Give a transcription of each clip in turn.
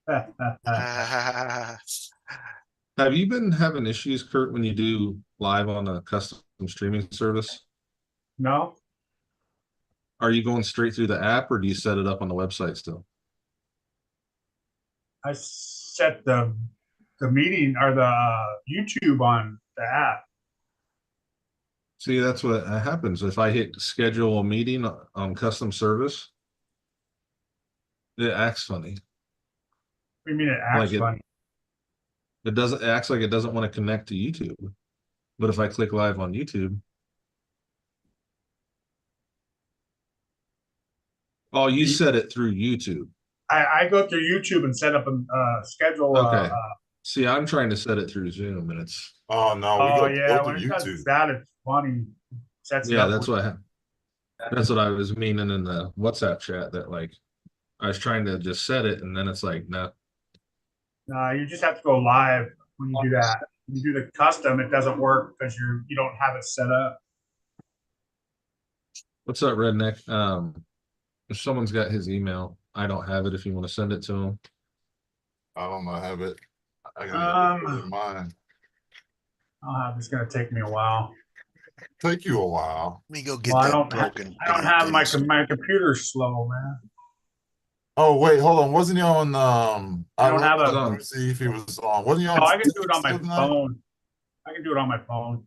Have you been having issues, Kurt, when you do live on a custom streaming service? No, Are you going straight through the app or do you set it up on the website still? I set the meeting or the YouTube on the app. See, that's what happens. If I hit schedule a meeting on custom service, it acts funny. What do you mean it Like acts funny? it acts like it doesn't want to connect to YouTube. But if I click live on YouTube, oh, you set it through YouTube. I go through YouTube and set up a schedule. Okay. See, I'm trying to set it through Zoom and it's Oh no, we Oh go yeah, to when it does YouTube. that, it's funny. Sets it yeah, up. that's what I was meaning in the WhatsApp chat that like I was trying to just set it and then it's like, no. You just have to go live when you do that. When you do the custom, it doesn't work because you don't have it set up. What's up, redneck? If someone's got his email, I don't have it if you want to send it to him. I don't know, have it. I gotta put it in mine. It's gonna take me a while. Take you a while. Let me go get Well, that broken. I don't have my computer's slow, man. Oh wait, hold on. Wasn't he on I don't have let me see if he was on. Wasn't he on? No, I can do it on my tonight? phone. I can do it on my phone.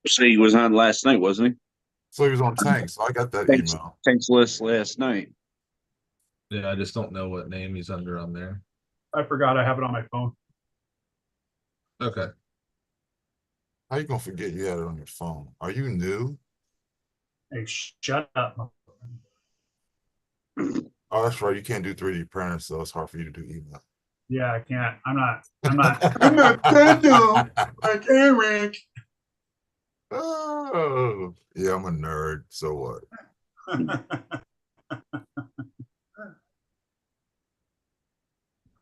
So he was on last night, wasn't he? So he was on Tank, so I got that Tanks, email. Tanks list last night. Yeah, I just don't know what name he's under on there. I forgot I have it on my phone. Okay. How you gonna forget you had it on your phone? Are you new? Hey, shut up. Oh, that's right. You can't do 3D printers, so it's hard for you to do email. Yeah, I can't. I'm not good though. Like Eric. Oh, yeah, I'm a nerd. So what?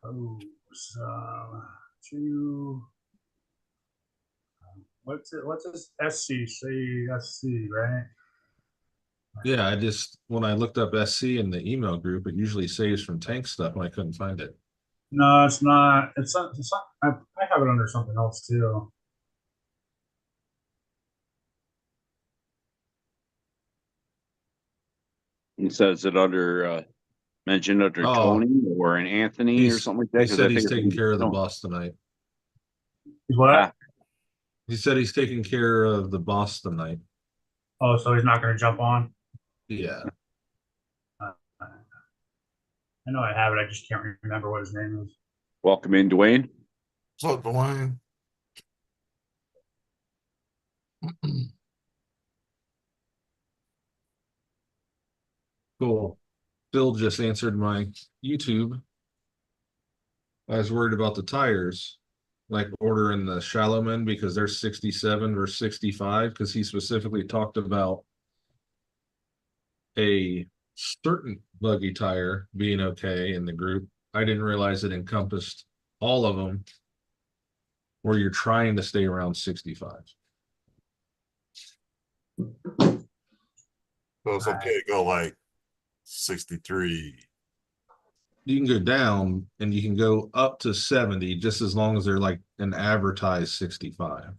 Oh, so two. What's it? What's this? SC, right? Yeah, when I looked up SC in the email group, it usually saves from tank stuff and I couldn't find it. No, it's not. It's not. It's not. I have it under something else too. He says it under mentioned under Oh, Tony or an Anthony or something like that. He said he's taking care of the boss tonight. What? Ah. He said he's taking care of the boss tonight. Oh, so he's not going to jump on? Yeah. I know I have it. I just can't remember what his name is. Welcome in, Dwayne. What's up, Dwayne? Cool. Phil just answered my YouTube. I was worried about the tires, like ordering the Shallowman because they're 67 or 65, because he specifically talked about a certain buggy tire being okay in the group. I didn't realize it encompassed all of them where you're trying to stay around 65. So it's okay to go like 63. You can go down and you can go up to 70 just as long as they're like an advertised 65.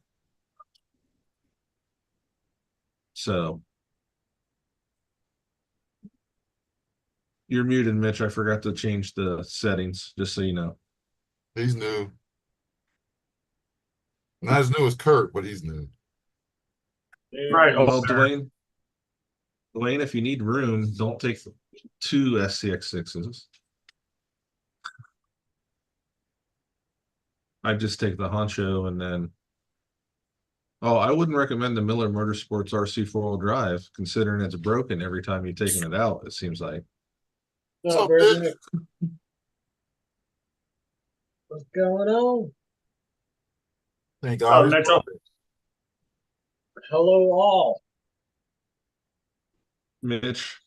So you're muted, Mitch. I forgot to change the settings, just so you know. He's new. Not as new as Kurt, but he's new. Right. Well, Dwayne, if you need room, don't take 2 SCX6s. I just take the Honcho and then. Oh, I wouldn't recommend the Miller Motorsports RC 4-wheel drive, considering it's broken every time you're taking it out, it seems like. So big. What's going on? Thank God. Mitchell. Hello, all. Mitch,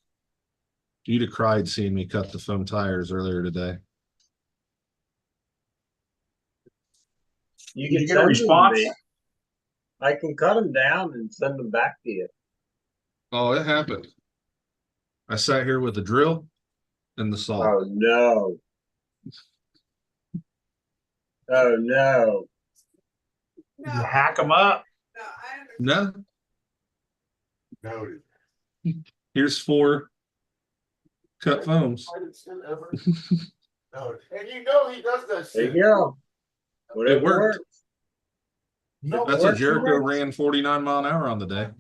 you'd have cried seeing me cut the foam tires earlier today. You Did can you get a send them to response? me. I can cut them down and send them back to you. Oh, it happened. I sat here with the drill and the saw. Oh no! Oh, no. Did you hack them up? No, Noted. here's 4 cut foams. Noted. And you know he does that There shit. you go. Whatever worked. works. No, That's It what works, it Jericho works. ran 49 mile an hour on the day.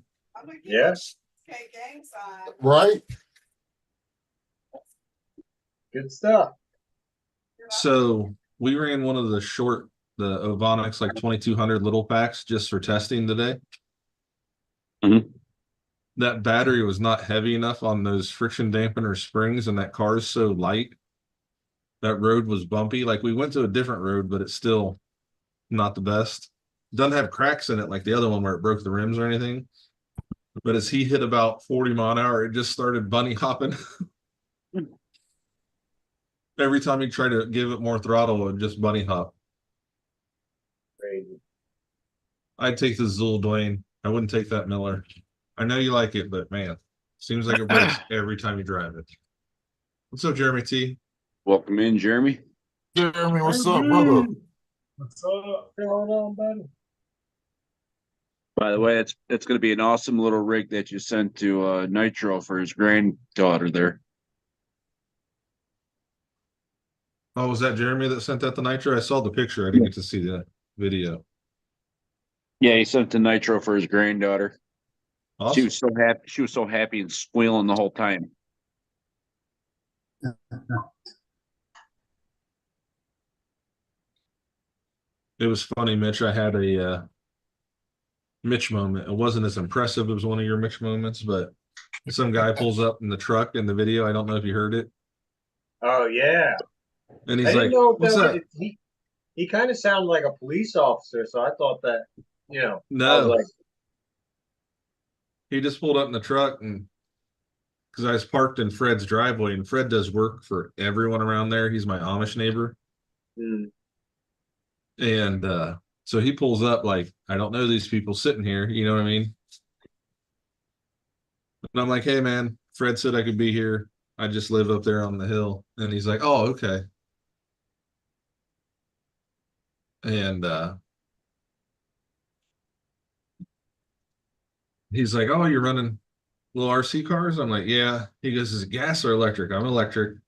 Yes, right? good stuff. So we ran one of the Ovonics like 2200 little packs just for testing today. Mhm. That battery was not heavy enough on those friction dampener springs, and that car's so light. That road was bumpy. Like we went to a different road, but it's still not the best. Doesn't have cracks in it like the other one where it broke the rims or anything. But as he hit about 40 mile an hour, it just started bunny hopping. Every time he tried to give it more throttle, it would just bunny hop. Crazy. I'd take the Zool Dwayne. I wouldn't take that Miller. I know you like it, but man, seems like it breaks every time you drive it. What's up, Jeremy T? Welcome in, Jeremy. Jeremy, what's up, brother? What's up? What's going on, buddy? By the way, it's going to be an awesome little rig that you sent to Nitro for his granddaughter there. Oh, was that Jeremy that sent that to Nitro? I saw the picture. I didn't get to see the video. Yeah, he sent to Nitro for his granddaughter. She Awesome. was so happy. She was so happy and squealing the whole time. It was funny, Mitch. I had a Mitch moment. It wasn't as impressive as one of your Mitch moments, but some guy pulls up in the truck in the video. I don't know if you heard it. Oh, yeah. And I he's didn't like, know if what's that that? was, he kind of sounded like a police officer, so I thought that, I was No, like, he just pulled up in the truck, and because I was parked in Fred's driveway, and Fred does work for everyone around there. He's my Amish neighbor. hmm. And so he pulls up like, I don't know these people sitting here, you know what I mean? And I'm like, hey man, Fred said I could be here. I just live up there on the hill. And he's like, oh, okay. And he's like, oh, you're running little RC cars? I'm like, yeah. He goes, is it gas or electric? I'm electric.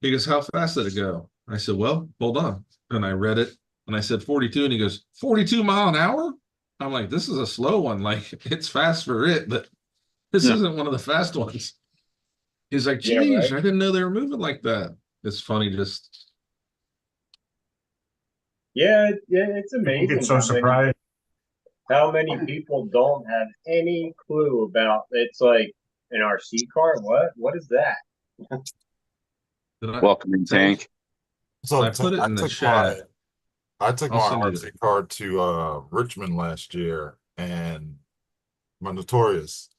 He goes, how fast did it go? I said, well, hold on. And I read it and I said 42. And he goes, 42 mile an hour? I'm like, this is a slow one. Like, it's fast for it, but this Yeah. isn't one of the fast ones. He's like, Yeah, geez, right. I didn't know they were moving like that. It's funny, just Yeah, it's People amazing get so surprised. how many people don't have any clue about it's like an RC car. What is that? did I, Welcome in, Tank. So I put it in the chat. I took I'll my send you RC car to Richmond last year and my Notorious.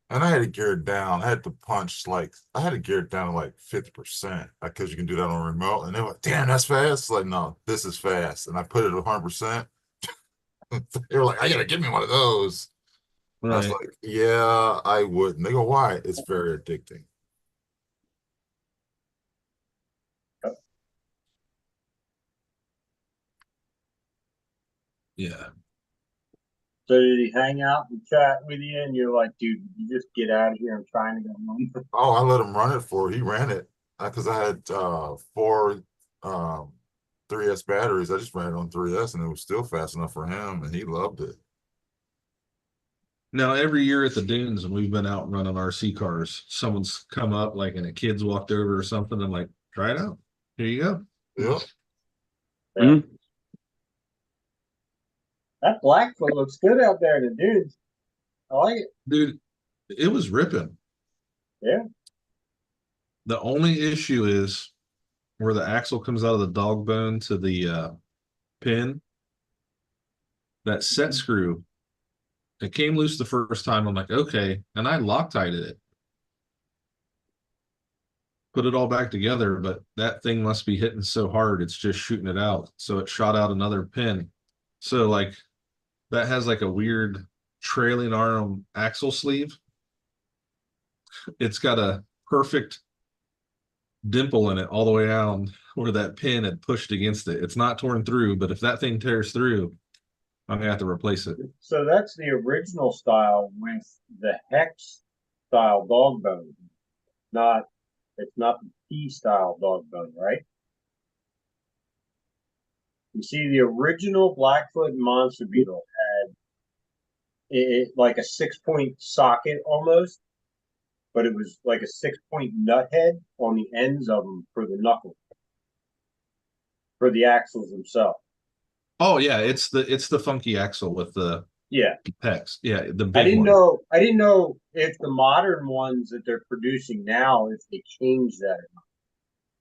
And I had it geared down. I had to punch I had it geared down to like 50%. Because you can do that on remote. And they were like, damn, that's fast. Like, no, this is fast. And I put it at 100%. They were like, I gotta give me one of those. I was Right. like, yeah, I would. And they go, why? It's very addicting. Yeah. So did he hang out and chat with you, and you're like, dude, you just get out of here. I'm trying to go home. Oh, I let him run it he ran it. Because I had 4 3S batteries. I just ran it on 3S and it was still fast enough for him and he loved it. Now every year at the dunes, and we've been out running RC cars, someone's come up like and a kid's walked over or something. I'm like, try it out. Here you go. Yep. Mhm. That Blackfoot looks good out there in the dunes. I like it. Dude, it was ripping. Yeah. The only issue is where the axle comes out of the dog bone to the pin, that set screw, it came loose the first time. I'm like, okay. And I Loctited it. Put it all back together, but that thing must be hitting so hard, it's just shooting it out. So it shot out another pin. So like that has like a weird trailing arm axle sleeve. It's got a perfect dimple in it all the way down where that pin had pushed against it. It's not torn through, but if that thing tears through, I'm gonna have to replace it. So that's the original style with the hex style dog bone. Not, it's not the T style dog bone, right? You see, the original Blackfoot Monster Beetle had like a 6-point socket almost, but it was like a 6-point nut head on the ends of them for the knuckle, for the axles themselves. Oh yeah, it's the funky axle with the Yeah, hex. Yeah, the I big didn't one. know. I didn't know if the modern ones that they're producing now, if they changed that.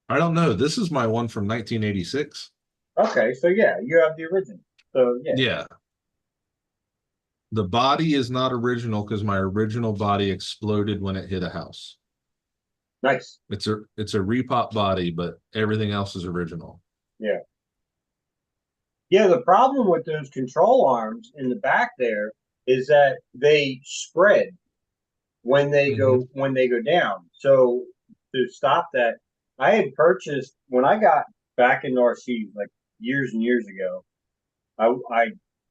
I don't know. This is my one from 1986. Okay, so yeah, you have the original. So yeah, Yeah. The body is not original because my original body exploded when it hit a house. nice. It's a repop body, but everything else is original. Yeah, the problem with those control arms in the back there is that they spread when they go down. So to stop that, I had purchased when I got back in RC like years and years ago. I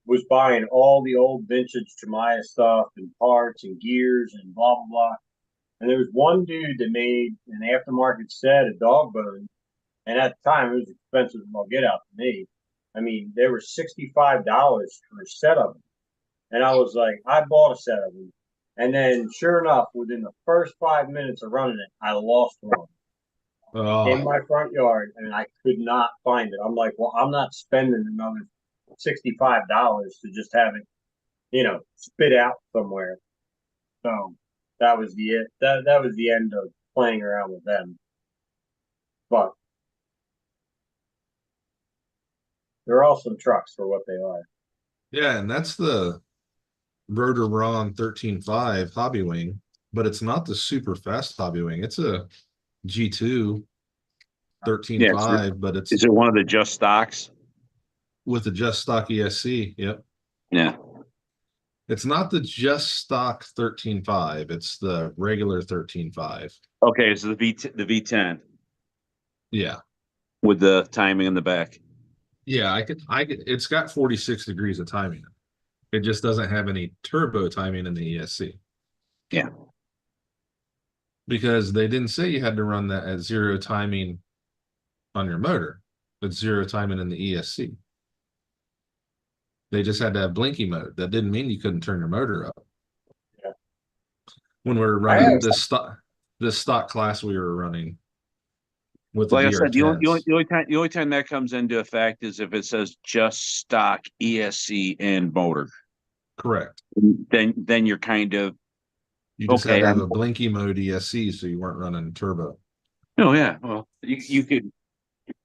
was buying all the old vintage Tamiya stuff and parts and gears and blah blah blah. And there was one dude that made an aftermarket set of dog bones, and at the time it was expensive as all get out to me. I mean, they were $65 for a set of them. And I was like, I bought a set of them. And then sure enough, within the first 5 minutes of running it, I lost one in Oh, my front yard and I could not find it. I'm like, well, I'm not spending another $65 to just have it, spit out somewhere. So that was that was the end of playing around with them. But they're awesome trucks for what they are. yeah, and that's the Rotor Ron 13.5 Hobby Wing, but it's not the super fast Hobby Wing. It's a G2 Yeah, 13.5, but it's is it one of the just stocks? with the Just Stock ESC. Yep. Yeah. It's not the Just Stock 13.5. It's the regular 13.5. Okay, so the V10 Yeah. with the timing in the back. Yeah, I could, it's got 46 degrees of timing. It just doesn't have any turbo timing in the ESC. Yeah. Because they didn't say you had to run that at 0 timing on your motor, but 0 timing in the ESC. They just had to have blinky mode. That didn't mean you couldn't turn your motor up. Yeah. When we were running this stock class we were running with the Like I said, the DR10s. only time that comes into effect is if it says just stock ESC and motor. Correct. Then you're kind of You just okay. had to have a blinky mode ESC so you weren't running turbo. Oh yeah, well you could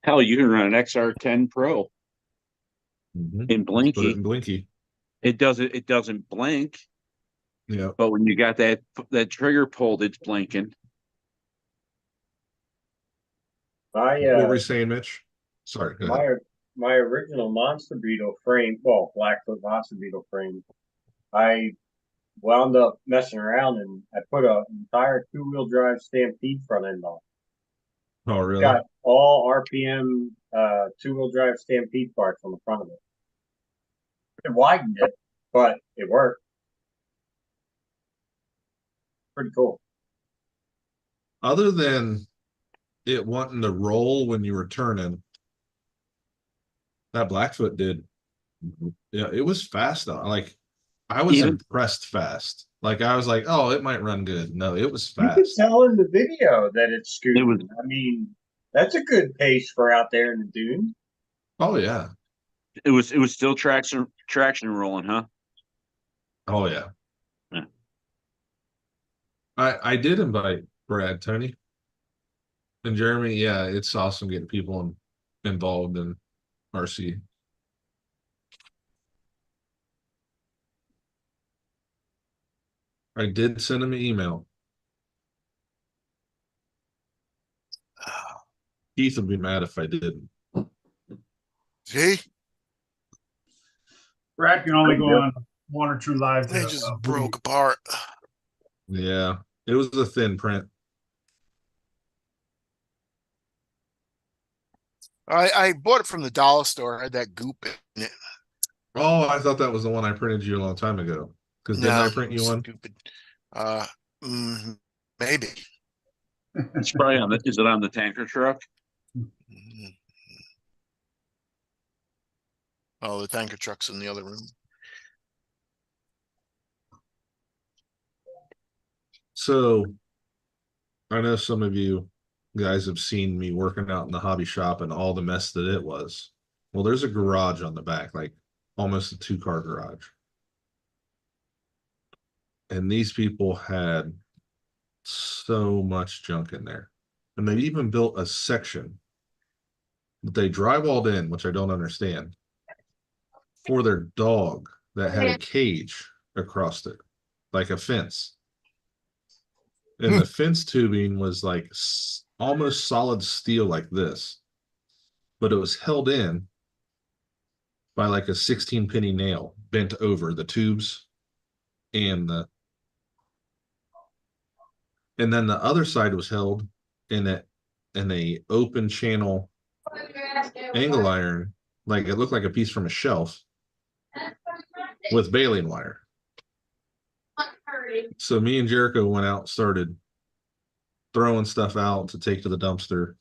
hell you can run an XR10 Pro Mhm. in Let's put it blinky. in blinky. It doesn't blink, Yeah. but when you got that trigger pulled, it's blinking. My What were you saying, Mitch? Sorry, go ahead. my original Monster Beetle frame, well, Blackfoot Monster Beetle frame, I wound up messing around and I put an entire 2-wheel drive Stampede front end on. Oh, really? Got all RPM 2-wheel drive Stampede parts on the front of it. It widened it, but it worked. Pretty cool. Other than it wanting to roll when you were turning, that Blackfoot did. Yeah, it was fast though. Like I was impressed fast. Like I was like, oh, it might run good. No, it was You can fast. tell in the video that it's scooting. It was- I mean, that's a good pace for out there in the dunes. Oh yeah. It was still traction rolling, huh? Oh yeah. Yeah. I did invite Brad, Tony, and Jeremy. Yeah, it's awesome getting people involved in RC. I did send him an email. Keith would be mad if I didn't. See, Brad can only go on 1 or 2 lives. they just broke apart. Yeah, it was a thin print. I bought it from the dollar store. I had that goop in it. Oh, I thought that was the one I printed you a long time ago. Because didn't I print you one? Stupid. Maybe. It's probably on the, is it on the tanker truck? Mm. Oh, the tanker truck's in the other room. So I know some of you guys have seen me working out in the hobby shop and all the mess that it was. Well, there's a garage on the back, like almost a 2-car garage. And these people had so much junk in there. And they even built a section that they drywalled in, which I don't understand, for their dog that had a cage across it, like a fence. And the fence tubing was like almost solid steel like this, but it was held in by like a 16-penny nail bent over the tubes and then the other side was held in a open channel angle iron, like it looked like a piece from a shelf with baling wire. So me and Jericho went out, started throwing stuff out to take to the dumpster,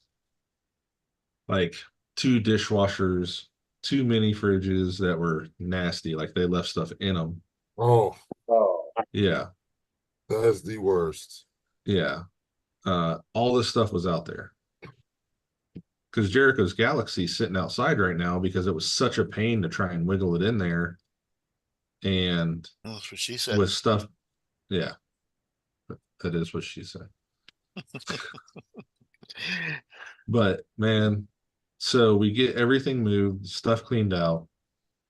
like 2 dishwashers, 2 mini fridges that were nasty, like they left stuff in them. Oh, Yeah, that's the worst. yeah. All this stuff was out there. Because Jericho's Galaxy's sitting outside right now because it was such a pain to try and wiggle it in there. And That's what she said. with stuff, yeah, that is what she said. But man, so we get everything moved, stuff cleaned out,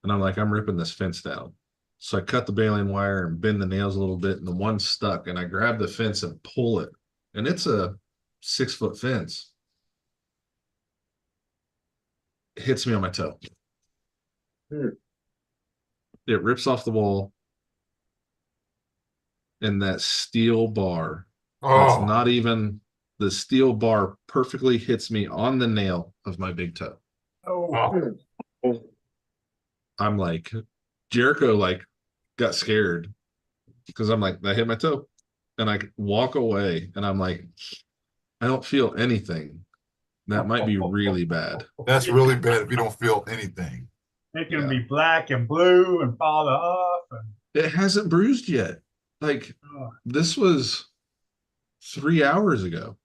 and I'm like, I'm ripping this fence down. So I cut the baling wire and bend the nails a little bit, and the one stuck, and I grab the fence and pull it, and it's a 6-foot fence. It hits me on my toe. It rips off the wall, and that steel bar, that's Oh, not even the steel bar, perfectly hits me on the nail of my big toe. Oh, I'm like, Jericho like got scared because I'm like, I hit my toe, and I walk away, and I'm like, I don't feel anything. That might be really bad. that's really bad if you don't feel anything. it can Yeah. be black and blue and fall off. And, It hasn't bruised yet. Like oh, this was 3 hours ago,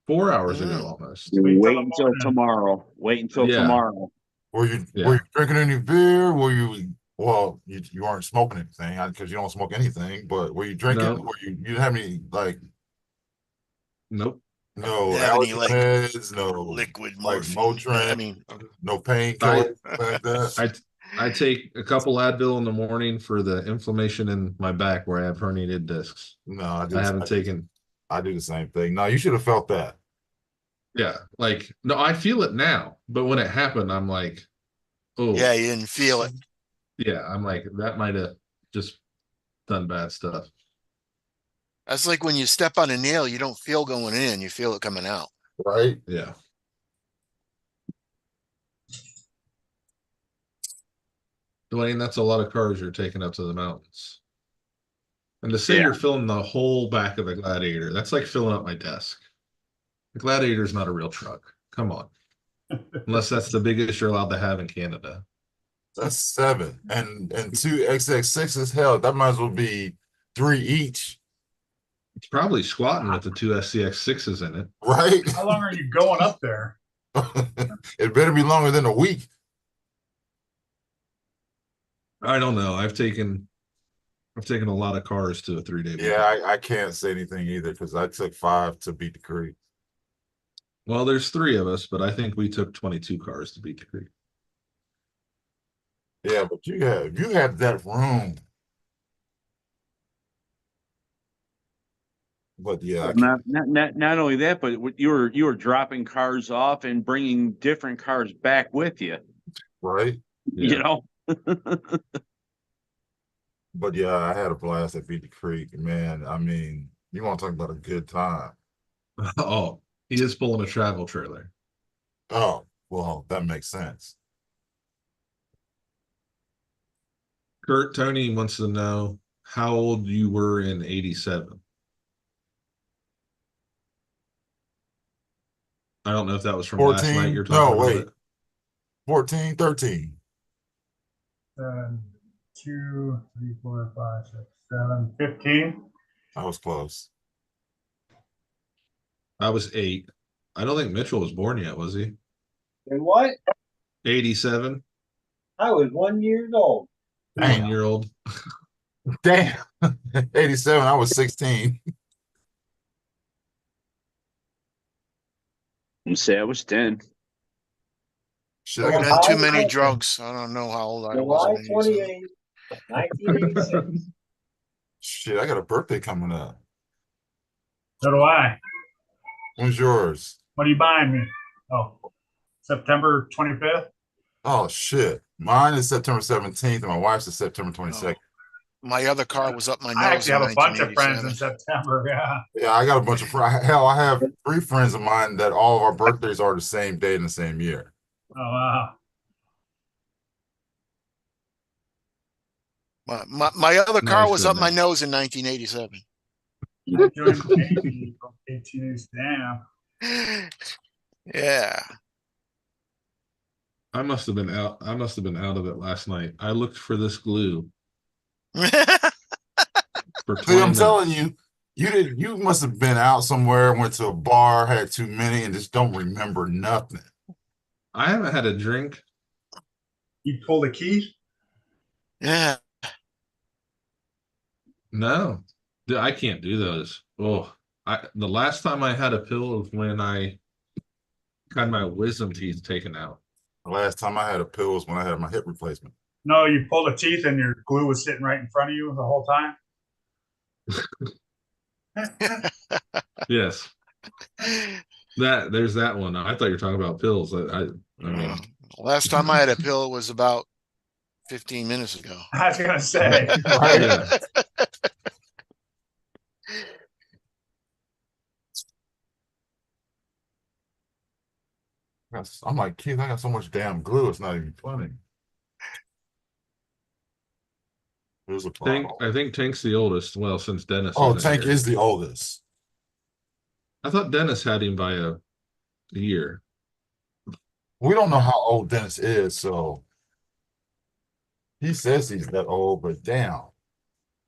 4 hours ago almost. Wait till Wait the until morning. tomorrow. Wait until Yeah. tomorrow. Were you Yeah. drinking any beer? Were you well? You weren't smoking anything because you don't smoke anything. But were you drinking? No. Were you didn't have any like Nope. no Didn't have any, allergy like, meds, no Liquid like morphine. Motrin, I mean, no painkillers like that. I take a couple Advil in the morning for the inflammation in my back where I have herniated discs. No, I haven't taken. I do the same thing. No, you should have felt that. Yeah, like no, I feel it now, but when it happened, I'm like, oh yeah, you didn't feel it. yeah, I'm like that might have just done bad stuff. That's like when you step on a nail, you don't feel going in, you feel it coming out. Right? Yeah. Dwayne, that's a lot of cars you're taking up to the mountains. And to say Yeah. you're filling the whole back of the Gladiator, that's like filling up my desk. The Gladiator's not a real truck. Come on. Unless that's the biggest you're allowed to have in Canada. That's 7. And 2 XX6s, hell, that might as well be 3 each. It's probably squatting with the 2 SCX6s in it. Right? how long are you going up there? It better be longer than a week. I don't know. I've taken a lot of cars to a 3-day Yeah, I can't say anything either because I took 5 to beat the creek. Well, there's 3 of us, but I think we took 22 cars to beat the creek. Yeah, but you have that room. But yeah, Not only that, but you were dropping cars off and bringing different cars back with you. right? You know. But yeah, I had a blast at Beat the Creek, man. I mean, you want to talk about a good time? Oh, he is pulling a travel trailer. Oh, Well, that makes sense. Kurt Tony wants to know how old you were in '87. I don't know if that was from last night 14? you're talking No, about wait. it. 14, 13. 2, 3, 4, 5, 6, 7, 15. I was close. I was 8. I don't think Mitchell was born yet, was he? And what? 87, I was 1 year old. 1-year-old. Damn. 87, I was 16. You say I was 10. Shit, I Well, got Done too I many was- drugs. I don't know how old I was. July in 87. 28th, 1986. shit, I got a birthday coming up. So do I. When's yours? What are you buying me? Oh, September 25th. Oh shit. Mine is September 17th and my wife's is September 22nd. My other car was up my nose. I actually in have a bunch of friends in 1987. September. Yeah. Yeah, I got a bunch of friends. Hell, I have 3 friends of mine that all of our birthdays are the same day in the same year. Oh wow. My other car Nice, was up isn't my it? nose in 1987. I joined the Navy from 18. Damn. Yeah. I must have been out. I must have been out of it last night. I looked for this glue for 20 See, I'm minutes. telling you, you must have been out somewhere, went to a bar, had too many, and just don't remember nothing. I haven't had a drink. You pulled a key? Yeah. No, I can't do those. Oh, the last time I had a pill was when I had my wisdom teeth taken out. The last time I had a pill was when I had my hip replacement. No, you pulled a teeth and your glue was sitting right in front of you the whole time. Yes, there's that one. I thought you were talking about pills. I mean, Last time I had a pill was about 15 minutes ago. I was gonna say. Right? yeah. I'm like, Keith, I got so much damn glue, it's not even funny. There's a problem. I think Tank's the oldest. Well, since Dennis. Oh, isn't Tank here. is the oldest. I thought Dennis had him by a year. We don't know how old Dennis is, so he says he's that old, but damn.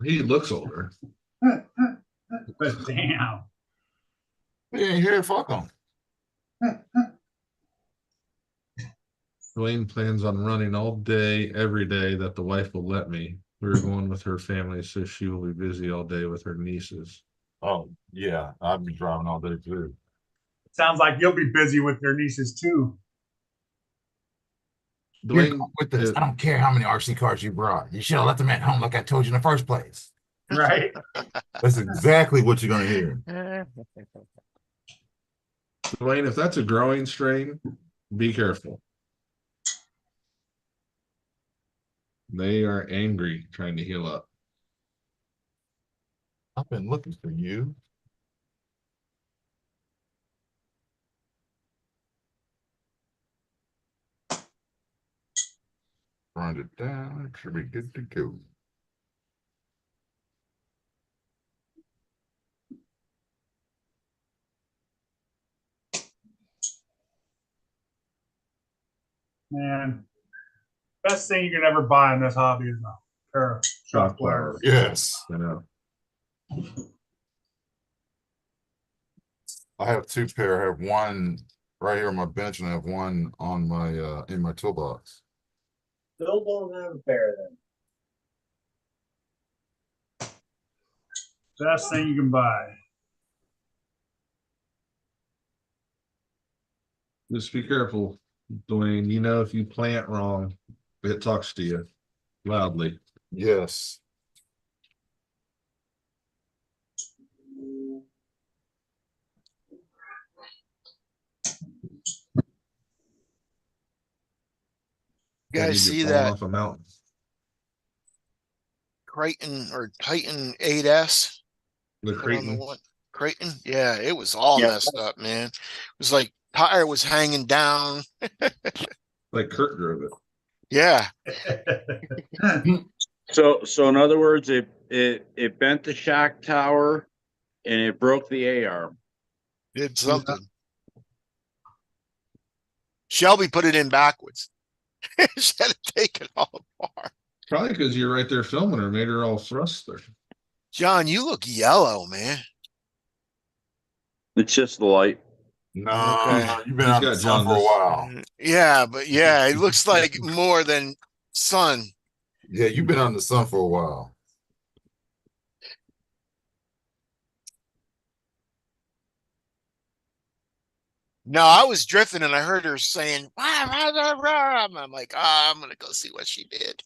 He looks older. But damn. He ain't here, fuck him. Dwayne plans on running all day, every day that the wife will let me. We're going with her family, so she will be busy all day with her nieces. Oh, yeah, I'd be driving all day too. Sounds like you'll be busy with your nieces too. Dwayne, With this, I don't care how many RC cars you brought. You should have left them at home like I told you in the first place. Right? That's exactly what you're gonna hear. Dwayne, if that's a growing strain, be careful. They are angry, trying to heal up. I've been looking for you. Grind it down, should be good to go. Man. Best thing you can ever buy in this hobby is a pair of shot pliers. Yes, I know. I have 2 pair. I have one right here on my bench, and I have one on my in my toolbox. Still don't have a pair of them. Best thing you can buy. Just be careful, Dwayne. You know, if you plant wrong, it talks to you loudly. Yes. You guys Maybe see you're falling that off a mountain. Creighton or Titan 8S? The Put on the Creighton. one- Creighton? Yeah, it was all Yeah. messed up, man. It was like tire was hanging down. Like Kurt drove it. Yeah, So in other words, it bent the shock tower and it broke the A arm. did something. Shelby put it in backwards. She had to take it all apart. Probably because you're right there filming her, made her all thruster. John, you look yellow, man. It's just the light. No, Okay. you've been He's out in the got sun for a jaundice. while. Yeah, but yeah, it looks like more than sun. Yeah, you've been out in the sun for a while. No, I was drifting and I heard her saying, "Rah, rah, rah, rah." I'm like, I'm gonna go see what she did.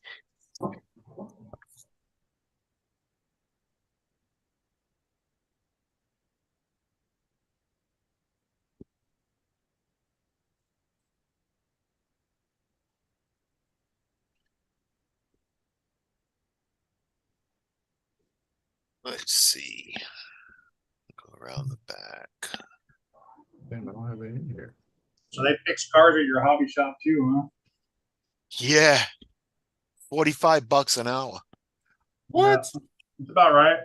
Let's see. Go around the back. Damn, I don't have it in here. So they fix cars at your hobby shop too, huh? Yeah. $45 an hour. What? Yeah, it's about right.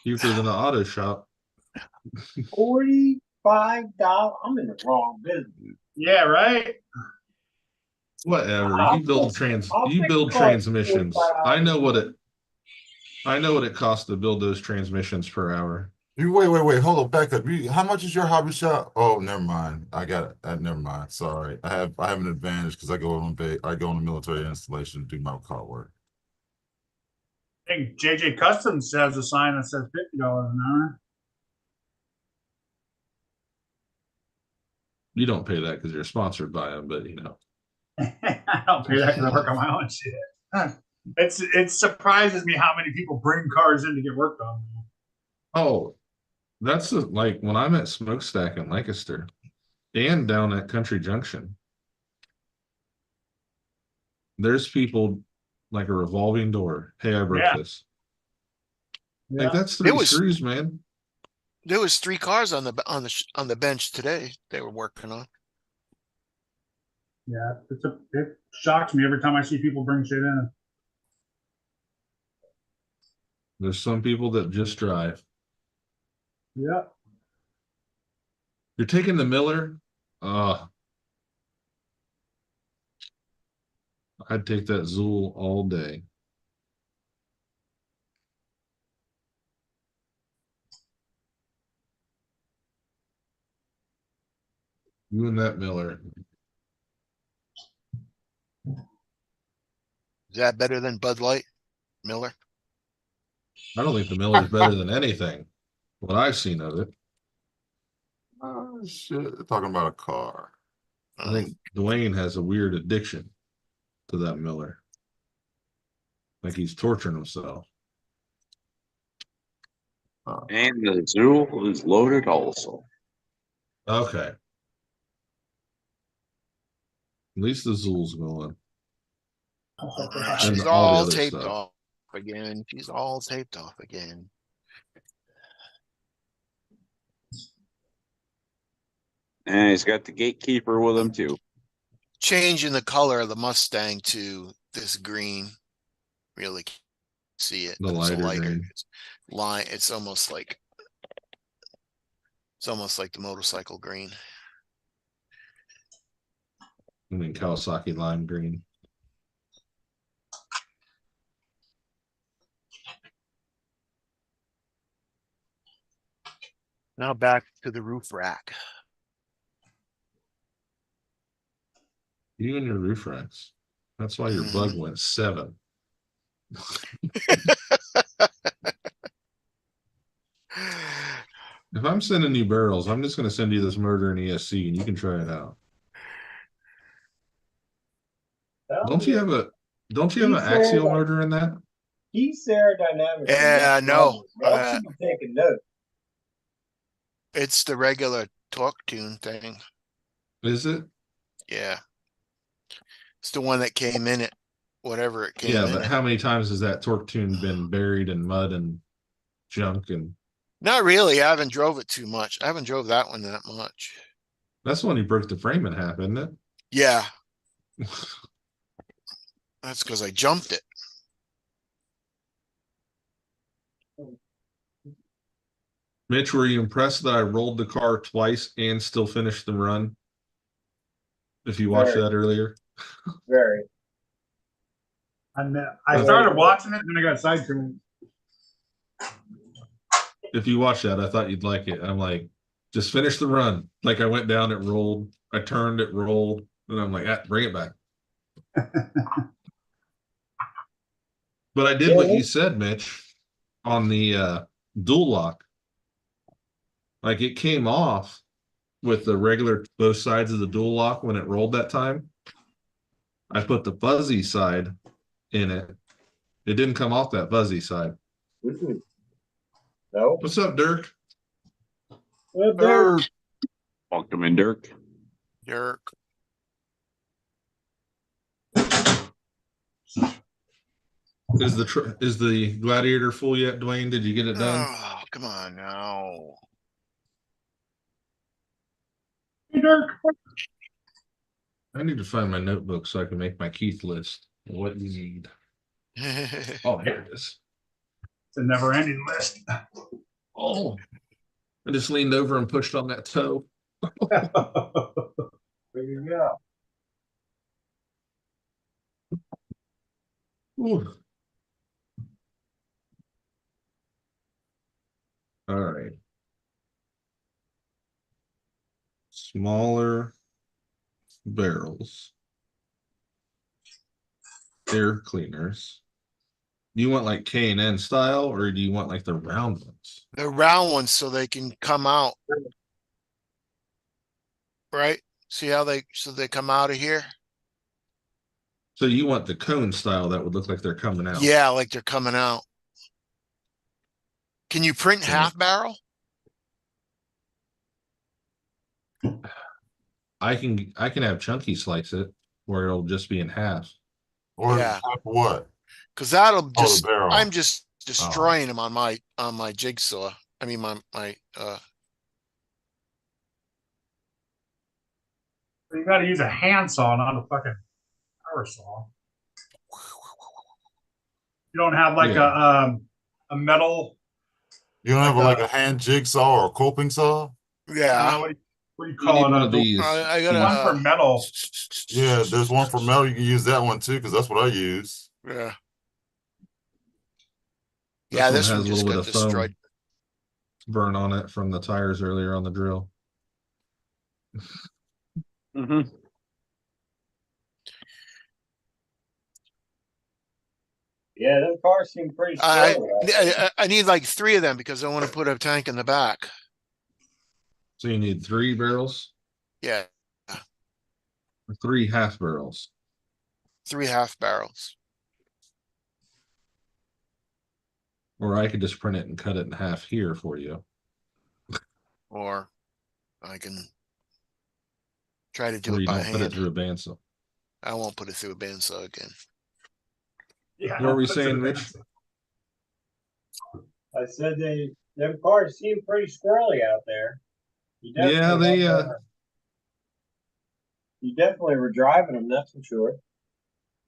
Cheaper than an auto shop. $45. I'm in the wrong business. Yeah, right. Whatever. I'll You build fix- trans I'll you fix build cars transmissions. $45. I know what it costs to build those transmissions per hour. You wait, hold on, back up. How much is your hobby shop? Oh, never mind. I got it. Never mind. Sorry. I have an advantage because I go on the military installation to do my car work. I think JJ Customs has a sign that says $50 an hour. You don't pay that because you're sponsored by them, but you know. I don't pay that because I work on my own shit. It surprises me how many people bring cars in to get worked on. Oh, that's like when I'm at Smokestack in Lancaster and down at Country Junction. There's people like a revolving door. Hey, I broke Yeah. this. Yeah. Like that's 3 was- screws, man. There was 3 cars on the bench today they were working on. Yeah, it shocks me every time I see people bring shit in. There's some people that just drive. Yeah. You're taking the Miller. I'd take that Zool all day. You and that Miller. Is that better than Bud Light, Miller? I don't think the Miller's better than anything. What I've seen of it. Oh shit! Talking about a car. I think Dwayne has a weird addiction to that Miller. Like he's torturing himself. And the Zool is loaded also. Okay. At least the Zool's going. And She's all the all other taped stuff. off again. She's all taped off again. And he's got the gatekeeper with him too. Changing the color of the Mustang to this green. Really can't see it. The but it's a lighter green. It's almost like the motorcycle green. I mean Kawasaki lime green. Now back to the roof rack. You and your roof racks. That's why your bug went 7. If I'm sending you barrels, I'm just going to send you this murder in ESC and you can try it out. Don't you have an axial motor in that? He's aerodynamic. Yeah, no. Y'all should be taking note. It's the regular torque tune thing. Is it? Yeah. It's the one that came in it, whatever it came Yeah, in but it. how many times has that torque tune been buried in mud and junk and Not really. I haven't drove it too much. I haven't drove that one that much. That's the one you broke the frame in half, isn't it? Yeah, that's because I jumped it. Mitch, were you impressed that I rolled the car twice and still finished the run? If you watched Very. that earlier. Very. And I started watching it, and then I got sidetracked. If you watch that, I thought you'd like it. I'm like, just finish the run. Like I went down, it rolled. I turned, it rolled. And I'm like, bring it back. But I did what you said, Mitch, on the dual lock. Like it came off with the regular both sides of the dual lock when it rolled that time. I put the fuzzy side in it. It didn't come off that fuzzy side. Mm-mm. No. What's up, Dirk? Well, there- Welcome in, Dirk. Dirk. Is the Gladiator full yet, Dwayne? Did you get it done? Oh, come on now. Hey, Dirk. I need to find my notebook so I can make my Keith list. What you need. Oh, here it is. It's a never-ending list. Oh, I just leaned over and pushed on that toe. There you go. Ooh. All right. Smaller barrels. Air cleaners. Do you want like K&N style or do you want like the round ones? The round ones so they can come out. Right? See how they come out of here? So you want the cone style that would look like they're coming out. Yeah, like they're coming out. Can you print Yeah. half barrel? I can have Chunky slice it where it'll just be in half. Or Yeah. half what? Cause that'll Oh, just, the barrel. I'm just destroying them on my jigsaw. I mean, my You got to use a handsaw, not a fucking power saw. You don't have like a metal. You don't have Like like a hand jigsaw or a coping saw? yeah. What do you You call need it? one of these. I One gotta for metal. Yeah, there's one for metal. You can use that one too, because that's what I use. Yeah. Yeah, one this has one a just little got bit of foam destroyed. burn on it from the tires earlier on the drill. Mm-hmm. Yeah, them cars seem pretty I, slow. I need like 3 of them because I want to put a tank in the back. So you need 3 barrels Yeah, or 3 half barrels. 3 half barrels. Or I could just print it and cut it in half here for you. Or I can try to do Or it you by don't put it hand. through a bandsaw. I won't put it through a bandsaw again. Yeah. What were we that's a saying, Rich? handsaw. I said them cars seem pretty squirrely out there. You Yeah, they you definitely were driving them, that's for sure.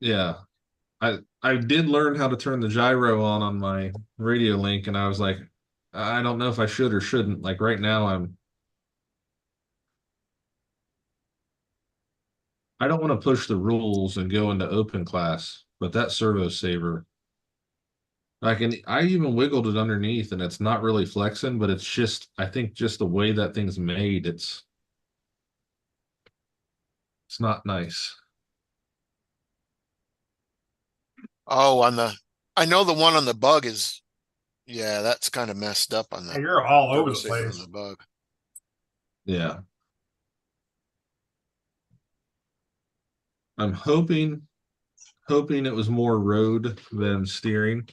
yeah. I did learn how to turn the gyro on my radio link, and I was like, I don't know if I should or shouldn't. Like right now I don't want to push the rules and go into open class, but that servo saver, I even wiggled it underneath and it's not really flexing, but it's just, I think just the way that thing's made, it's not nice. Oh, I know the one on the bug is, yeah, that's kind of messed up on Yeah, that. you're all over the Saver on place. the bug. Yeah. I'm hoping it was more road than steering.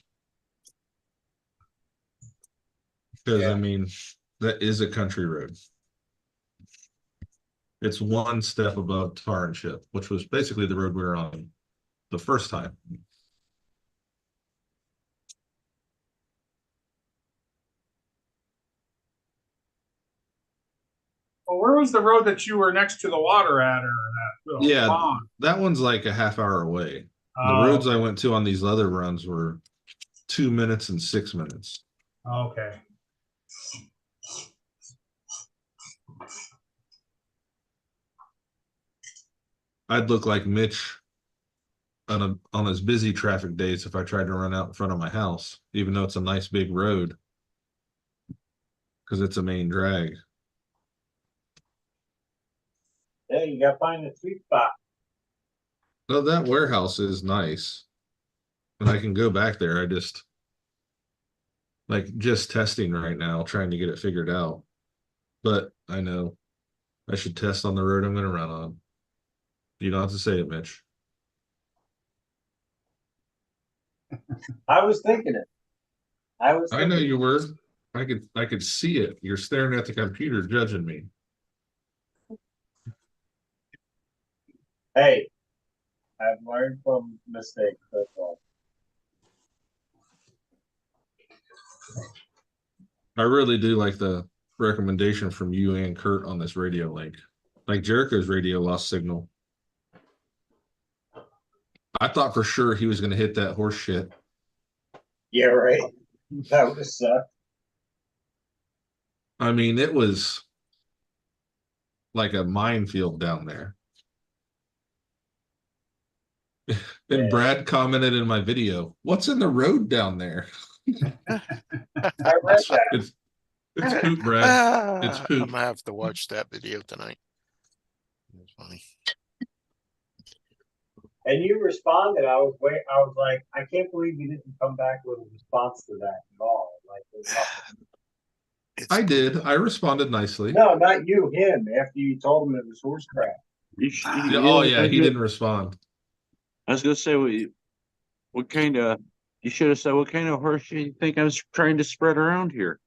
Because I mean, that is a country road. It's one step above Tar and Ship, which was basically the road we were on the first time. was the road that you were next to the water at, or that little Yeah, pond? that one's like a half hour away. The Oh, roads I went to on these other runs were 2 minutes and 6 minutes. okay. I'd look like Mitch on his busy traffic days if I tried to run out in front of my house, even though it's a nice big road, because it's a main drag. Yeah, you gotta find the sweet spot. So that warehouse is nice, and I can go back there. I just just testing right now, trying to get it figured out. But I know I should test on the road I'm going to run on. You don't have to say it, Mitch. I was thinking it. I know you were. I could see it. You're staring at the computer, judging me. Hey, I've learned from mistakes. That's all. I really do like the recommendation from you and Kurt on this radio link. Like Jericho's radio lost signal. I thought for sure he was going to hit that horse shit. Yeah, right. That would have sucked. I mean, it was like a minefield down there. And Yeah. Brad commented in my video, "What's in the road down there?" I read that. It's poop, Brad. It's poop. I'm gonna have to watch that video tonight. It's funny. And you responded. I was like, I can't believe you didn't come back with a response to that at all. Like, there's nothing. It's I did. I responded nicely. No, not you, him. After you told him it was horse crap. Oh yeah, he didn't respond. I was gonna say, what kind of? You should have said, what kind of horse you think I was trying to spread around here?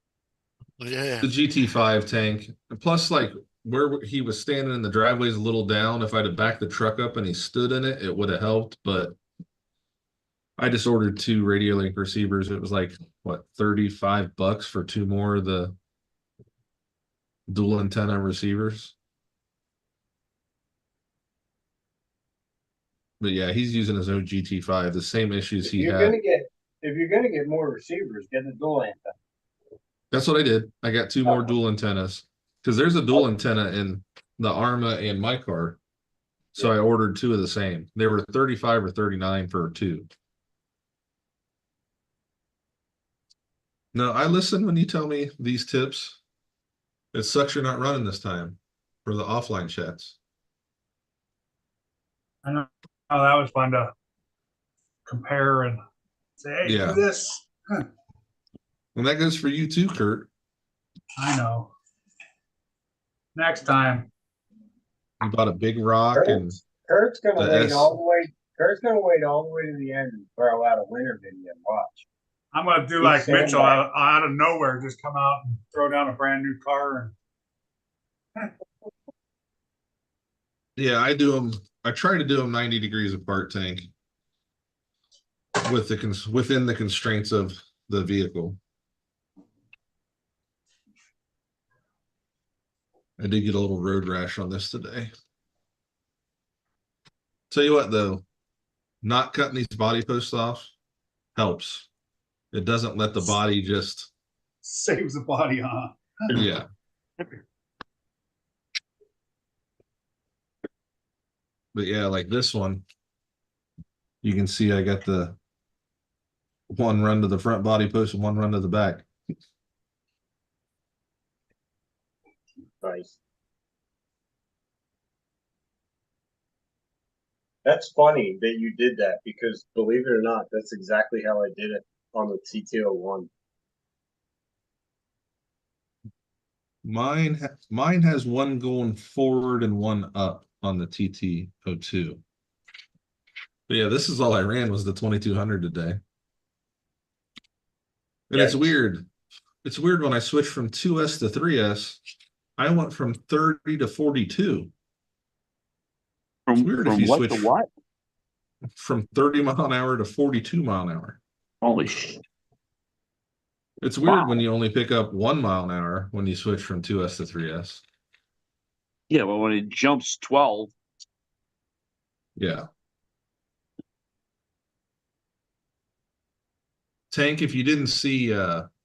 Yeah. The GT5 tank. Plus, like where he was standing in the driveway is a little down. If I'd have backed the truck up and he stood in it, it would have helped. But I just ordered 2 Radio Link receivers. It was like what, $35 for 2 more of the dual antenna receivers. But yeah, he's using his own GT5, the same issues If he you're had. gonna get more receivers, get the dual antenna. That's what I did. I got 2 more dual antennas because there's a dual antenna in the Arma and my car. So I ordered 2 of the same. They were 35 or 39 for 2. No, I listen when you tell me these tips. It sucks you're not running this time for the offline chats. I know. Oh, that was fun to compare and say, hey, Yeah. do this. And that goes for you too, Kurt. I know. Next time. You bought a big rock and Kurt's gonna The wait S. all the way. Kurt's gonna wait all the way to the end and throw out a winner video and watch. I'm gonna do He's like saying Mitchell that. out of nowhere, just come out and throw down a brand new car and yeah, I do them. I try to do them 90 degrees apart, tank, with the within the constraints of the vehicle. I did get a little road rash on this today. Tell you what, though, not cutting these body posts off helps. It doesn't let the body just, saves the body on. yeah. But yeah, like this one, you can see I got the 1 run to the front body post and 1 run to the back. Nice. That's funny that you did that because believe it or not, that's exactly how I did it on the TT01. Mine has 1 going forward and 1 up on the TT02. But yeah, this is all I ran was the 2200 today. And it's Yeah. weird. It's weird when I switch from 2S to 3S, I went from 30 to 42. From, weird if from you what switch- to what? From 30 mile an hour to 42 mile an hour. Holy shit. It's weird Wow. when you only pick up 1 mile an hour when you switch from 2S to 3S. Yeah, but when it jumps 12, Yeah. Tank, if you didn't see,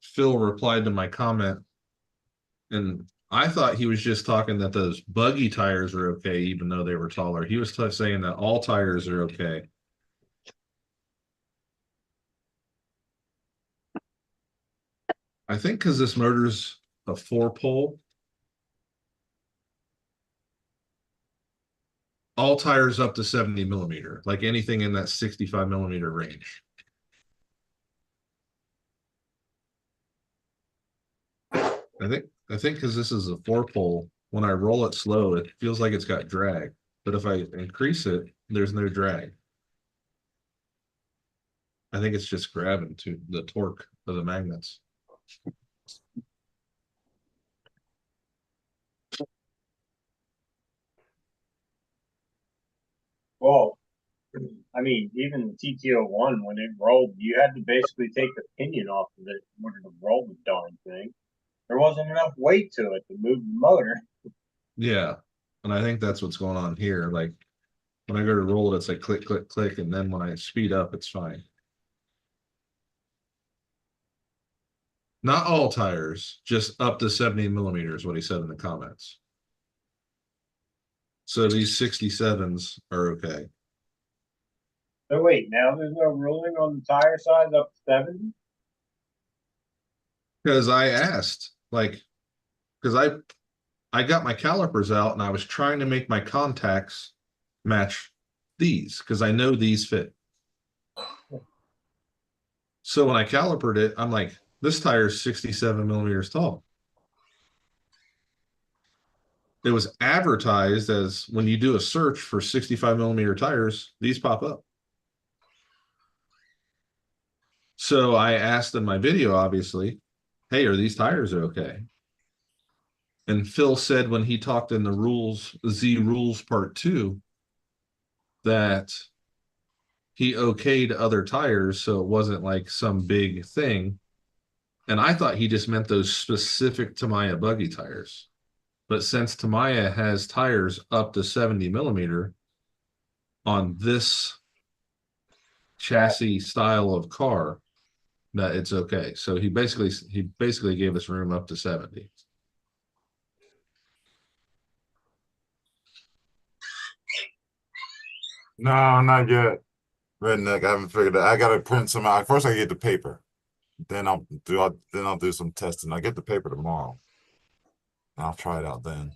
Phil replied to my comment, and I thought he was just talking that those buggy tires are okay, even though they were taller. He was saying that all tires are okay. I think because this motor's a 4-pole, all tires up to 70 millimeter, like anything in that 65 millimeter range. I think because this is a 4-pole, when I roll it slow, it feels like it's got drag. But if I increase it, there's no drag. I think it's just grabbing to the torque of the magnets. Well, I mean, even the TT01, when it rolled, you had to basically take the pinion off of it in order to roll the darn thing. There wasn't enough weight to it to move the motor. Yeah. And I think that's what's going on here. Like when I go to roll it, it's like click, click, click. And then when I speed up, it's fine. Not all tires, just up to 70 millimeters, what he said in the comments. So these 67s are okay. So wait, now there's no ruling on the tire size up to 70? Because I asked, like, because I got my calipers out and I was trying to make my contacts match these because I know these fit. So when I calipered it, I'm like, this tire is 67 millimeters tall. It was advertised as when you do a search for 65 millimeter tires, these pop up. So I asked in my video, obviously, hey, are these tires okay? And Phil said when he talked in the rules, Z rules part 2, that he okayed other tires, so it wasn't like some big thing. And I thought he just meant those specific Tamiya buggy tires. But since Tamiya has tires up to 70 millimeter on this chassis style of car, that it's okay. So he basically gave us room up to 70. No, not yet. Redneck, I haven't figured it. I gotta print some out. First I get the paper. Then I'll do some testing. I'll get the paper tomorrow. I'll try it out then.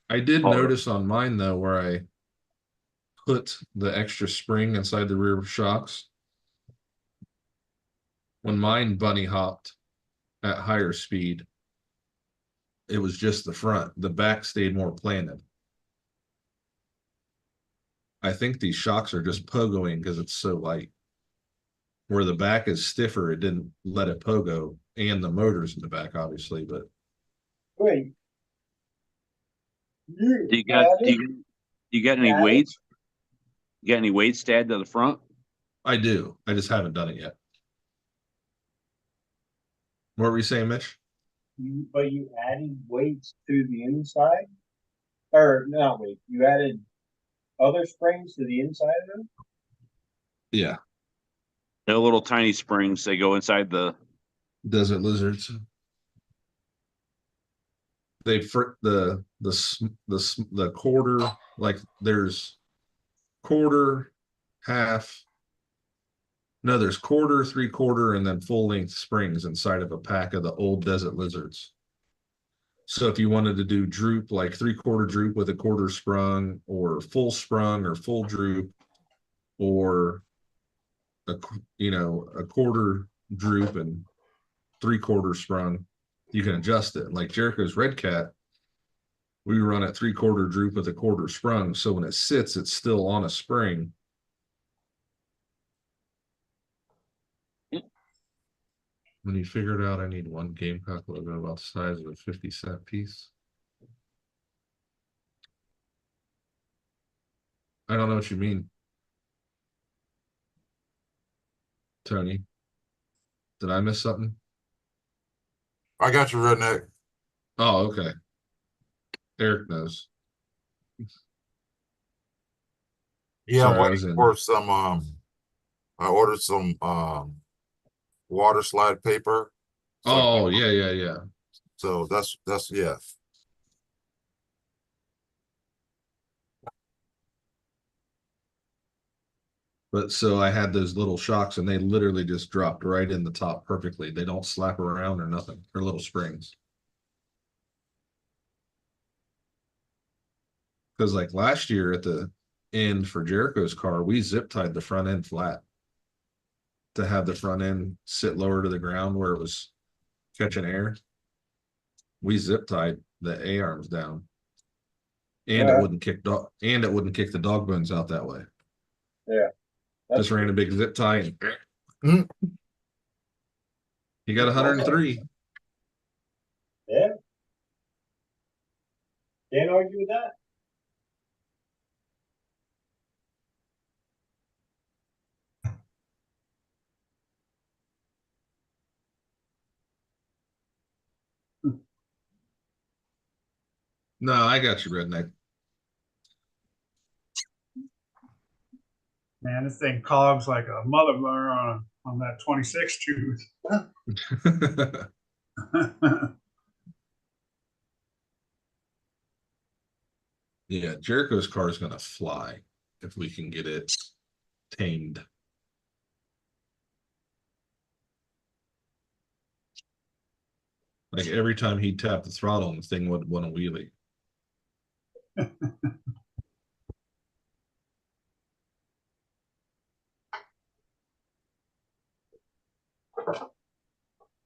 I did Oh. notice on mine though, where I put the extra spring inside the rear shocks. When mine bunny hopped at higher speed, it was just the front. The back stayed more planted. I think these shocks are just pogoing because it's so light. Where the back is stiffer, it didn't let it pogo, and the motor's in the back, obviously, but Wait. do you got you got any weights? You got any weights to add to the front? I do. I just haven't done it yet. What were you saying, Mitch? But you added weights to the inside? Or not weight, you added other springs to the inside of them? Yeah, They're little tiny springs. They go inside the. desert lizards. They the quarter, like there's quarter, half. No, there's quarter, 3/4, and then full length springs inside of a pack of the old desert lizards. So if you wanted to do droop, like 3/4 droop with a quarter sprung, or full sprung, or full droop, or a quarter droop and 3/4 sprung, you can adjust it. Like Jericho's Red Cat, we run at 3/4 droop with a quarter sprung, so when it sits, it's still on a spring. When you figured out I need one Gamecock logo about the size of a 50-cent piece. I don't know what you mean, Tony. Did I miss something? I got you, Redneck. Oh, okay. Eric knows. Yeah, Sorry, I'm I was waiting in. for some, I ordered some, water slide paper. Oh, yeah. So that's, yeah. But so I had those little shocks and they literally just dropped right in the top perfectly. They don't slap around or nothing. They're little springs. Because like last year at the end for Jericho's car, we zip tied the front end flat to have the front end sit lower to the ground where it was catching air. We zip tied the A arms down. And it wouldn't kick the dog bones out that way. Yeah. Just ran a big zip tie and Mm. he got 103. Yeah. Can't argue with that. No, I got you, redneck. Man, this thing cogs like a mother on that 26 tooth. Yeah, Jericho's car is gonna fly if we can get it tamed. Like every time he tapped the throttle, the thing would want a wheelie.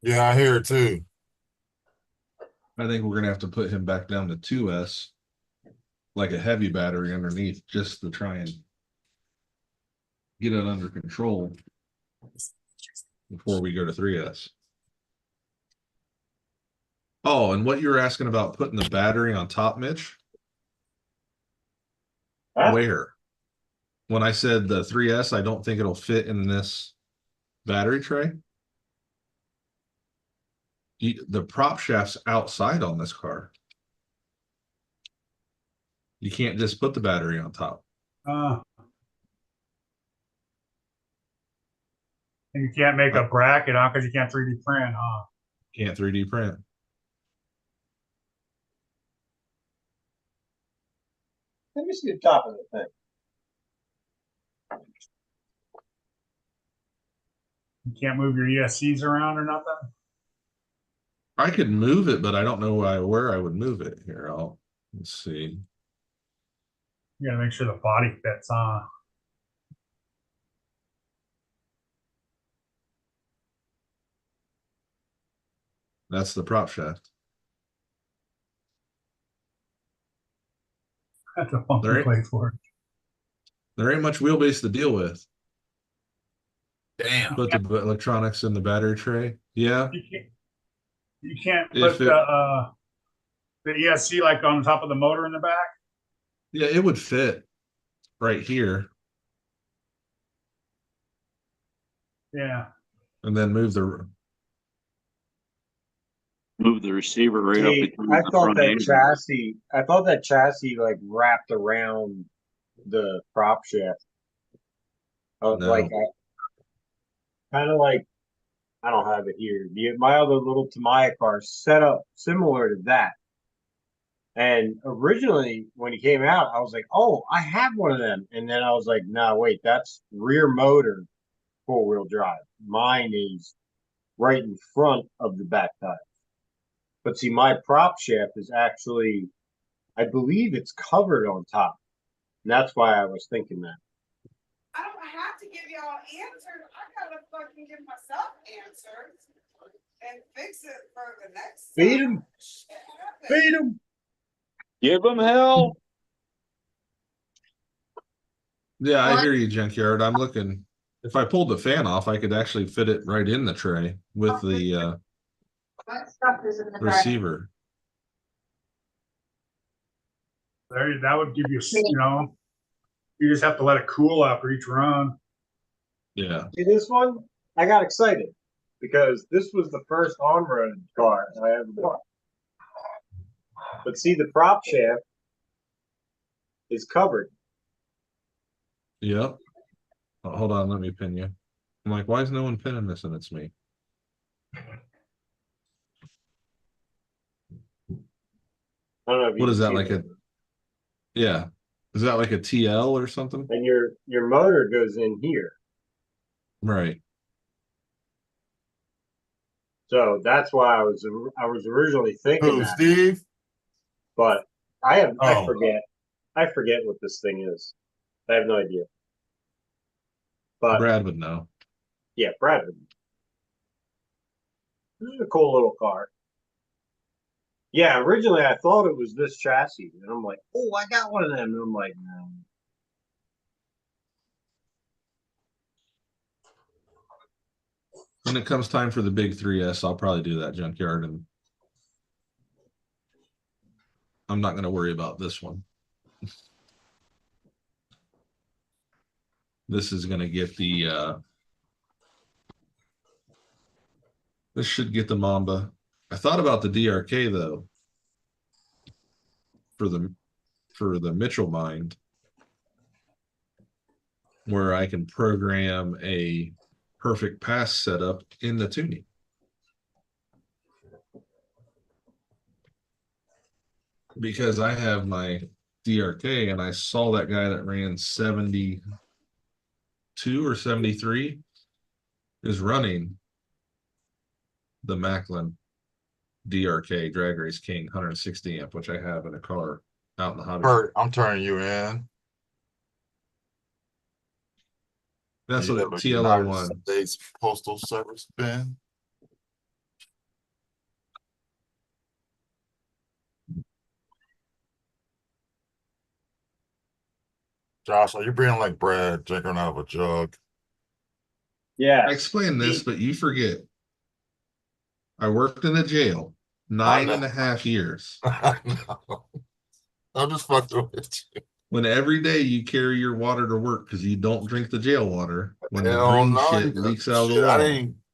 Yeah, I hear it too. I think we're gonna have to put him back down to 2S, like a heavy battery underneath, just to try and get it under control before we go to 3S. Oh, and what you were asking about putting the battery on top, Mitch? Huh? Where? When I said the 3S, I don't think it'll fit in this battery tray. The prop shaft's outside on this car. You can't just put the battery on top. And you can't make a bracket on because you can't 3D print, huh? Can't 3D print. Let me see the top of the thing. You can't move your ESCs around or nothing. I could move it, but I don't know where I would move it. Here, let's see. You gotta make sure the body fits on. That's the prop shaft. That's a funky There ain't- plate for it. There ain't much wheelbase to deal with. Damn. Put the electronics in the battery tray. Yeah. You can't If put the ESC like on top of the motor in the back. Yeah, it would fit right here Yeah. and then move the receiver right up See, between I the thought front that end. chassis like wrapped around the prop shaft. No. Like kind of like I don't have it here. My other little Tamiya car set up similar to that. And originally, when he came out, I was like, "Oh, I have one of them." And then I was like, "No, wait, that's rear motor, 4-wheel drive. Mine is right in front of the back tire." But see, my prop shaft is actually, I believe it's covered on top. And that's why I was thinking that. I don't have to give y'all answers. I gotta fucking give myself answers and fix it for the next Feed time. him. It happens. Feed him. Give them hell. Yeah, I hear you, Junkyard. I'm looking. If I pulled the fan off, I could actually fit it right in the tray with the What stuff is in the receiver. That would give you, you just have to let it cool after each run. Yeah. See this one? I got excited because this was the first on-road car I ever bought. But see, the prop shaft is covered. Yep. Hold on, let me pin you. I'm like, why is no one pinning this? And it's me. I don't know if you What can is that, see like a? Yeah. Is that like a TL or something? and your motor goes in here. Right. So that's why I was originally thinking Who, that, Steve? but I Oh. forget what this thing is. I have no idea. But Brad would know. yeah, Brad. This is a cool little car. Yeah, originally I thought it was this chassis, and I'm like, oh, I got one of them, and I'm like, no. When it comes time for the big 3S, I'll probably do that junkyard, and I'm not going to worry about this one. This is going to get the this should get the Mamba. I thought about the DRK though for the Mitchell Mind, where I can program a perfect pass setup in the tuning. Because I have my DRK and I saw that guy that ran 72 or 73 is running the Macklin DRK Drag Race King 160 amp, which I have in a car out in the hobby. Kurt, I'm turning you in. That's You what have a TLO United one. States Postal Service bin. Josh, are you being like Brad, drinking out of a jug? Yeah, I explained this, but you forget. I worked in a jail I 9.5 years. I know. I'm just fucking with you. When every day you carry your water to work because you don't drink the jail water, when the Hell green no, shit leaks out of the shit,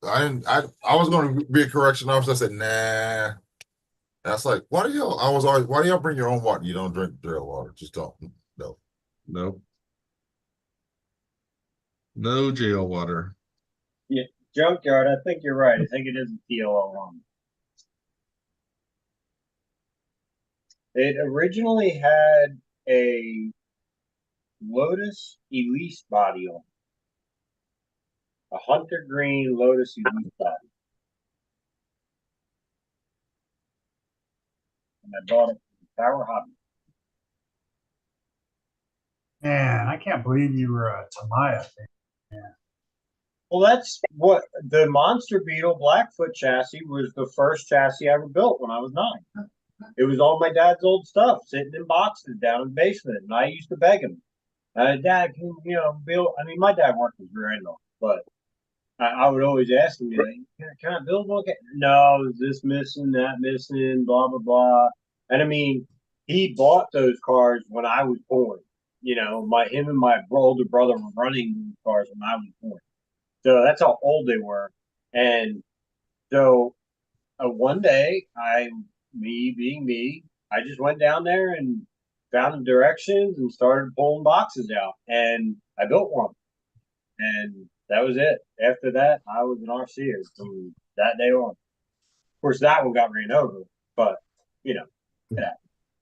wall. I was going to be a correction officer. I said, nah. That's like, why do y'all bring your own water? You don't drink jail water. Just don't. No. Nope. No jail water. junkyard. I think you're right. I think it is a TL01. It originally had a Lotus Elise body on it. A hunter green Lotus Elise body. And I bought it from Tower Hobby. Man, I can't believe you were a Tamiya fan. Well, that's what the Monster Beetle Blackfoot chassis was. The first chassis I ever built when I was 9. It was all my dad's old stuff sitting in boxes down in the basement, and I used to beg him, "Dad, can build?" I mean, my dad worked his rear end off, but I would always ask him, "Can I build one?" No, is this missing, that missing, blah blah blah. And I mean, he bought those cars when I was born. Him and my older brother were running those cars when I was born. So that's how old they were. And so one day, me being me, I just went down there and found the directions and started pulling boxes out. And I built one. And that was it. After that, I was an RCer from that day on. Of course, that one got ran over, but yeah.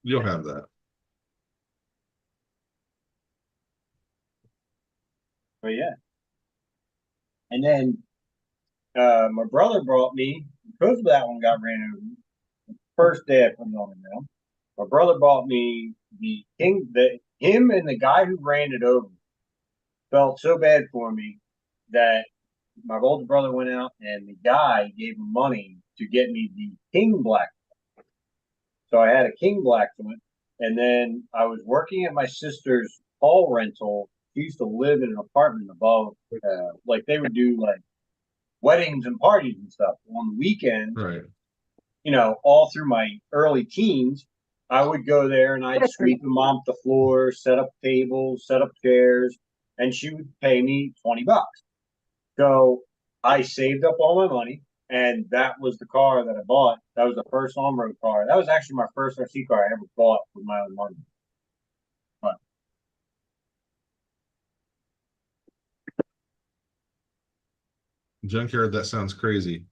You'll have that. But yeah. And then my brother brought me, because that one got ran over, first day I put it on the ground, my brother bought me the King, him and the guy who ran it over felt so bad for me that my older brother went out and the guy gave him money to get me the King Black. So I had a King Blackfoot, and then I was working at my sister's hall rental. She used to live in an apartment above, like they would do like weddings and parties and stuff on the weekends. Right. All through my early teens, I would go there and I'd sweep and mop the floor, set up tables, set up chairs, and she would pay me $20. So I saved up all my money. And that was the car that I bought. That was the first on-road car. That was actually my first RC car I ever bought with my own money. Junkyard, that sounds crazy.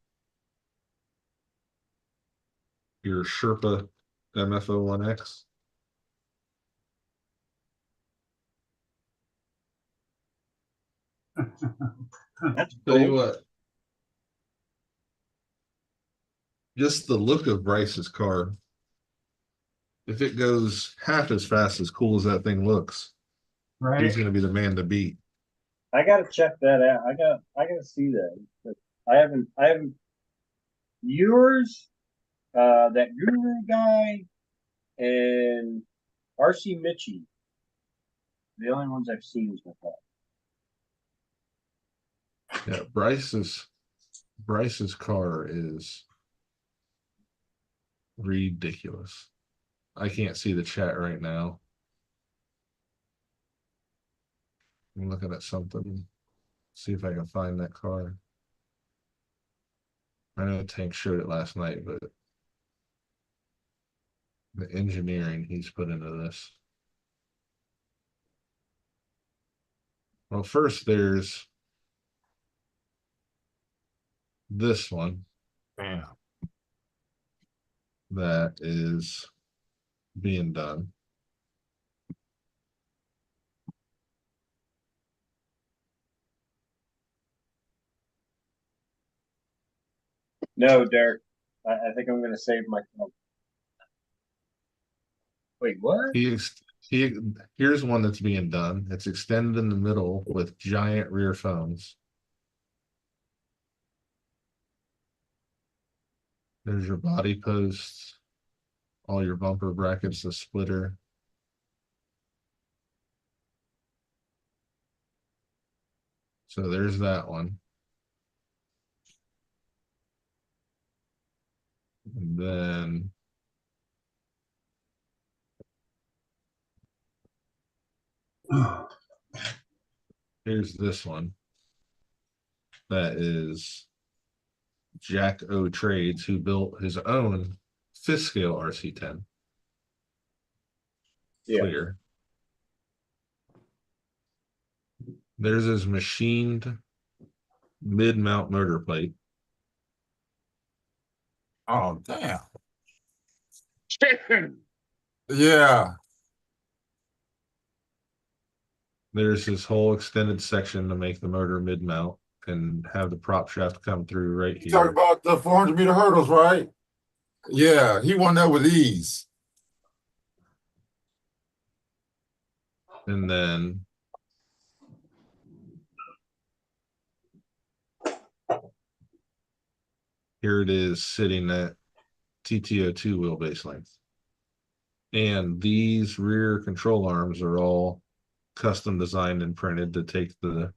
Your Sherpa MFO1X. That's Tell you cool. what. Just the look of Bryce's car. If it goes half as fast as cool as that thing looks, Right? he's gonna be the man to beat. I gotta check that out. I gotta see that. But I haven't yours, that Guru guy, and RC Mitchie. The only ones I've seen so far. Yeah, Bryce's car is ridiculous. I can't see the chat right now. I'm looking at something. See if I can find that car. I know Tank showed it last night, but the engineering he's put into this. Well, first there's this one Damn. that is being done. No, Derek. I think I'm gonna save my. Wait, what? Here's one that's being done. It's extended in the middle with giant rear phones. There's your body posts, all your bumper brackets, the splitter. So there's that one. And then here's this one. That is Jack O Trades, who built his own 5th scale RC10. Yeah. Clear. There's his machined mid-mount motor plate. Oh, damn. Yeah. There's his whole extended section to make the motor mid-mount and have the prop shaft come through right You talk here. about the 400-meter hurdles, right? Yeah, he won that with ease. And then here it is sitting at TTO2 wheelbase length. And these rear control arms are all custom designed and printed to take the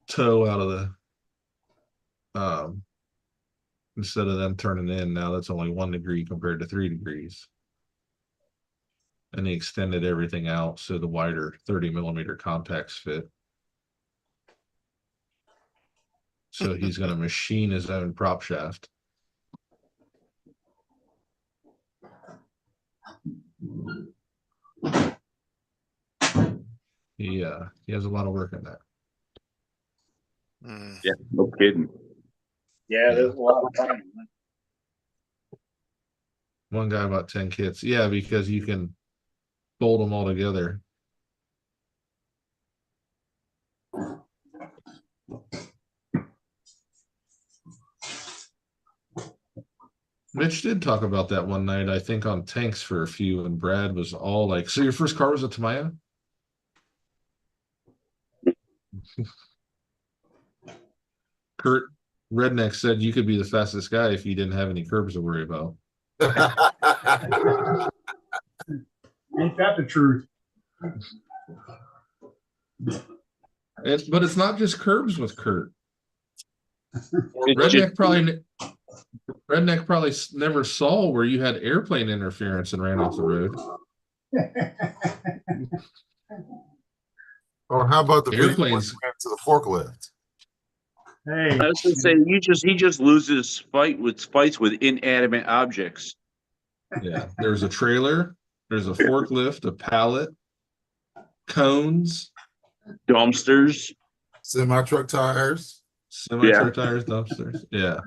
toe out of the instead of them turning in, now that's only 1 degree compared to 3 degrees. And he extended everything out so the wider 30mm contacts fit. So he's going to machine his own prop shaft. He has a lot of work in that. Mm. Yeah, no kidding. Yeah, there's a lot of time. One guy bought 10 kits. Yeah, because you can bolt them all together. Mitch did talk about that one night, I think, on Tanks for a few, and Brad was all like, so your first car was a Tamiya? Kurt Redneck said you could be the fastest guy if you didn't have any curbs to worry about. Ain't that the truth? But it's not just curbs with Kurt. Redneck probably never saw where you had airplane interference and ran off the road. Or how about the video when Airplanes. he went to the forklift? Hey, I was gonna say he just loses fights with inanimate objects. Yeah, there's a trailer, there's a forklift, a pallet, cones, Dumpsters. Semi truck tires. semi truck tires, dumpsters. Yeah.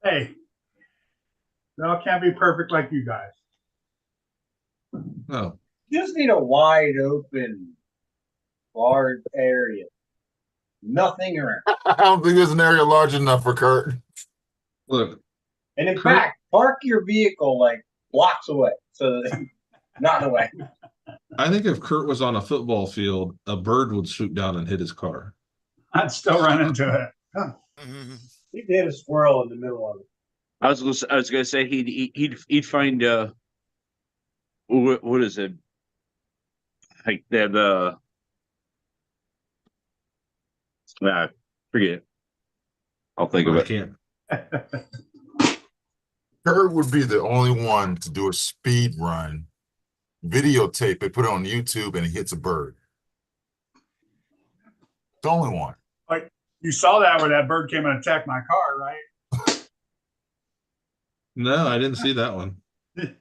hey. No, it can't be perfect like you guys. Oh, You just need a wide open, large area. Nothing around. I don't think there's an area large enough for Kurt. look, And in Kurt- fact, park your vehicle like blocks away. So that not away. I think if Kurt was on a football field, a bird would swoop down and hit his car. I'd still run into it. Mhm. He did a squirrel in the middle of it. I was gonna say he'd find what is it? Like that forget it. I'll think of I it. can't. Kurt would be the only one to do a speed run, videotape it, put it on YouTube, and he hits a bird. The only one. You saw that where that bird came and attacked my car, right? No, I didn't see that one. It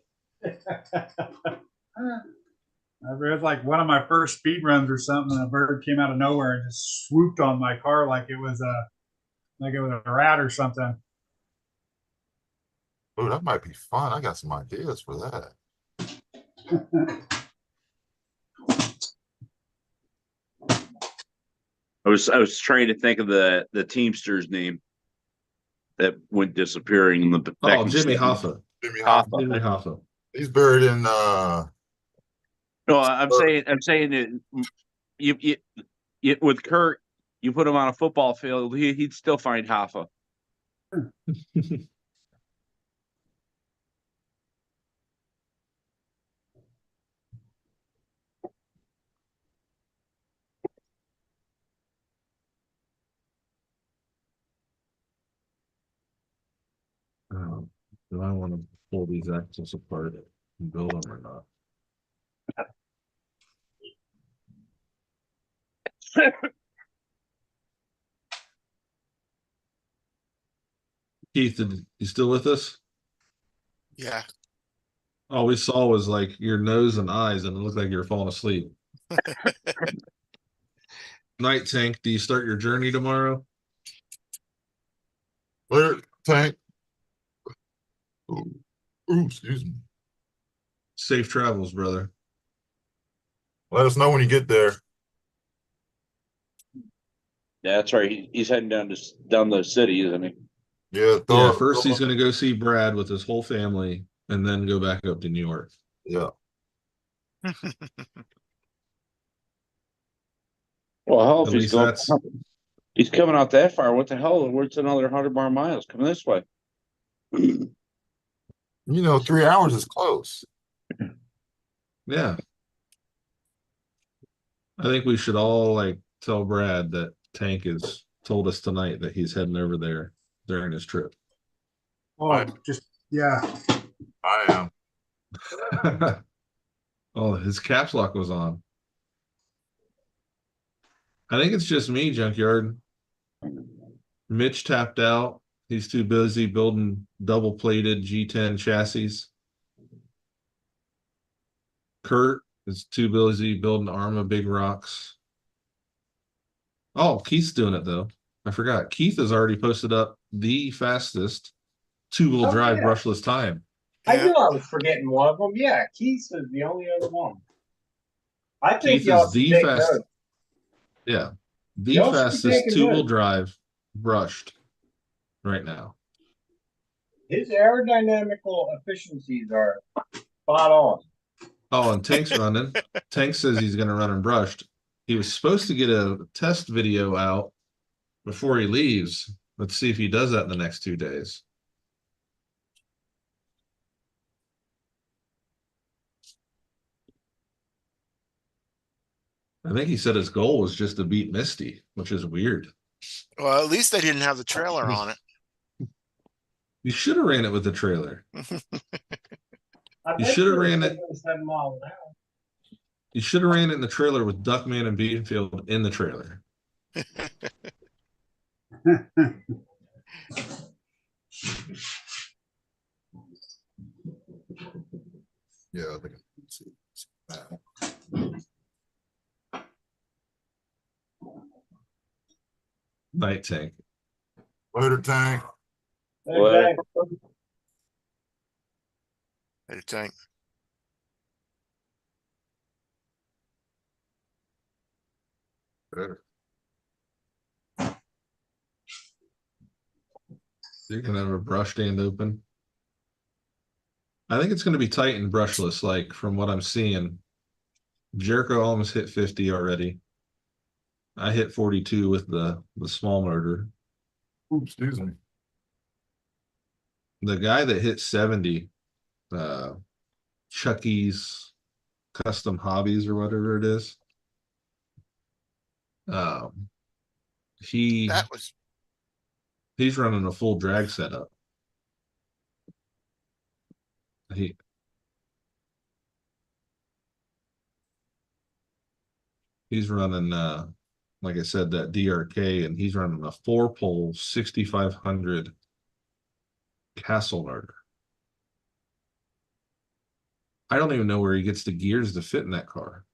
was like one of my first speed runs or something, and a bird came out of nowhere and just swooped on my car like it was a rat or something. Oh, that might be fun. I got some ideas for that. I was trying to think of the Teamsters name that went disappearing in the back Oh, in Jimmy 70s. Hoffa. Jimmy Hoffa. Hoffa. Jimmy Hoffa. He's buried in No, I'm saying that you with Kurt, you put him on a football field, he'd still find Hoffa. Do I want to pull these axles apart and build them or not? Keith, you still with us? Yeah. All we saw was like your nose and eyes, and it looked like you were falling asleep. Night Tank, do you start your journey tomorrow? Where Tank? Ooh, excuse me. Safe travels, brother. Let us know when you get there. Yeah, that's right. He's heading down the city, isn't he? Yeah, Yeah, first he's going to go see Brad with his whole family and then go back up to New York. Yeah. Well, hell, if At he's least going, that's he's coming out that far. What the hell? Where's another 100 more miles? Coming this way. You know, 3 hours is close. yeah. I think we should all like tell Brad that Tank has told us tonight that he's heading over there during his trip. Oh, just yeah. I am. Oh, his caps lock was on. I think it's just me, Junkyard. Mitch tapped out. He's too busy building double-plated G10 chassis. Kurt is too busy building Arma big rocks. Oh, Keith's doing it though. I forgot. Keith has already posted up the fastest two-wheel Oh, drive yeah. brushless time. I Yeah. knew I was forgetting one of them. Yeah, Keith is the only other one. I think Keith y'all is should the take fast. notes. Yeah, the Y'all should be fastest taking two-wheel notes. drive brushed right now. His aerodynamical efficiencies are spot on. Oh, and Tank's running. Tank says he's going to run and brushed. He was supposed to get a test video out before he leaves. Let's see if he does that in the next 2 days. I think he said his goal was just to beat Misty, which is weird. Well, at least they didn't have the trailer on it. You should have ran it with the trailer. I You bet should have you ran it's it. 7 miles an hour. You should have ran it in the trailer with Duckman and Beanfield in the trailer. Yeah, I think. Let's see. Night tank. Later, tank. Okay. I think. Later. You're gonna have a brush stand open. I think it's gonna be tight and brushless, like from what I'm seeing. Jericho almost hit 50 already. I hit 42 with the small motor. Oops, excuse me. The guy that hit 70, Chucky's Custom Hobbies or whatever it is. He That was he's running a full drag setup. He's running like I said, that DRK, and he's running a 4-pole 6500 Castle motor. I don't even know where he gets the gears to fit in that car.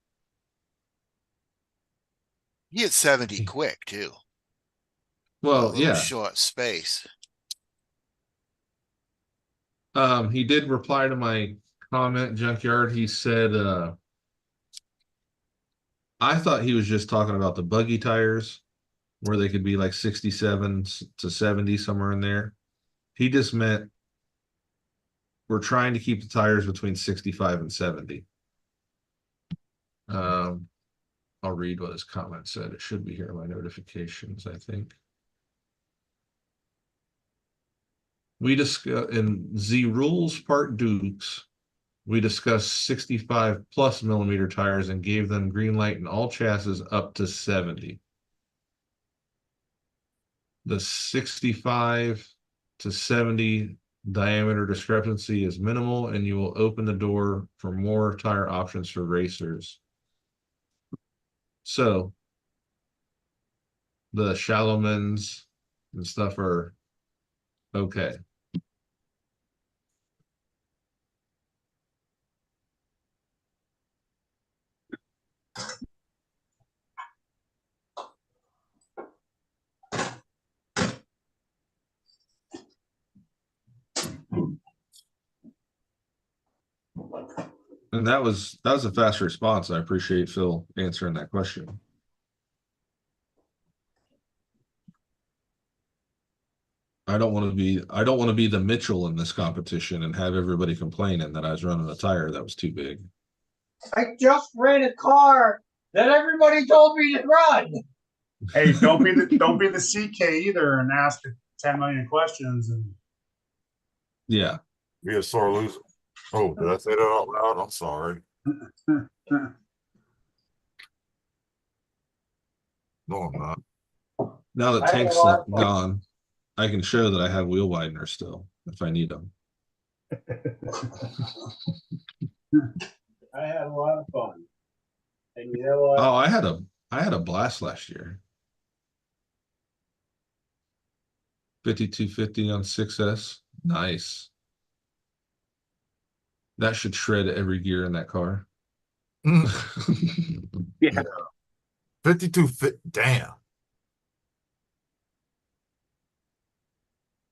he hit 70 quick too. Well, A little yeah. short space. He did reply to my comment, Junkyard. He said, I thought he was just talking about the buggy tires where they could be like 67 to 70, somewhere in there. He just meant we're trying to keep the tires between 65 and 70. I'll read what his comment said. It should be here in my notifications, I think. We discuss in the rules part Dukes, we discussed 65 plus millimeter tires and gave them green light in all chassis up to 70. The 65 to 70 diameter discrepancy is minimal, and you will open the door for more tire options for racers. So the Shalomans and stuff are okay. And that was a fast response. I appreciate Phil answering that question. I don't want to be the Mitchell in this competition and have everybody complaining that I was running a tire that was too big. I just ran a car that everybody told me to run. Hey, don't be the CK either and ask 10 million questions. And Yeah. Be a sore loser. Oh, did I say that out loud? I'm sorry. No, I'm not. Now that I had a tank's lot of fun. gone, I can show that I have wheel wideners still if I need them. I had a lot of fun. And you know what? Oh, I had a blast last year. 5250 on 6S. Nice. That should shred every gear in that car. Yeah. 52 fit. Damn.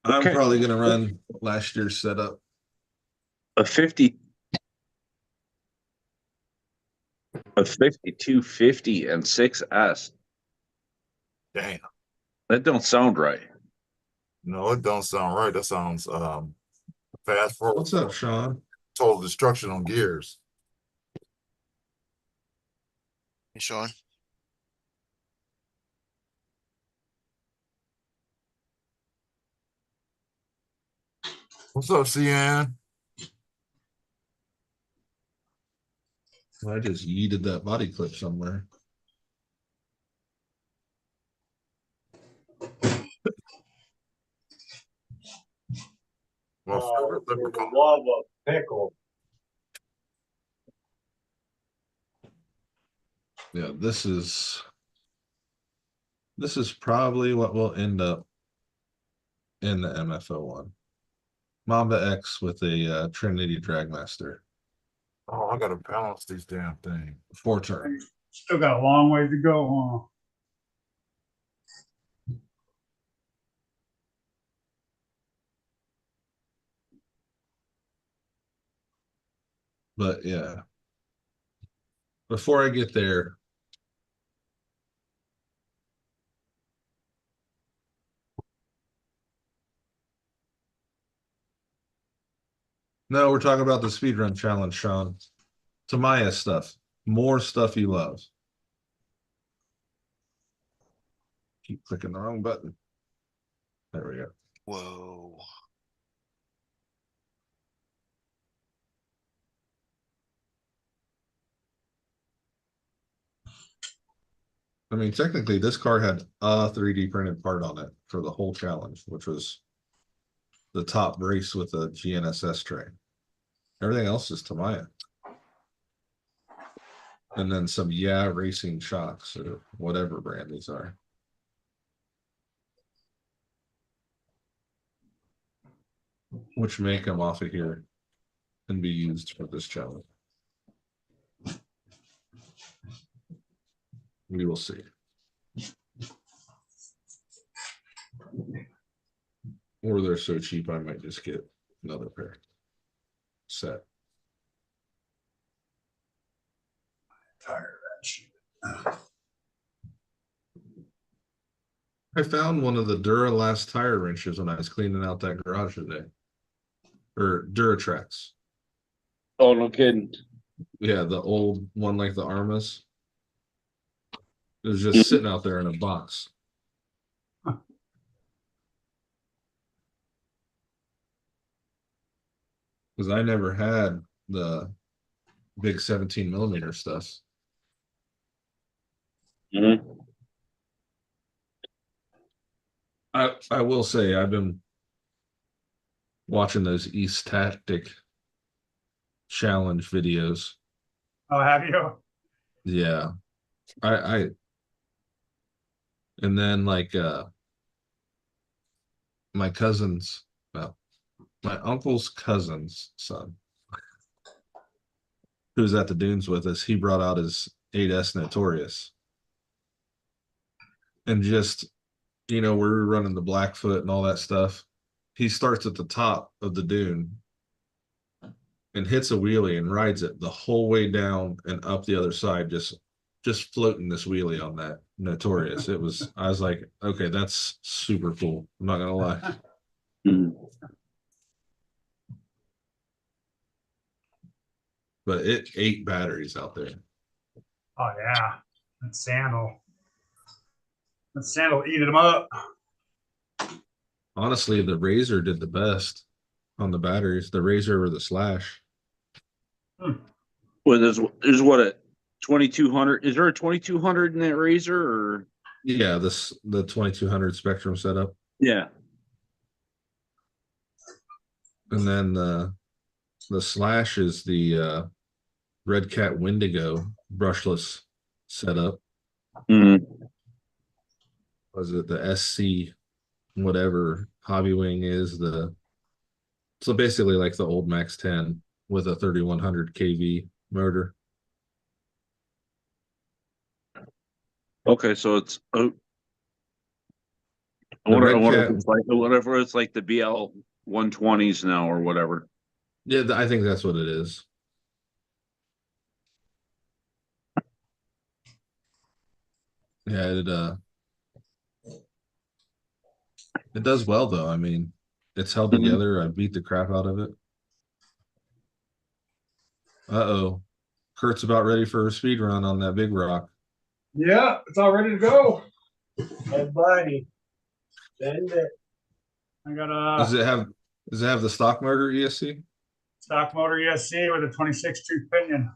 I'm Okay. probably gonna run last year's setup. A 5250 and 6S. Damn. That don't sound right. No, it don't sound right. That sounds fast forward. What's up, Sean? Total destruction on gears. Hey, Sean. What's up, CN? I just yeeted that body clip somewhere. My favorite For the leprechaun. love of pickle. Yeah, this is probably what we'll end up in the MFO one. Mamba X with a Trinity Dragmaster. Oh, I gotta balance these damn things. 4-turn. Still got a long way to go, But yeah. Before I get there, no, we're talking about the speedrun challenge, Sean. Tamaya stuff. More stuff you love. Keep clicking the wrong button. There we go. Whoa. I mean, technically, this car had a 3D printed part on it for the whole challenge, which was the top brace with a GNSS tray. Everything else is Tamaya. And then some racing shocks or whatever brand these are. Which may come off of here and be used for this challenge. We will see. Or they're so cheap, I might just get another pair set. tired of that shit. I found one of the Duralast tire wrenches when I was cleaning out that garage today. Or Duratrax. Oh, no kidding. Yeah, the old one like the Armas. It was just sitting out there in a box. Because I never had the big 17mm stuff. Mhm. I will say I've been watching those East Tactic challenge videos. Oh, have you? Yeah. I and then like my cousin's well, my uncle's cousin's son who's at the dunes with us, he brought out his 8S Notorious. And just, you know, we're running the Blackfoot and all that stuff. He starts at the top of the dune and hits a wheelie and rides it the whole way down and up the other side, just floating this wheelie on that Notorious. It was, I was like, okay, that's super cool. I'm not gonna lie. Mhm. But it ate batteries out there. Oh yeah, that sandal. That sandal eating them up. Honestly, the Razor did the best on the batteries. The Razor or the Slash. Well, there's what a 2200. Is there a 2200 in that Razor or? Yeah, the 2200 Spectrum setup. Yeah. And then the Slash is the Red Cat Wendigo brushless setup. Mhm. Was it the SC whatever Hobby Wing is the so basically like the old Max 10 with a 3100 kV motor. Okay, so it's I The wonder, I Red wonder Cat, if it's like whatever it's like the BL 120s now or whatever. yeah, I think that's what it is. Yeah, it does well though. I mean, it's held Mhm. together. I beat the crap out of it. Uh-oh. Kurt's about ready for a speed run on that big rock. Yeah, it's all ready to go. Hey, buddy, send it. I got Does a it have the stock motor ESC? stock motor ESC with a 26 tooth pinion.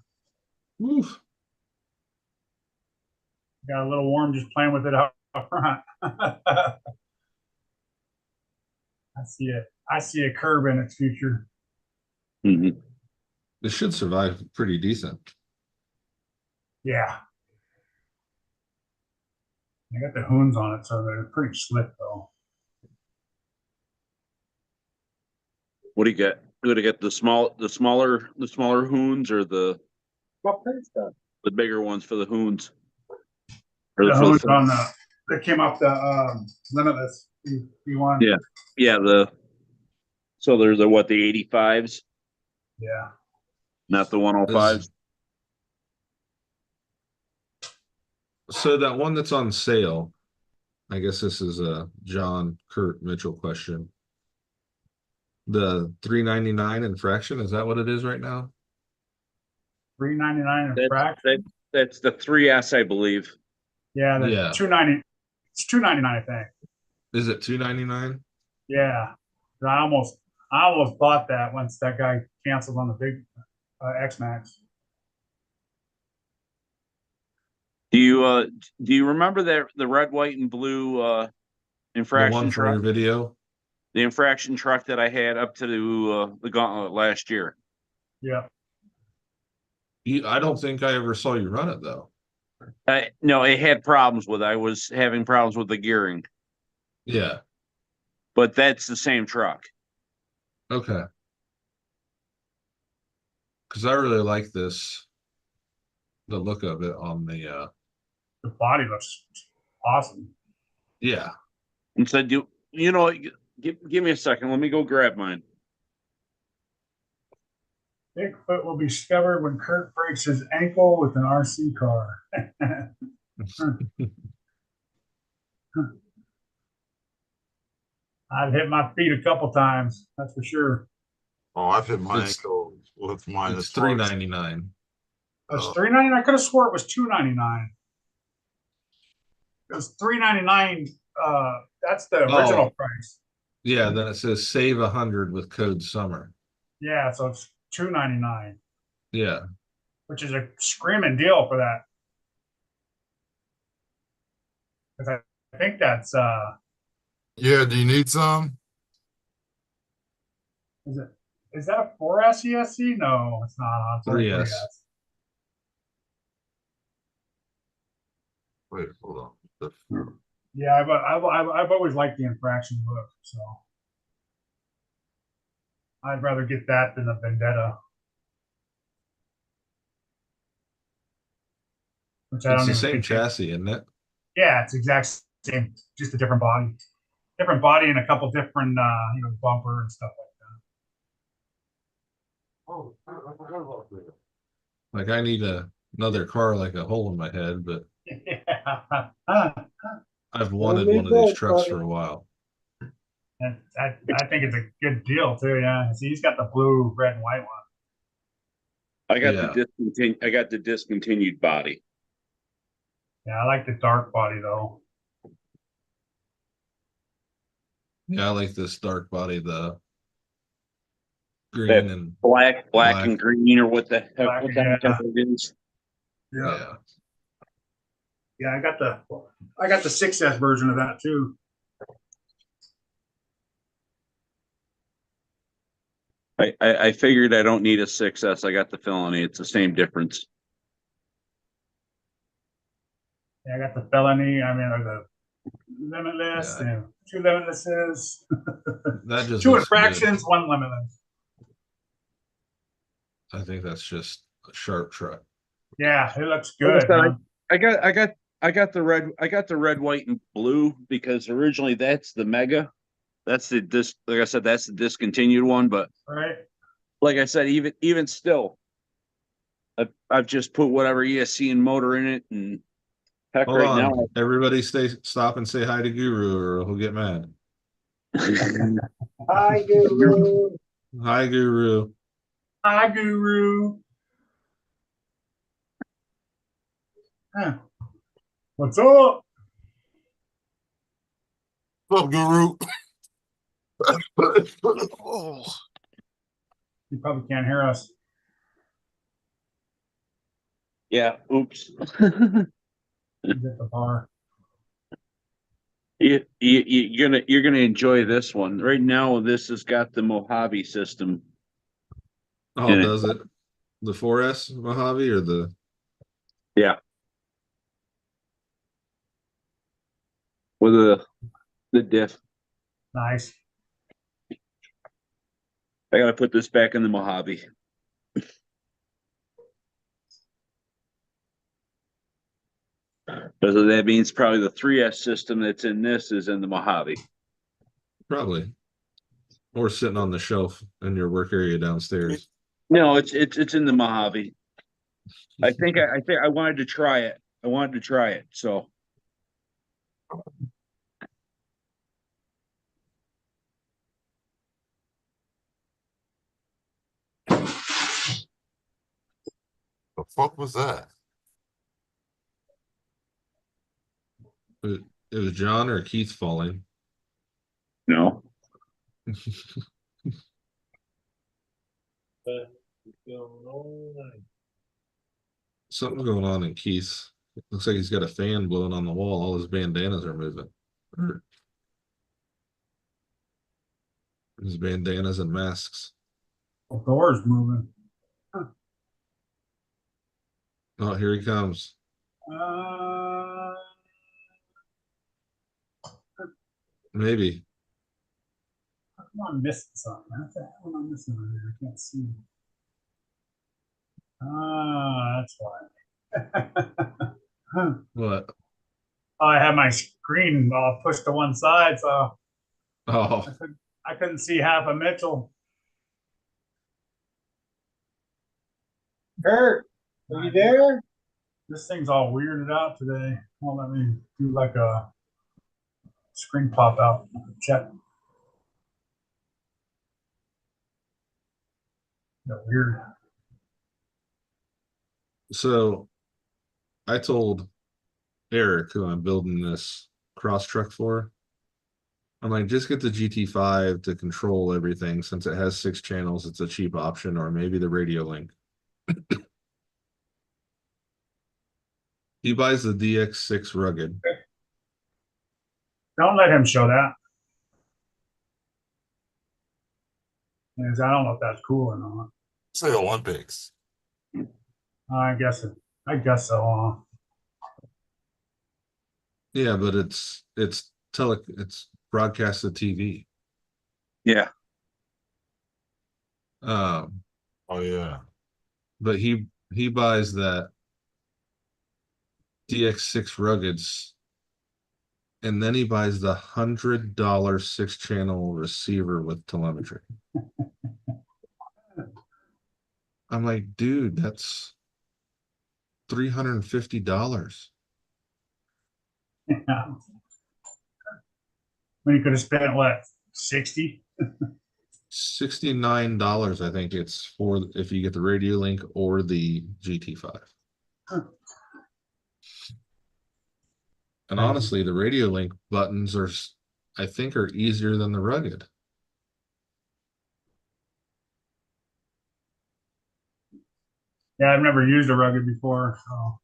Oof. Got a little warm just playing with it up front. I see it. I see a curb in its future. Mhm. It should survive pretty decent. Yeah. I got the hoons on it, so they're pretty slick though. What do you get? What do you get? The smaller hoons or the What price stuff? bigger ones for the hoons? Or The for hoons on that came off the Limitless B1. Yeah. Yeah, so there's the 85s, Yeah. not the 105s. So that one that's on sale, I guess this is a John Kurt Mitchell question. The $3.99 infraction, is that what it is right now? $3.99 in frac. That's the 3S, I believe. Yeah, the Yeah. $2.90. It's $2.99, I think. Is it $2.99? Yeah. I almost bought that once that guy canceled on the big X Max. Do you remember the red, white, and blue The infraction one from truck? your video? The infraction truck that I had up to the gauntlet last year. Yeah. I don't think I ever saw you run it though. No, it had problems with it. I was having problems with the gearing, Yeah. but that's the same truck. Okay. Because I really like the look of it on the The body looks awesome. yeah. And said, you know, give me a second. Let me go grab mine. Bigfoot will be discovered when Kurt breaks his ankle with an RC car. I've hit my feet a couple times, that's for sure. Oh, I've hit my It's- ankle with mine. It's as far as- $3.99. It's $3.99. I could have swore it was $2.99. It was $3.99. That's the original price. Yeah, then it says save 100 with code summer. Yeah, so it's $2.99, Yeah. which is a screaming deal for that. Because I think that's Yeah, do you need some? is that a 4S ESC? No, it's not. It's only 3S. 3S. Wait, hold on. Yeah, I've always liked the infraction look, so I'd rather get that than a Vendetta. Which I It's don't the even same think. chassis, isn't it? Yeah, it's exact same, just a different body, and a couple different bumper and stuff Oh, I forgot about that. Like I need another car like a hole in my head, but like that. I've wanted me one of these both, trucks buddy. for a while. And I think it's a good deal too. Yeah, see, he's got the blue, red, and white one. I got Yeah. the discontinued body. Yeah, I like the dark body though. Yeah, I like this dark body, the green and Black Black. and green, or what the heck? Black, What kind yeah. of it is? yeah. Yeah, I got the 6S version of that too. I figured I don't need a 6S. I got the felony. It's the same difference. Yeah, I got the felony. I mean, or the limitless, Yeah. and 2 limitlesses, That just 2 looks good. infractions, 1 limitless. I think that's just a sharp truck. Yeah, it looks Like I good. said, Huh? I got the red, white, and blue because originally that's the Mega. That's like I said, that's the discontinued one. But Right? like I said, even still, I've just put whatever ESC and motor in it, and heck, Hold right on. now. Everybody stop and say hi to Guru or he'll get mad. Hi, Guru. Hi, Guru. Hi, Guru. Huh. What's up? What's up, Guru? Oh, You probably can't hear us. Yeah. Oops. He's at the bar. You're gonna enjoy this one. Right now, this has got the Mojave system. Oh, In it. does it? The 4S Mojave or the Yeah. With the diff. Nice. I gotta put this back in the Mojave. So that means probably the 3S system that's in this is in the Mojave. Probably. Or sitting on the shelf in your work area downstairs. No, it's in the Mojave. I think I wanted to try it. I wanted to try it. So The fuck was that? It was John or Keith falling. no. Something's going on in Keith's. It looks like he's got a fan blowing on the wall. All his bandanas are moving. Or his bandanas and masks. The door's moving. Oh, here he comes. Maybe. How come I'm missing something? What am I missing over here? I can't see. That's why. What? I had my screen pushed to one side, so Oh, I couldn't see half of Mitchell. Kurt, are you there? This thing's all weirded out today. Won't let me do like a screen pop out check. Weird. so I told Eric, who I'm building this cross truck for, I'm like, just get the GT5 to control everything. Since it has 6 channels, it's a cheap option, or maybe the radio link. He buys the DX6 Rugged. Don't let him show that. Because I don't know if that's cool or not. Say Olympics. I guess so. Yeah, but it's broadcasted TV. Yeah. Oh yeah. But he buys that DX6 Ruggeds, and then he buys the $100 6-channel receiver with telemetry. I'm like, dude, that's $350. Yeah. When you could have spent what, 60? $69, I think it's for if you get the radio link or the GT5. And honestly, the radio link buttons are, I think, are easier than the Rugged. Yeah, I've never used a Rugged before. So.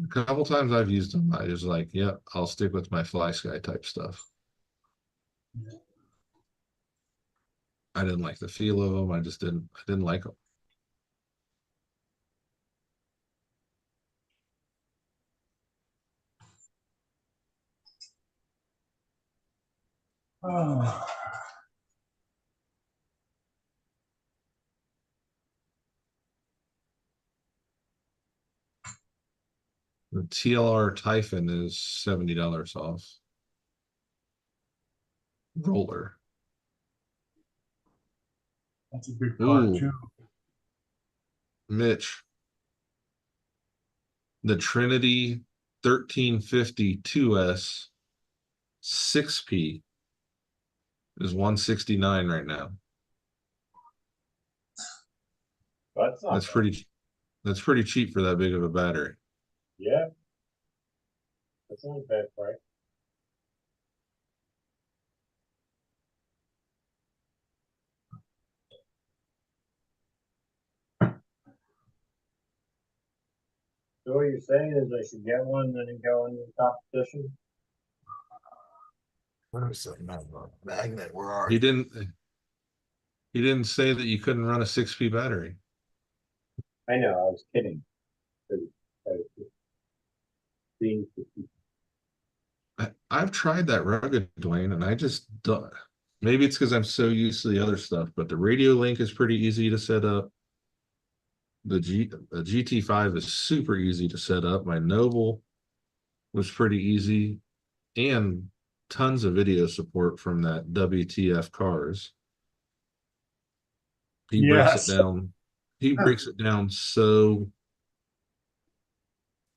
A couple times I've used them, I was like, yep, I'll stick with my Fly Sky type stuff. Yeah. I didn't like the feel of them. I didn't like them. Oh. The TLR Typhon is $70 off. Roller. That's a good car Ooh. too. Mitch. The Trinity 1350 2S 6P is $169 right now. That's pretty cheap for that big of a battery. Yeah. That's not a bad price. So what you're saying is I should get one and then go into the competition? Where is that magnet? Where are He you? didn't say that you couldn't run a 6P battery. I know, I was kidding. I was just being I've tried that Rugged, Dwayne, and I just don't. Maybe it's because I'm so used to the other stuff, but the Radio Link is pretty easy to set up. The GT5 is super easy to set up. My Noble was pretty easy, and tons of video support from that WTF Cars. He breaks Yes. it down. He breaks it down so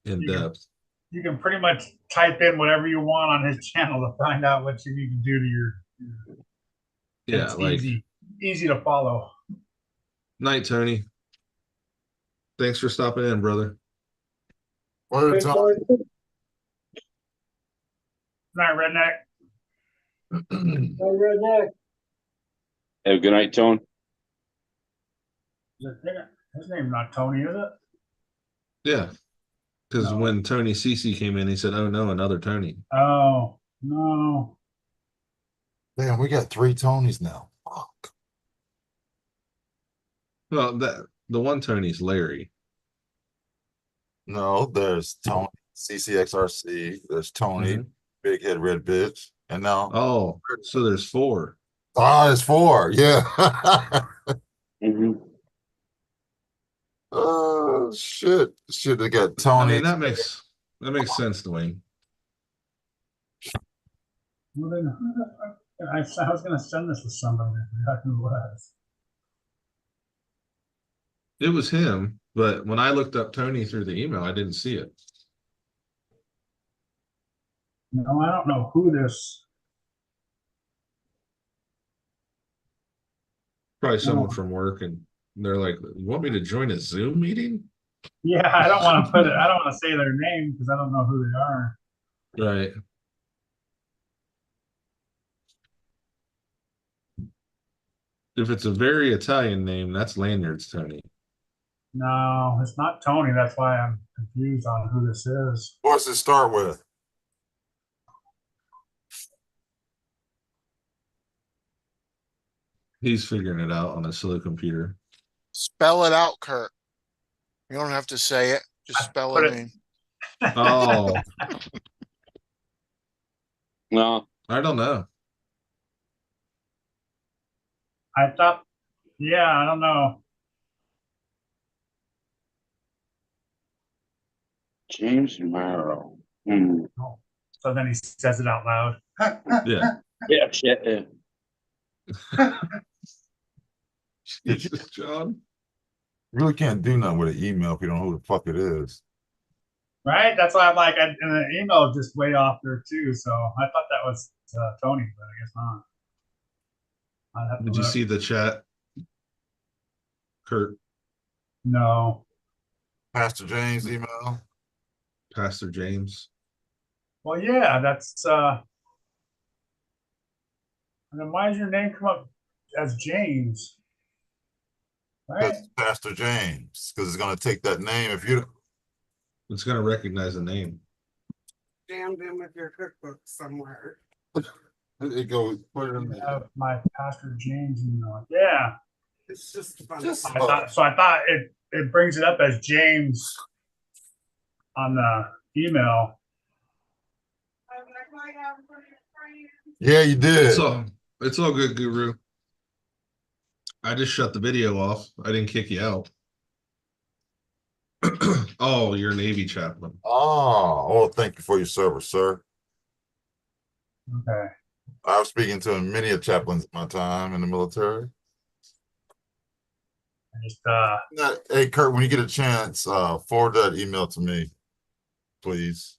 in You can- depth. You can pretty much type in whatever you want on his channel to find out what you need to do to your. Yeah, It's like easy to follow. night, Tony. Thanks for stopping in, brother. Word, Tony. Night, redneck. Hey, redneck. Have a good night, Tone. His name's not Tony, is it? Yeah, because No. when Tony Cece came in, he said, "Oh no, another Tony." Oh no. Damn, we got 3 Tonys now. Fuck. Well, the one Tony's Larry. No, there's Tony CCXRC. There's Tony, Mhm. Big Head Red Bitch, and now Oh, so there's 4. it's 4. Yeah. Mhm. Oh shit! Shit, they got I Tony. mean, that makes sense, Dwayne. Well, then, I was gonna send this to somebody. I forgot who it was. It was him, but when I looked up Tony through the email, I didn't see it. No, I don't know who this. Probably someone Oh. from work, and they're like, "You want me to join a Zoom meeting?" Yeah, I don't want to put it. I don't want to say their name because I don't know who they are. Right. If it's a very Italian name, that's Lanyards Tony. No, it's not Tony. That's why I'm confused on who this is. What's it start with? He's figuring it out on a slow computer. Spell it out, Kurt. You don't have to say it. Just spell put it it- in. Oh, Well, I don't know. I thought, yeah, I don't know. James Morrow. Hmm. So then he says it out loud. Yeah. Yeah, shit. Jesus, John. You really can't do nothing with an email if you don't know who the fuck it is. Right? That's why I'm like, and the email is just way off there too. So I thought that was Tony, but I guess not. I'd have to Did you look. see the chat, Kurt? No. Pastor James email. Pastor James. Well, yeah, that's and then why does your name come up as James? Right? That's Pastor James, because it's gonna take that name. If you It's gonna recognize the name. Jammed in with your cookbook somewhere. it goes, put it in You there. have my Pastor James email. Yeah. It's just fun. Just- I thought it brings it up as James on the email. I was like, "Might have for your friends." Yeah, you did. It's all good, Guru. I just shut the video off. I didn't kick you out. Oh, you're a Navy chaplain. Oh, well, thank you for your service, sir. Okay. I was speaking to many of chaplains at my time in the military. I just Hey, Kurt, when you get a chance, forward that email to me, please.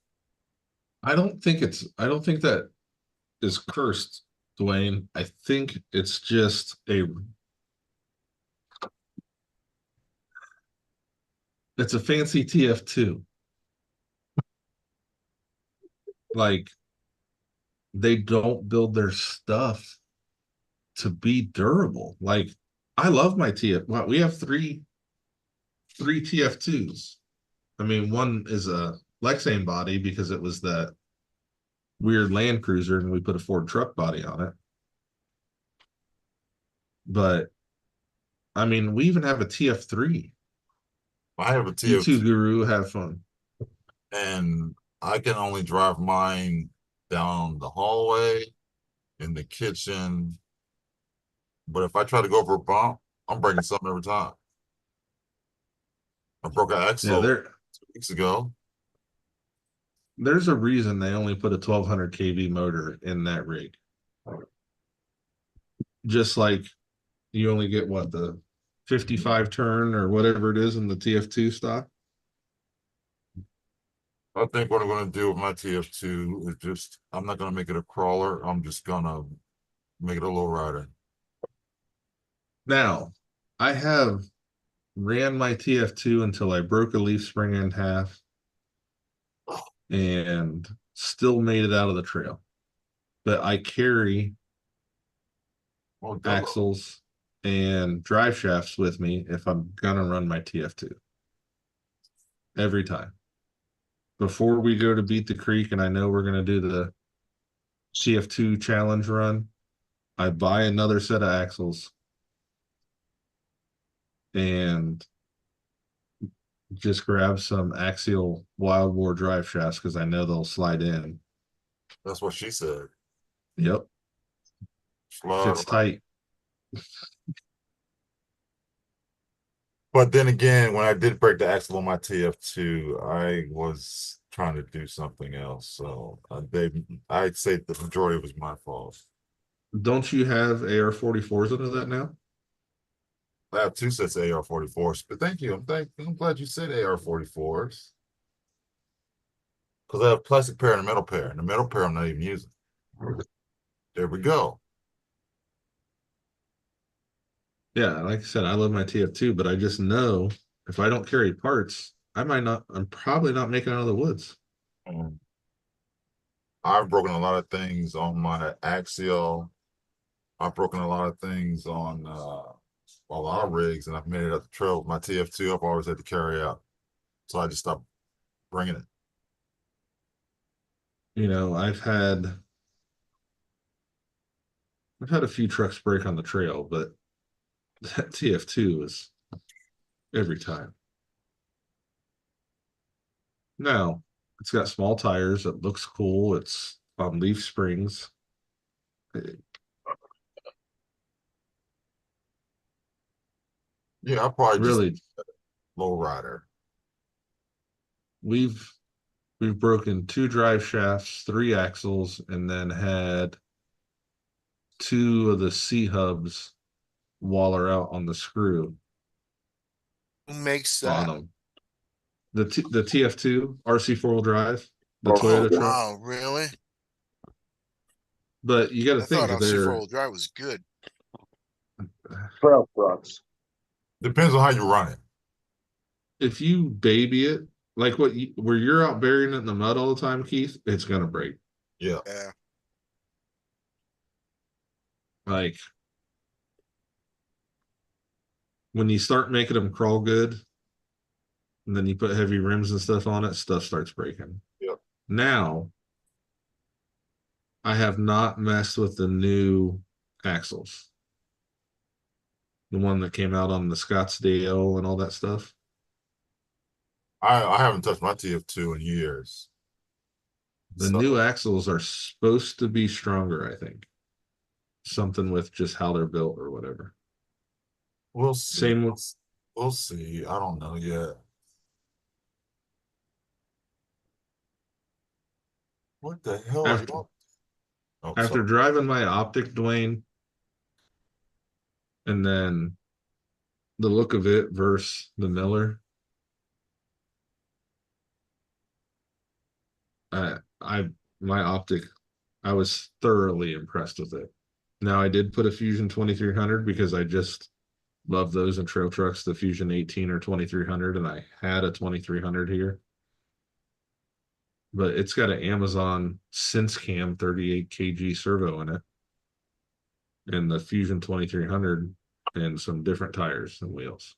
I don't think that is cursed, Dwayne. I think it's just it's a fancy TF2. Like, they don't build their stuff to be durable. Like, I love my TF. Well, we have three TF2s. I mean, one is a Lexane body because it was that weird Land Cruiser and we put a Ford truck body on it. But I mean, we even have a TF3. I have a You two TF2 Guru, have fun. and I can only drive mine down the hallway, in the kitchen, But if I try to go for a bump, I'm breaking something every time. I broke an Yeah, axle 2 weeks ago. there's a reason they only put a 1200 kV motor in that rig. Just like you only get what, the 55 turn or whatever it is in the TF2 stock. I think what I'm gonna do with my TF2 is just, I'm not gonna make it a crawler. I'm just gonna make it a low rider. Now, I have ran my TF2 until I broke a leaf spring in half and still made it out of the trail. But I carry Well, double. axles and drive shafts with me if I'm gonna run my TF2 every time. Before we go to Beat the Creek, and I know we're gonna do the TF2 challenge run, I buy another set of axles and just grab some axial wild boar drive shafts because I know they'll slide in. That's what she said. Yep, Slide fits right. tight. But then again, when I did break the axle on my TF2, I was trying to do something else. So I'd say the majority was my fault. Don't you have AR-44s under that now? I have 2 sets of AR-44s, but thank you. I'm glad you said AR-44s. Because I have plastic pair and a metal pair, and the metal pair I'm not even using. There we go. Yeah, like I said, I love my TF2, but I just know if I don't carry parts, I'm probably not making it out of the woods. I've broken a lot of things on my axial. I've broken a lot of things on a lot of rigs, and I've made it up the trail with my TF2. I've always had to carry out, so I just stopped bringing it. You know, I've had a few trucks break on the trail, but that TF2 is every time. Now, it's got small tires. It looks cool. It's on leaf springs. Yeah, I probably just Really, low rider. we've broken 2 drive shafts, 3 axles, and then had 2 of the C hubs waller out on the screw Who makes on that? them. The TF2 RC 4-wheel drive, the Oh, Toyota truck. Wow, really? But you got to I thought think LC they're 4-wheel drive was good. Trail trucks. depends on how you run it. if you baby it, like where you're out burying it in the mud all the time, Keith, it's gonna break. Yeah. Yeah. Like when you start making them crawl good, and then you put heavy rims and stuff on it, stuff starts breaking. Yep. Now, I have not messed with the new axles. The one that came out on the Scottsdale and all that stuff. I haven't touched my TF2 in years. The new axles are supposed to be stronger, I think. Something with just how they're built or whatever. We'll see. Same with We'll see. I don't know yet. What the hell are after you? Oh, after sorry. driving my Optic, Dwayne, and then the look of it versus the Miller. I my Optic, I was thoroughly impressed with it. Now I did put a Fusion 2300 because I just love those in trail trucks, the Fusion 18 or 2300, and I had a 2300 here. But it's got an Amazon SenseCam 38 kg servo in it, and the Fusion 2300, and some different tires and wheels.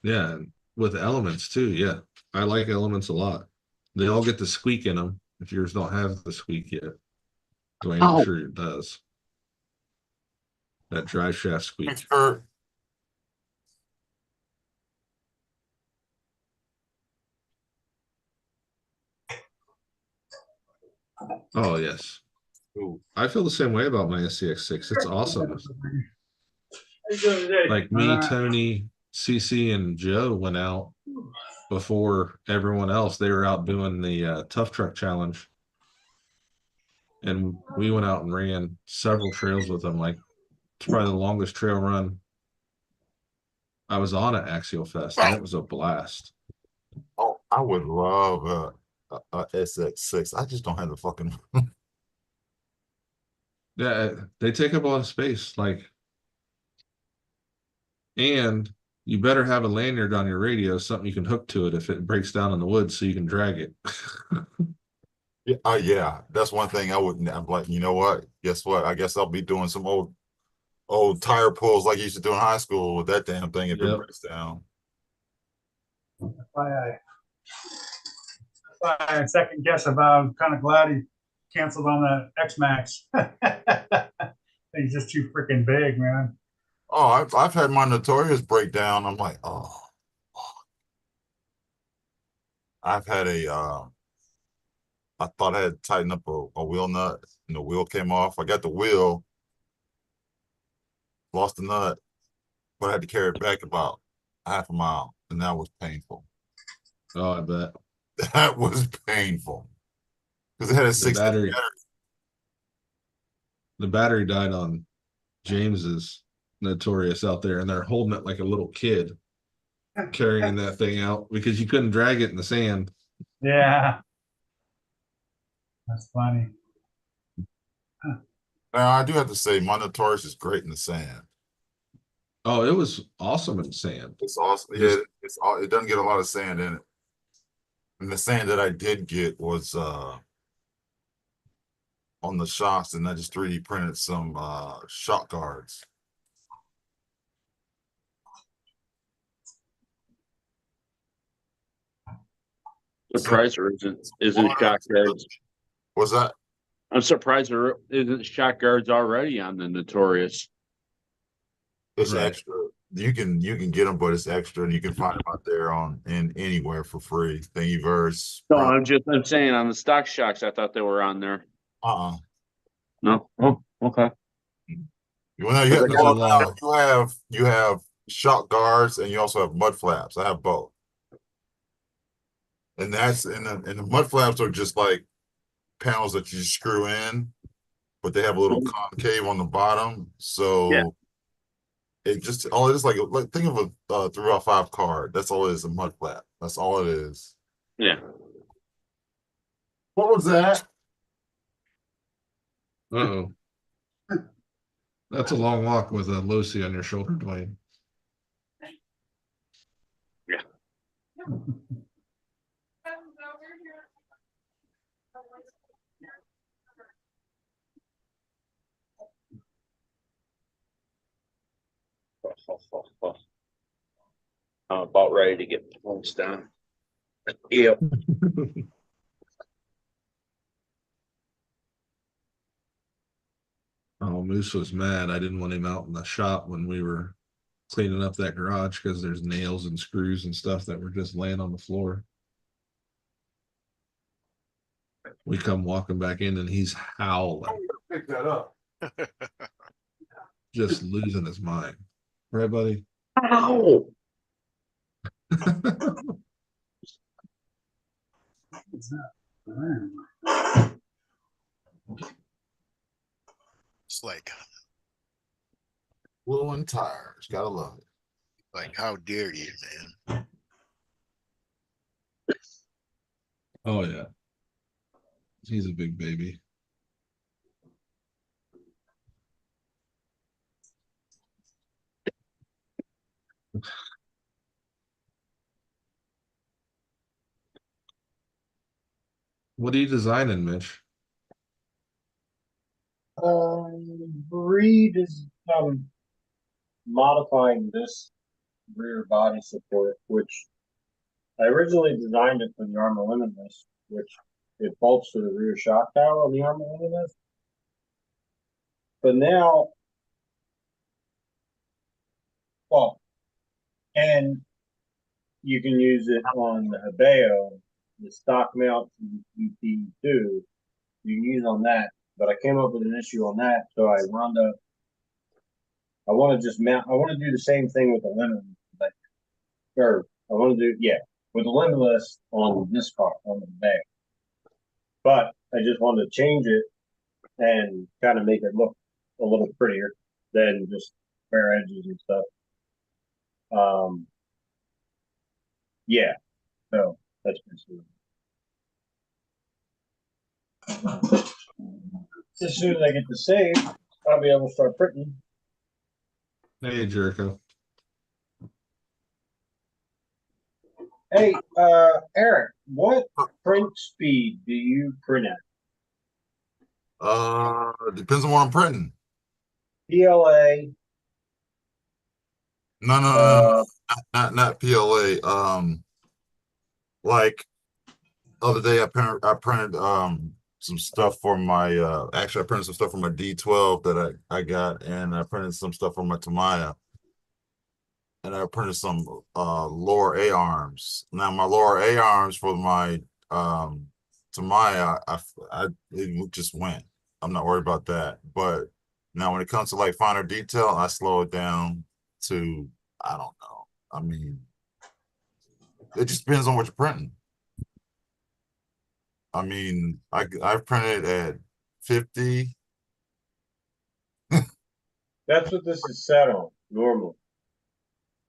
Yeah, and with elements too. Yeah, I like elements a lot. They all get the squeak in them. If yours don't have the squeak yet. Dwayne, I'm sure it does. That drive shaft squeak. Thanks, Kurt. Oh yes. Ooh. I feel the same way about my SCX6. It's awesome. Like me, Tony, CC, and Joe went out before everyone else. They were out doing the Tough Truck Challenge. And we went out and ran several trails with them. Like, it's probably the longest trail run I was on at Axial Fest, and it was a blast. Oh, I would love a SX6. I just don't have the fucking. Yeah, they take up a lot of space. Like, and you better have a lanyard on your radio, something you can hook to it if it breaks down in the woods, so you can drag it. Yeah, yeah, that's one thing I wouldn't. I'm like, you know what? Guess what? I guess I'll be doing some old tire pulls like you used to do in high school with that damn thing if it Yep. breaks down. I second guess about. I'm kind of glad he canceled on the X-Max. He's just too freaking big, man. Oh, I've had my Notorious break down. I'm like, oh. I've had I thought I had tightened up a wheel nut and the wheel came off. I got the wheel, lost the nut, but I had to carry it back about half a mile, and that was painful. Oh, I bet. That was painful because it had a 6 battery. The battery died on James's Notorious out there, and they're holding it like a little kid carrying that thing out because you couldn't drag it in the sand. Yeah. That's funny. Now I do have to say, my Notorious is great in the sand. Oh, it was awesome in sand. It's awesome. Yeah, it doesn't get a lot of sand in it. And the sand that I did get was on the shocks, and I just 3D printed some shock guards. Surprised there isn't shock guards. What's that? I'm surprised there isn't shock guards already on the Notorious. It's Right. extra. You can get them, but it's extra, and you can find them out there in anywhere for free. Thingiverse. No, I'm saying on the stock shocks, I thought they were on there. No. Oh, okay. Well, you have shock guards, and you also have mud flaps. I have both. And the mud flaps are just like panels that you screw in, but they have a little concave on the bottom. So Yeah. it just all it is like think of a 3x5 card. That's all it is, a mud flap. That's all it is. Yeah. What was that? Uh-oh. That's a long walk with a Lucy on your shoulder, Dwayne. Yeah. I'm about ready to get the points down. Yep. Oh, Moose was mad. I didn't want him out in the shop when we were cleaning up that garage because there's nails and screws and stuff that were just laying on the floor. We come walking back in and he's howling, Pick that up. just losing his mind. Right, buddy? Ow! It's Blowing tires. Gotta love it. like, how dare you, man? Oh, yeah. He's a big baby. What are you designing, Mitch? Breed is modifying this rear body support, which I originally designed it for the Armor Limitless, which it bolts to the rear shock tower of the Armor Limitless. but now, well, and you can use it on the Habeo, the stock mount EP2. You can use on that, but I came up with an issue on that, so I wound up. I want to just mount. I want to do the same thing with the limit, but or I want to do with the limitless on this car on the back. But I just wanted to change it and kind of make it look a little prettier than just bare edges and stuff. Yeah, so that's basically it. As soon as I get the save, I'll be able to start printing. Hey, Jericho. Hey, Eric, what print speed do you print at? Depends on what I'm printing. PLA. No, not PLA. Like other day I printed some stuff for my actually I printed some stuff for my D12 that I got, and I printed some stuff for my Tamiya. And I printed some lower A arms. Now my lower A arms for my Tamiya, it just went. I'm not worried about that. But now when it comes to like finer detail, I slow it down to, I don't know. I mean, it just depends on what you're printing. I mean, I've printed at 50. That's what this is set on normally.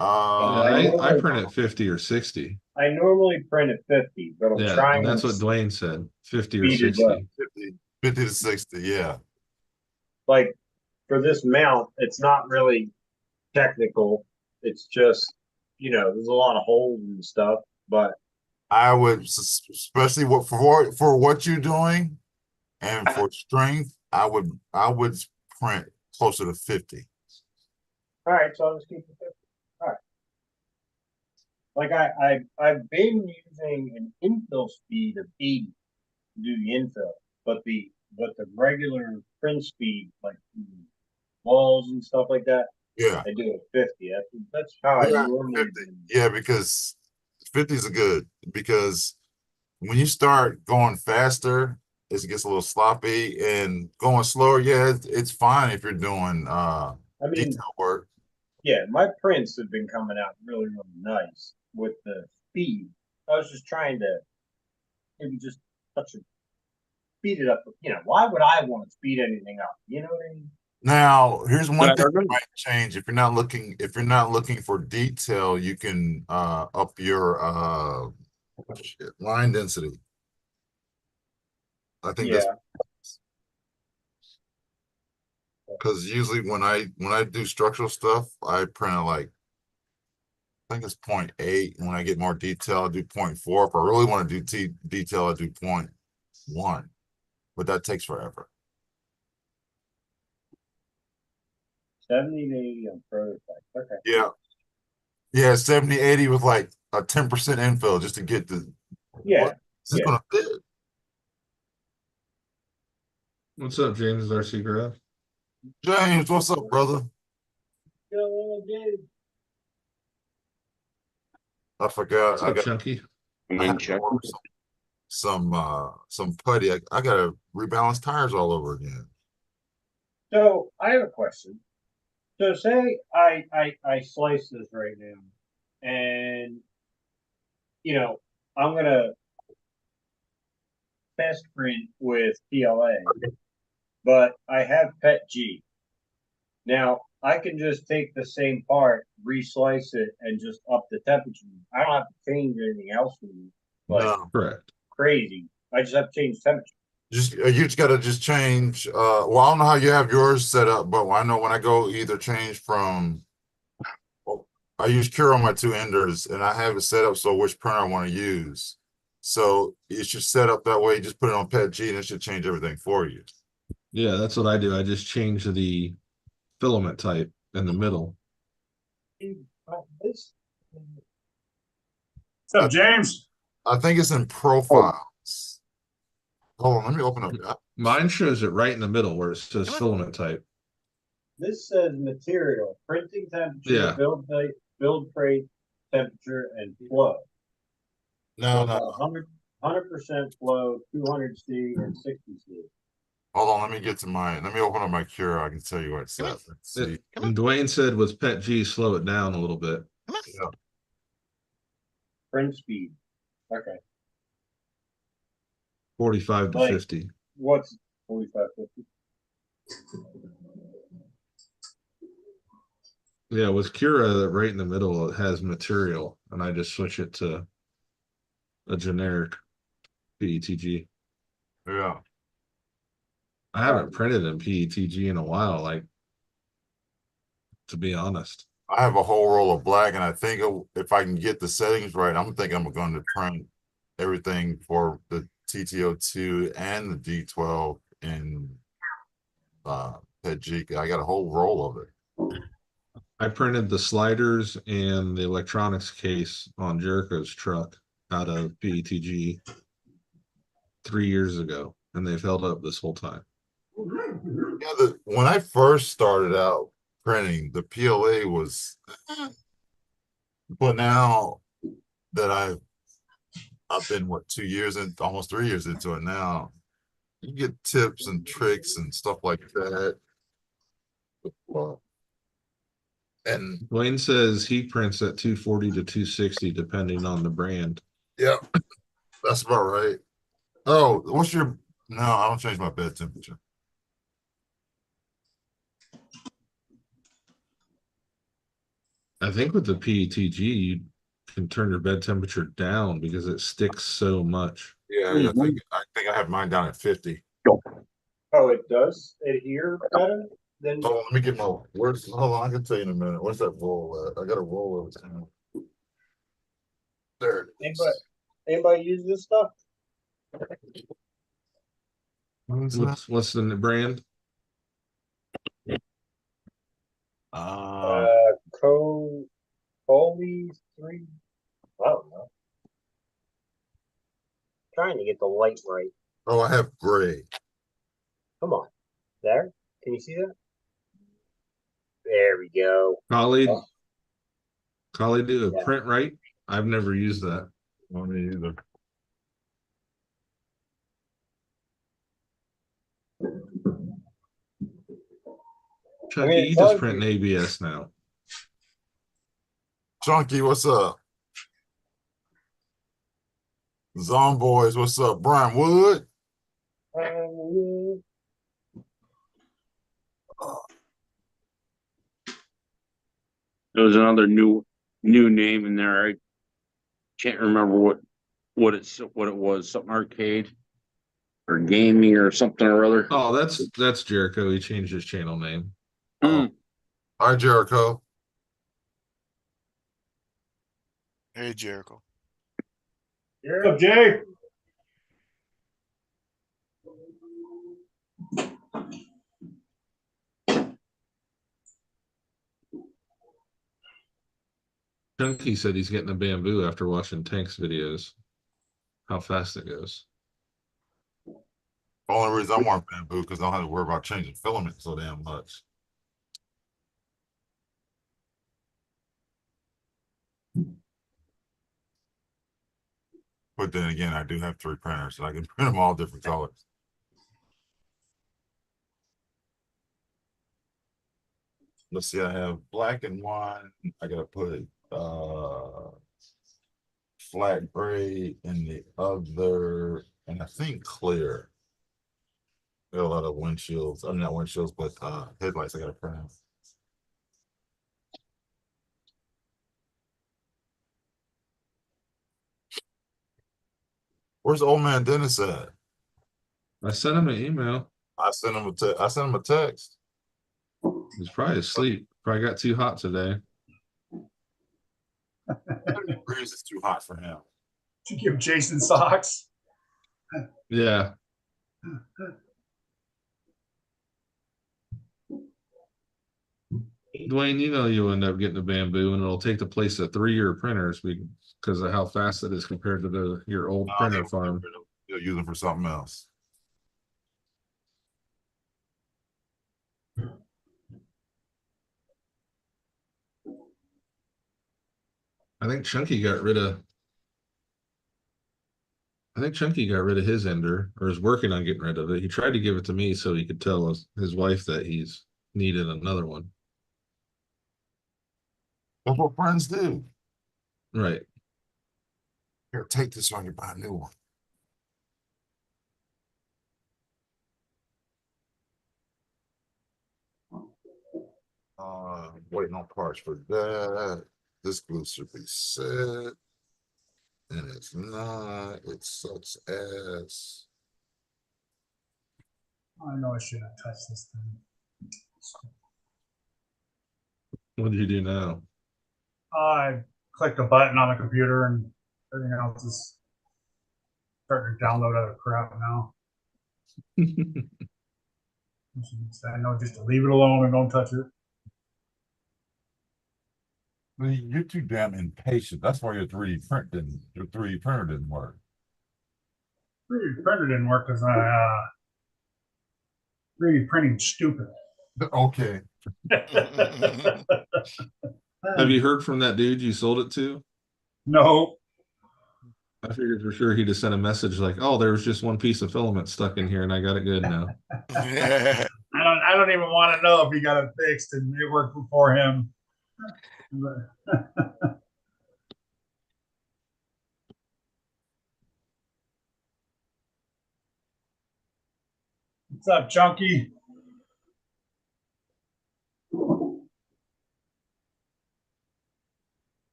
I print at 50 or 60. I normally print at 50, but I'm Yeah, trying and that's to what Dwayne said, 50 or speed it 60. up. 50 to 60, yeah. Like for this mount, it's not really technical. It's just, there's a lot of holes and stuff, but I would, especially for what you're doing and for strength, I would print closer to 50. all right, so I'll just keep it 50. All right. Like I've been using an infill speed of 80 to do the infill, but the regular print speed, like walls and stuff like that, Yeah. I do it 50. That's how I normally 50. Yeah, because 50s are good, because when you start going faster, it gets a little sloppy, and going slower, yeah, it's fine if you're doing detail work. Yeah, my prints have been coming out really, really nice with the speed. I was just trying to maybe just speed it up. Why would I want to speed anything up? You know what I mean? Now, here's one thing that might change. If you're not looking for detail, you can up your line density. I think that's because usually when I do structural stuff, I print at like, I think it's 0.8. And when I get more detail, I do 0.4. If I really want to do detail, I do 0.1. But that takes forever. 70 to 80 on prototype. Okay. Yeah. Yeah, 70, 80 with like a 10% infill just to get the is this gonna fit? What's up, James RC Grab? James, what's up, brother? I forgot. What's up, Chunky? I have to order some putty. I gotta rebalance tires all over again. So I have a question. So say I slice this right now, and I'm gonna test print with PLA, but I have PETG. Now I can just take the same part, reslice it, and just up the temperature. I don't have to change anything else with it. No, correct. Crazy. I just have to change temperature. You just gotta just change. Well, I don't know how you have yours set up, but I know when I go either change from, I use Cure on my two enders, and I have it set up so which printer I want to use. So it should set up that way. You just put it on PETG, and it should change everything for you. Yeah, that's what I do. I just change the filament type in the middle. What's up, James? I think it's in profiles. Hold on, let me open up. Mine shows it right in the middle where it says filament type. this says material, printing temperature, Yeah. build date, build rate, temperature, and flow. No, So no. 100% flow, 200 C, and 60 C. Hold on, let me open up my Cure. I can tell you what it Come on. says. Let's see. Come And Dwayne said with Pet G, slow it down a little bit. Come on. Yeah. Print speed. Okay. 45 to Like- 50. What's 45, 50? Yeah, with Cura, right in the middle, it has material, and I just switch it to a generic PETG. Yeah. I haven't printed in PETG in a while, like, to be honest. I have a whole roll of black, and I think if I can get the settings right, I'm thinking I'm going to print everything for the TTO2 and the D12 in Pet-G. I got a whole roll of it. I printed the sliders and the electronics case on Jericho's truck out of PETG 3 years ago, and they've held up this whole time. Yeah, when I first started out printing, the PLA was, but now that I've been 2 years in, almost 3 years into it now, you get tips and tricks and stuff like that. And Dwayne says he prints at 240 to 260 depending on the brand. yeah, that's about right. Oh, no, I don't change my bed temperature. I think with the PETG, you can turn your bed temperature down because it sticks so much. Yeah, I think I have mine down at 50. Oh, it does adhere better than. Oh, let me get my hold on, I can tell you in a minute. Where's that roll at? I got a roll over town. There it is. Anybody use this stuff? What's the brand? Coley 3. I don't know. Trying to get the light right. Oh, I have gray. Come on. There? Can you see that? There we go. Collie do a Yeah. print right? I've never used that. Not me either. Chucky, it you tells just print you. in ABS now. Chunky, what's up? Zomboys, what's up? Brian Wood. There was another new name in there. I can't remember what it was. Something arcade or gaming or something or other. Oh, that's Jericho. He changed his channel name. Mm. Hi, Jericho. Hey, Jericho. What's up, Jay? Chunky said he's getting a bamboo after watching Tank's videos. How fast it goes. The only reason I want bamboo because I don't have to worry about changing filament so damn much. But then again, I do have 3 printers, so I can print them all different colors. Let's see, I have black and white. I gotta put flat gray in the other, and I think clear. Got a lot of windshields. I'm not windshields, but headlights I gotta print out. Where's old man Dennis at? I sent him an email. I sent him a text. He's probably asleep. Probably got too hot today. 30 degrees is too hot for him. To give Jason socks. Yeah. Dwayne, you know you'll end up getting a bamboo and it'll take the place of 3-year printers because of how fast it is compared to your old printer farm. They'll use them for something else. I think Chunky got rid of. I think Chunky got rid of his ender, or is working on getting rid of it. He tried to give it to me so he could tell his wife that he's needed another one. That's what friends do. Right. Here, take this one, you buy a new one. Waiting on parts for that. This glue should be set. And it's not, it sucks ass. I know I shouldn't have touched this thing. What do you do now? I clicked a button on the computer and everything else is starting to download other crap now. I know just to leave it alone and don't touch it. I mean, you're too damn impatient. That's why your 3D printer didn't work. 3D printer didn't work because 3D printing's stupid. Okay. Have you heard from that dude you sold it to? No. I figured for sure he'd have sent a message like, "Oh, there was just one piece of filament stuck in here, and I got it good now." I don't even want to know if he got it fixed and it worked before him. What's up, Chunky?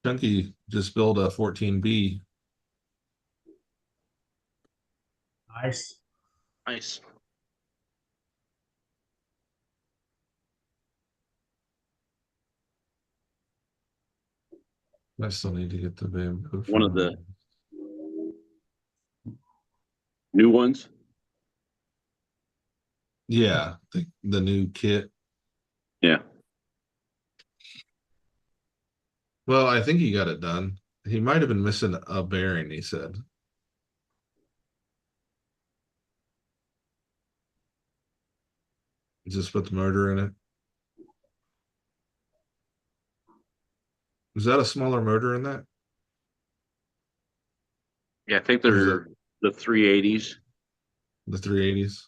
Chunky just built a 14B. Nice. Nice. I still need to get the bamboo. One of the new ones. Yeah, the new kit. Yeah. Well, I think he got it done. He might have been missing a bearing, he said. Just put the motor in it. Is that a smaller motor in that? Yeah, I think Or is they're the 380s. The 380s?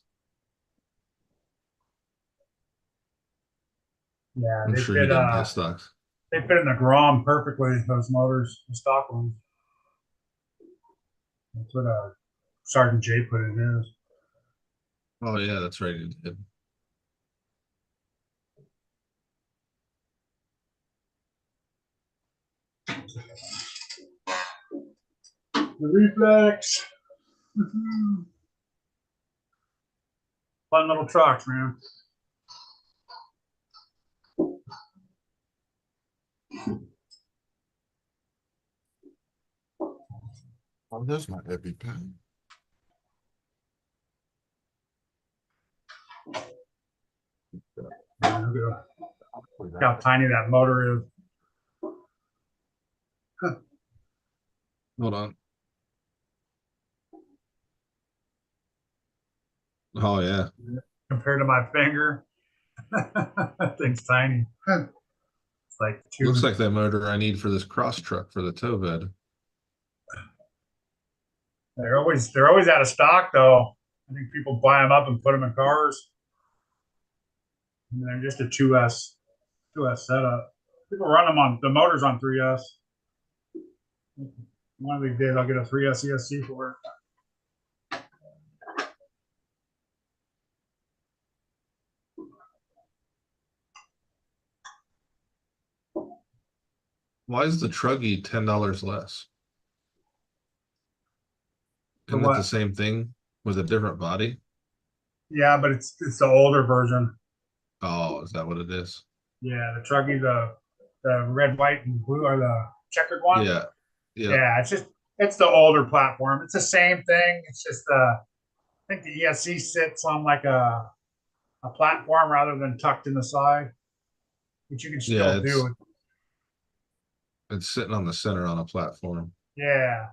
Yeah, I'm sure he didn't get stocks. they fit in the Grom perfectly, those motors, the stock ones. That's what Sergeant J put in his. Oh yeah, that's right. He did. The reflex. Fun little trucks, man. Oh, there's my EpiPen. Look at how tiny that motor is. Hold on. Oh yeah. Compared to my finger. That thing's tiny. It's like two. Looks like that motor I need for this cross truck for the tow bed. They're always out of stock though. I think people buy them up and put them in cars. And they're just a 2S setup. People run them on the motors on 3S. One of these days I'll get a 3S ESC for it. Why is the Truggy $10 less? For Isn't it what? the same thing with a different body? Yeah, but it's the older version. Oh, is that what it is? Yeah, the Truggy, the red, white, and blue are the checkered one. Yeah. Yeah. Yeah, it's the older platform. It's the same thing. It's just I think the ESC sits on like a platform rather than tucked in the side, which you can Yeah, still do. It's sitting on the center on a platform. Yeah,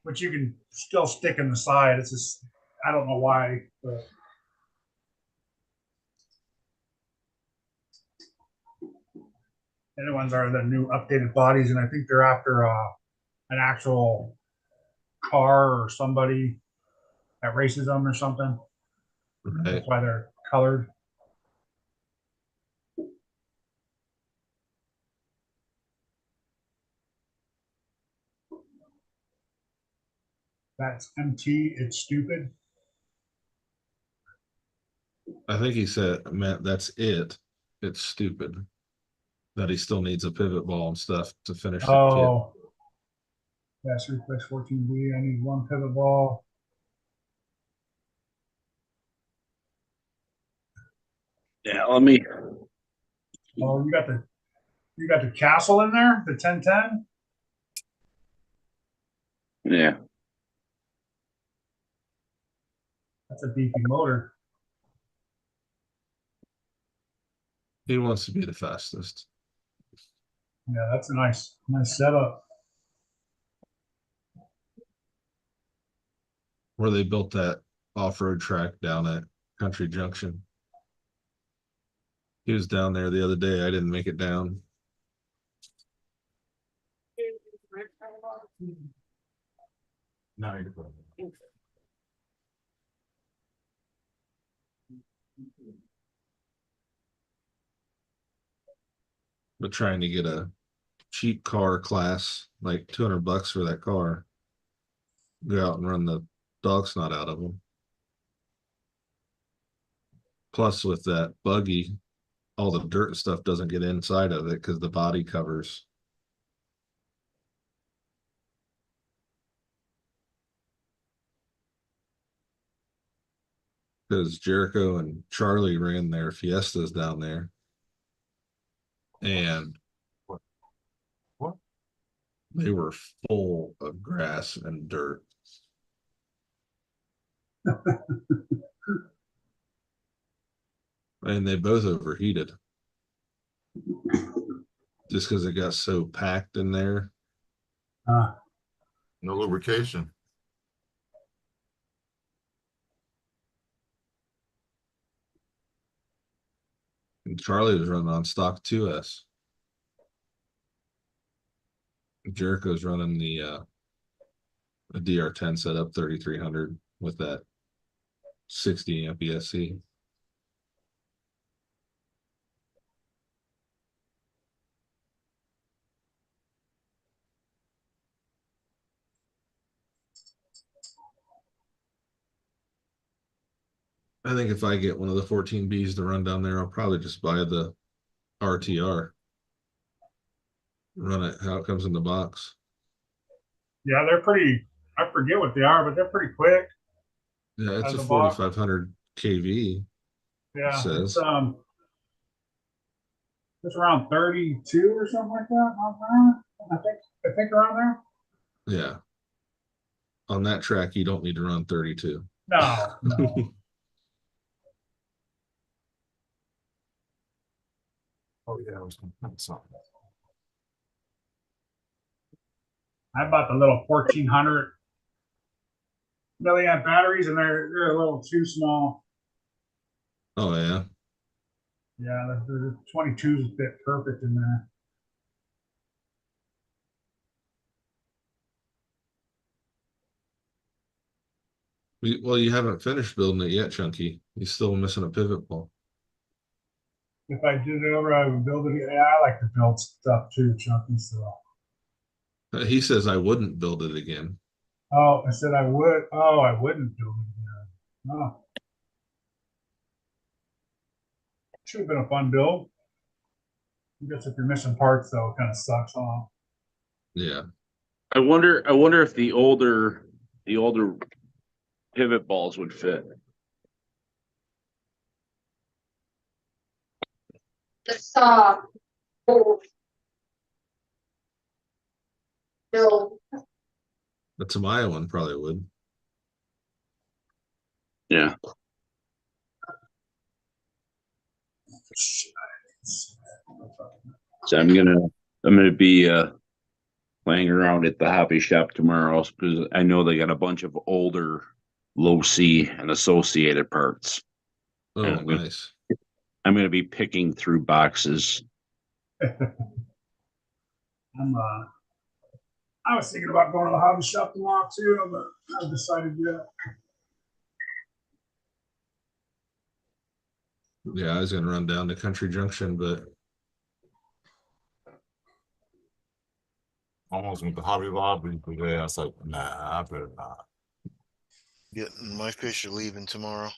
which you can still stick in the side. It's just I don't know why, but The other ones are the new updated bodies, and I think they're after an actual car or somebody that races them or something. Right. That's why they're colored. That's MT. It's stupid. I think he said, Matt, that's it. It's stupid. That he still needs a pivot ball and stuff to finish the kit. Oh. Yes, request 14B. I need one pivot ball. Yeah, let me. Oh, you got the castle in there, the 1010. Yeah, That's a beefy motor. He wants to be the fastest. Yeah, that's a nice setup. Where they built that off-road track down at Country Junction. He was down there the other day. I didn't make it down. No, you're good. But trying to get a cheap car class, like $200 for that car, go out and run the dog snot out of them. Plus, with that buggy, all the dirt and stuff doesn't get inside of it because the body covers. Because Jericho and Charlie ran their Fiestas down there. And What? they were full of grass and dirt. And they both overheated. Just because it got so packed in there. No lubrication. And Charlie was running on stock 2S. Jericho's running the DR10 setup 3300 with that 60 amp ESC. I think if I get one of the 14Bs to run down there, I'll probably just buy the RTR. Run it how it comes in the box. Yeah, they're pretty. I forget what they are, but they're pretty quick. Yeah, it's Out a of the box. 4500 KV. Yeah, Says. It's around 32 or something like that. I think around there. Yeah. On that track, you don't need to run 32. No, no. Oh yeah, I was gonna put something. I bought the little 1400 milliamp batteries, and they're a little too small. Oh yeah. Yeah, the 22s fit perfect in there. Well, you haven't finished building it yet, Chunky. You're still missing a pivot ball. If I did it over, I would build it. Yeah, I like to build stuff too, Chunky. So. He says I wouldn't build it again. Oh, I said I would. Oh, I wouldn't build it again. No. Should have been a fun build. I guess if you're missing parts, though, it kind of sucks, huh? Yeah. I wonder if the older pivot balls would fit. No. The Tamiya one probably would. Yeah. So I'm gonna be playing around at the hobby shop tomorrow because I know they got a bunch of older low C and associated parts. Oh, Yeah, nice. I'm gonna be picking through boxes. I was thinking about going to the hobby shop tomorrow too, but I haven't decided yet. Yeah, I was gonna run down to Country Junction, but Almost went to Hobby Lobby today. I was like, nah, I better not. Yeah, my fish are leaving tomorrow.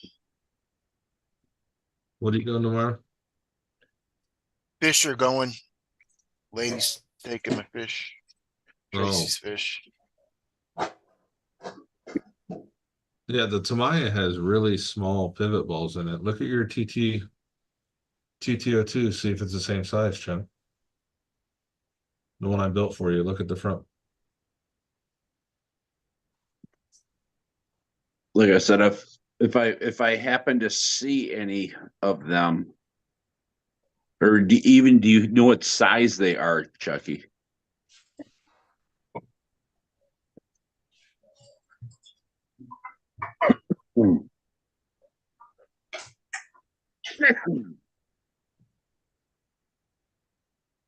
what are you going tomorrow? Fish are going. Lady's taking my fish. Oh, Tracy's fish. yeah, the Tamaya has really small pivot balls in it. Look at your TTO2, see if it's the same size, Chuck. The one I built for you. Look at the front. Like I said, if I happen to see any of them, or do you know what size they are, Chucky?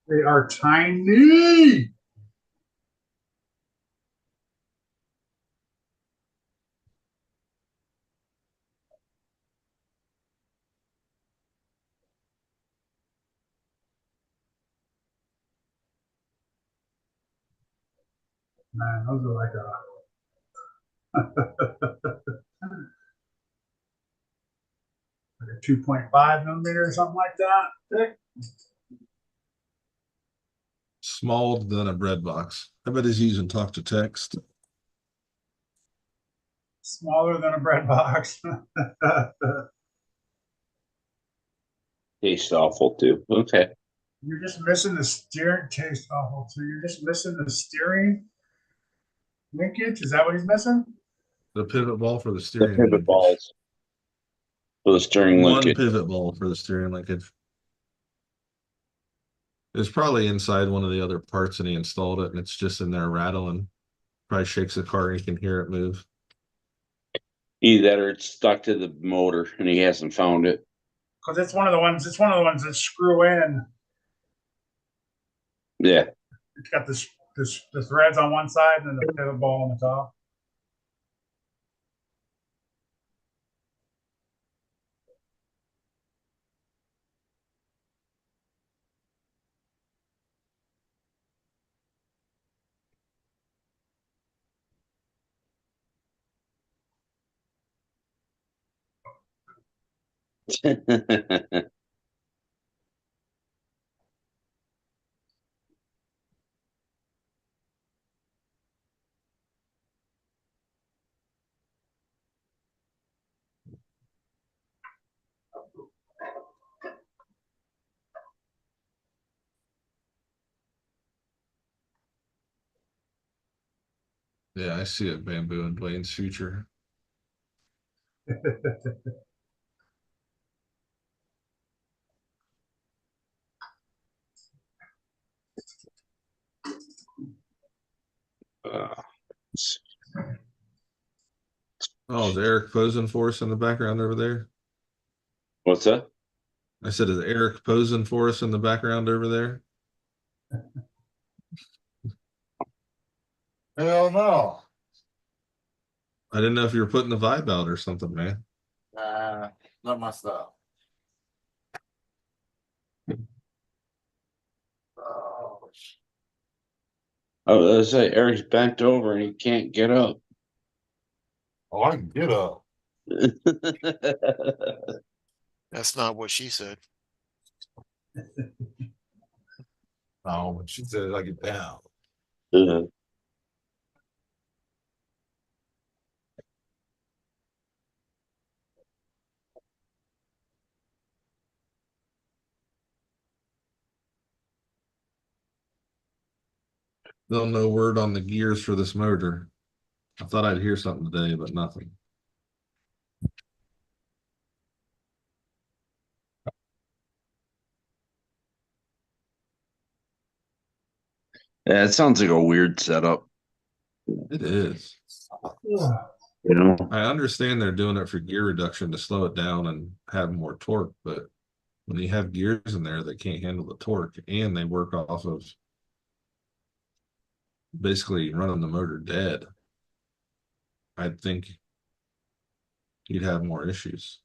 They are tiny. Man, those are like a 2.5 millimeter or something like that. Thick. Smaller than a bread box. I bet he's using talk to text. Smaller than a bread box. Tastes awful too. Okay. You're just missing the steering. Taste awful too. You're just missing the steering linkage. Is that what he's missing? The pivot ball for the The steering pivot linkage. balls for the steering One linkage. pivot ball for the steering linkage. It's probably inside one of the other parts and he installed it and it's just in there rattling. Probably shakes the car and you can hear it move. Either that or it's stuck to the motor and he hasn't found it. Because it's one of the ones. It's one of the ones that screw in. Yeah. It's got the threads on one side and then the pivot ball on the top. Yeah, I see it bamboo in Dwayne's future. Oh, is Eric posing for us in the background over there? What's that? I said, is Eric posing for us in the background over there? Hell no. I didn't know if you were putting the vibe out or something, man. Nah, not my style. Oh, Oh, let's say Eric's bent over and he can't get up. oh, I can get up. That's not what she said. No, when she said I get down. Still no word on the gears for this motor. I thought I'd hear something today, but nothing. Yeah, it sounds like a weird setup. It is. You know, I understand they're doing it for gear reduction to slow it down and have more torque, but when you have gears in there that can't handle the torque and they work off of basically running the motor dead, I think you'd have more issues.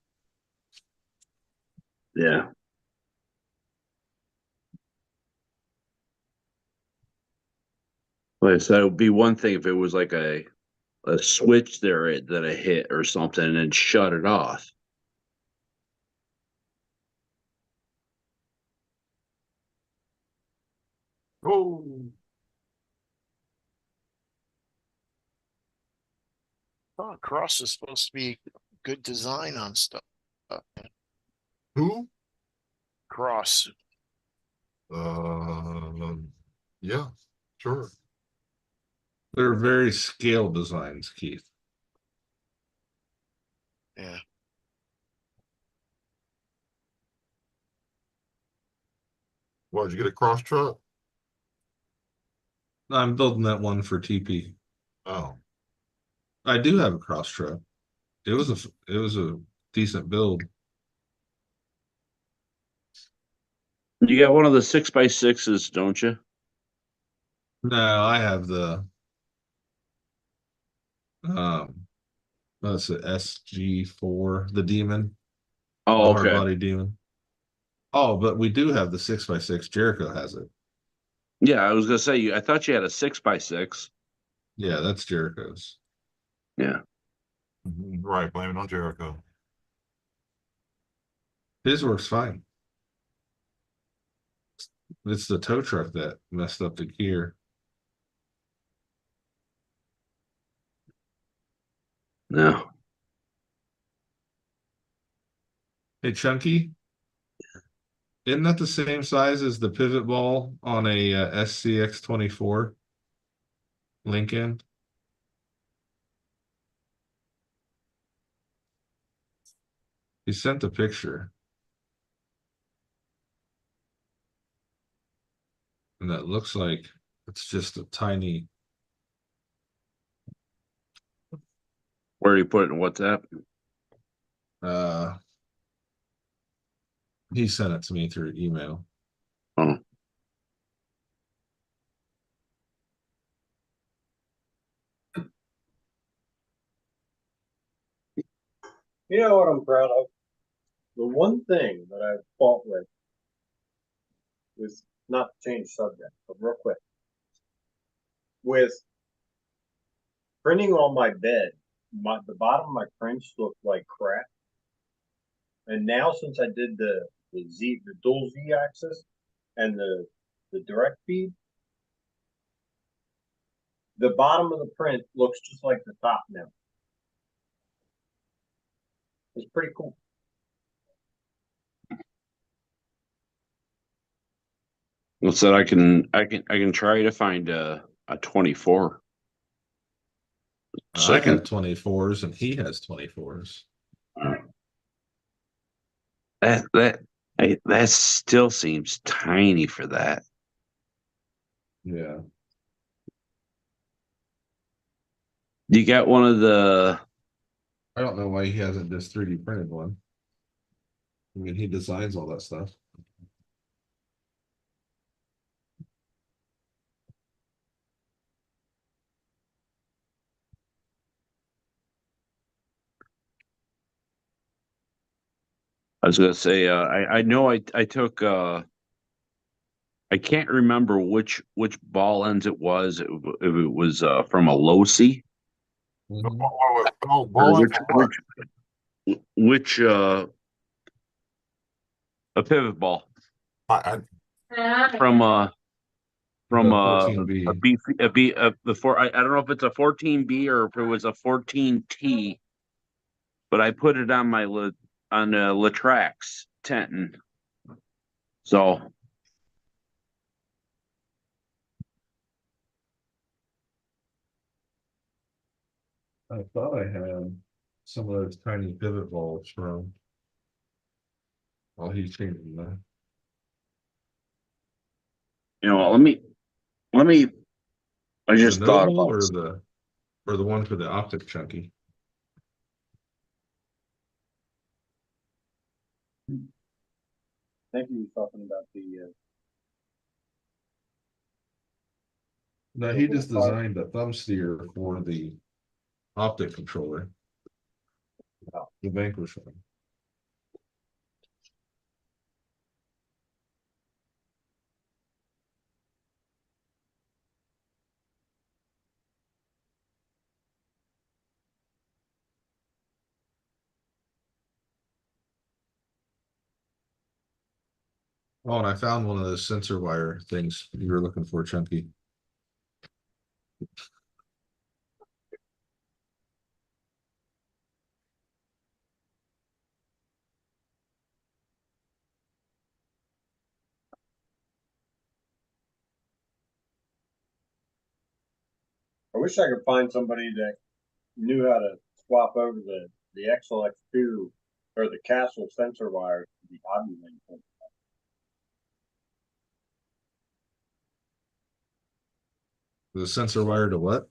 Yeah. Like I said, it would be one thing if it was like a switch there that I hit or something and shut it off. Oh, Oh, Cross is supposed to be good design on stuff. who? Cross. Yeah, sure. They're very scale designs, Keith. Yeah. What, did you get a cross truck? I'm building that one for TP. Oh, I do have a cross truck. It was a decent build. You got one of the 6x6s, don't you? No, I have the that's the SG4, the Demon, the Oh, hard okay. body Demon. Oh, but we do have the 6x6. Jericho has it. Yeah, I was gonna say I thought you had a 6x6. Yeah, that's Jericho's. Yeah. right. Blame it on Jericho. His works fine. It's the tow truck that messed up the gear. No. Hey, Chunky, isn't that the same size as the pivot ball on a SCX24 Lincoln? He sent a picture. And that looks like it's just a tiny. Where do you put it in WhatsApp? uh he sent it to me through email. Oh. You know what I'm proud of? The one thing that I fought with not to change subject, but real quick, with printing on my bed, the bottom of my prints looked like crap. And now since I did the dual Z axis and the direct feed, the bottom of the print looks just like the top now. It's pretty cool. Well, said I can try to find a 24. I Second. have 24s and he has 24s. That still seems tiny for that. Yeah. You got one of the I don't know why he hasn't just 3D printed one. I mean, he designs all that stuff. I was gonna say I know I took I can't remember which ball ends it was if it was from a Losi Mhm. Oh, or bowling for what? which a pivot ball from The a 14B. B the four I don't know if it's a 14B or if it was a 14T, but I put it on my on a Latrax Tenton. So I thought I had some of those tiny pivot balls from. Well, he's changing that. you know, let me I The just thought Noble about or it. the one for the optic chunky. I think he was talking about the No, he just designed a thumb steer for the optic controller. The Vanquish one. Oh, and I found one of those sensor wire things you were looking for, Chunky. I wish I could find somebody that knew how to swap over the XLX2 or the Castle sensor wires to the Hobby Link. The sensor wire to what?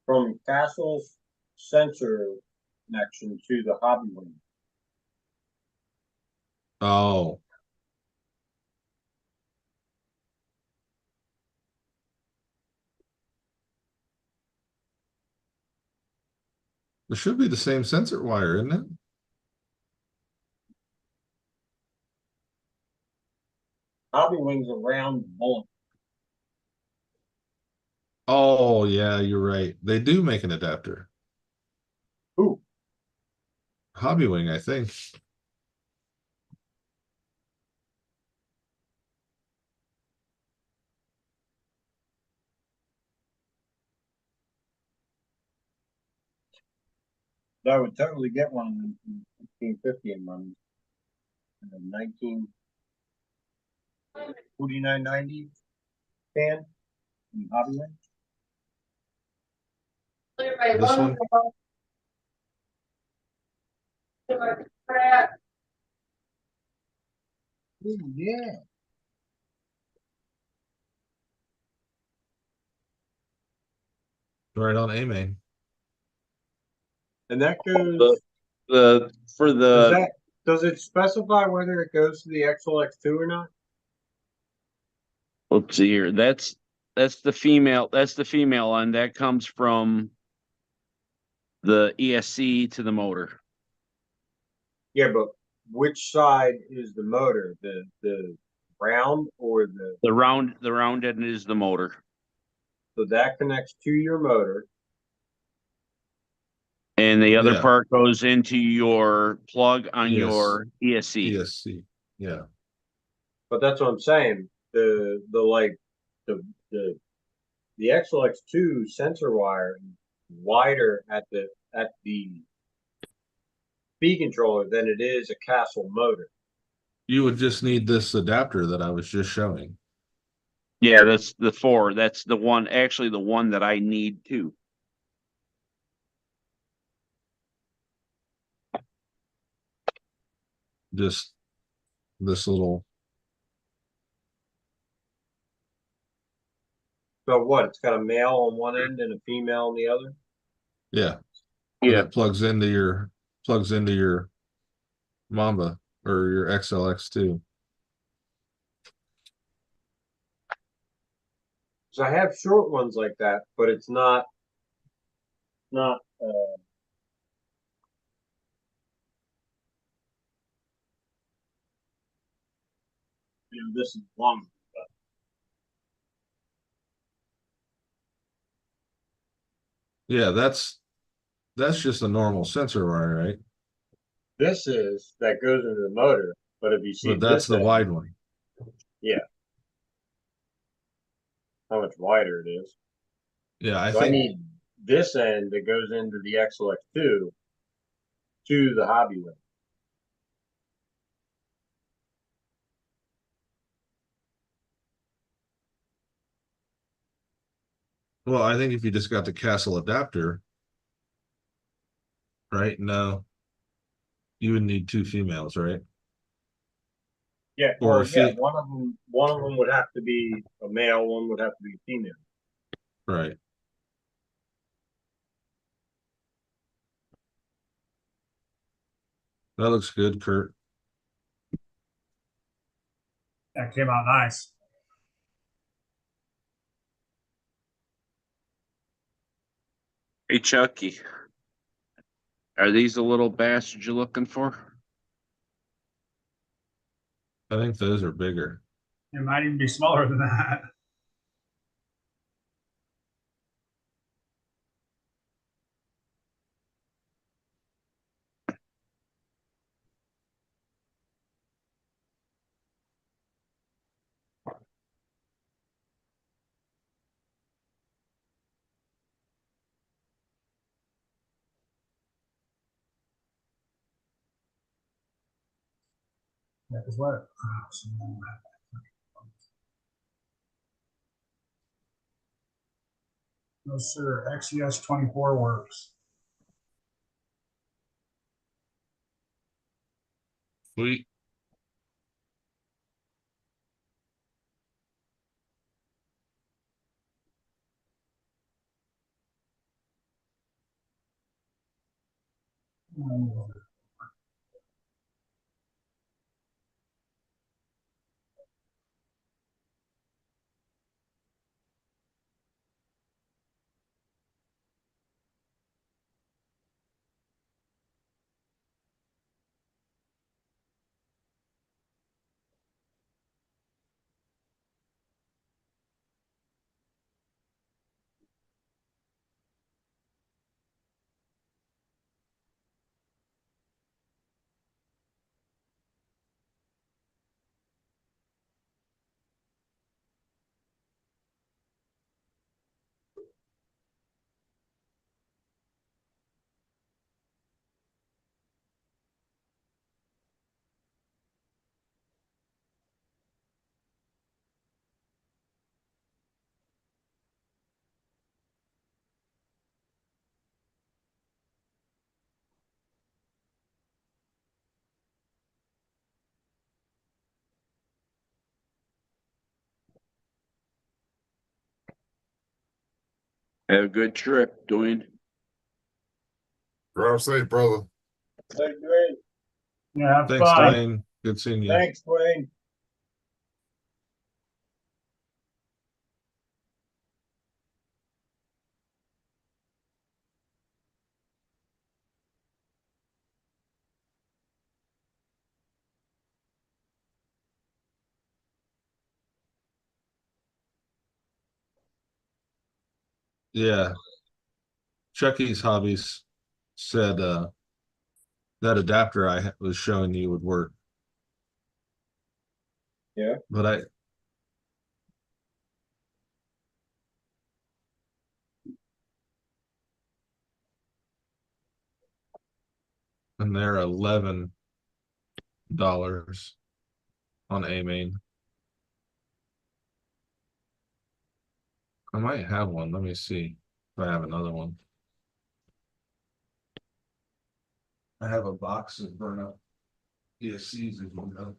From Castle's sensor connection to the Hobby Link. Oh. It should be the same sensor wire, isn't it? Hobby Wing's a round bullet. Oh, yeah, you're right. They do make an adapter. Ooh, Hobbywing, I think. I would totally get one of them from 1550 and run. 1949.90 can in Hobby Wing. This one? Ooh, yeah. Right on A main. And that goes. For Does the, that does it specify whether it goes to the XLX2 or not? let's see here, that's the female end, that comes from the ESC to the motor. Yeah, but which side is the motor? The round or the The round end is the motor. so that connects to your motor. And the other Yeah. part goes into your plug on Yes. your ESC. ESC. Yeah. But that's what I'm saying. The like the the the XLX2 sensor wire is wider at the speed controller than it is a Castle motor. You would just need this adapter that I was just showing. Yeah, that's the 4. That's the one, actually the one that I need too. Just this little, So what? It's got a male on one end and a female on the other. yeah. And Yeah. it plugs into your Mamba or your XLX2. So I have short ones like that, but it's not this is long. Yeah, that's just a normal sensor wire, right? This is that goes into the motor, but if you see But that's this the end, wide one. how much wider it is. Yeah, I So I think need this end that goes into the XLX2 to the Hobby Wing. well, I think if you just got the Castle adapter, right? No, you would need 2 females, right? Yeah, Or well, if yeah, you one of them would have to be a male, one would have to be a female. right. That looks good, Kurt. That came out nice. Hey Chucky, are these the little bastards you're looking for? I think those are bigger. It might even be smaller than that. That is what. No, sir. XES 24 works. Sweet. Have a good trip, Dwayne. Drive safe, brother. Hey, Dwayne. Yeah, have Thanks, fun. Dwayne. Good seeing you. Thanks, Dwayne. Yeah. Chucky's Hobbies said that adapter was showing you would work. Yeah. But and they're $11 on AMain. I might have one. Let me see if I have another one. I have a box of burn up ESCs as you know.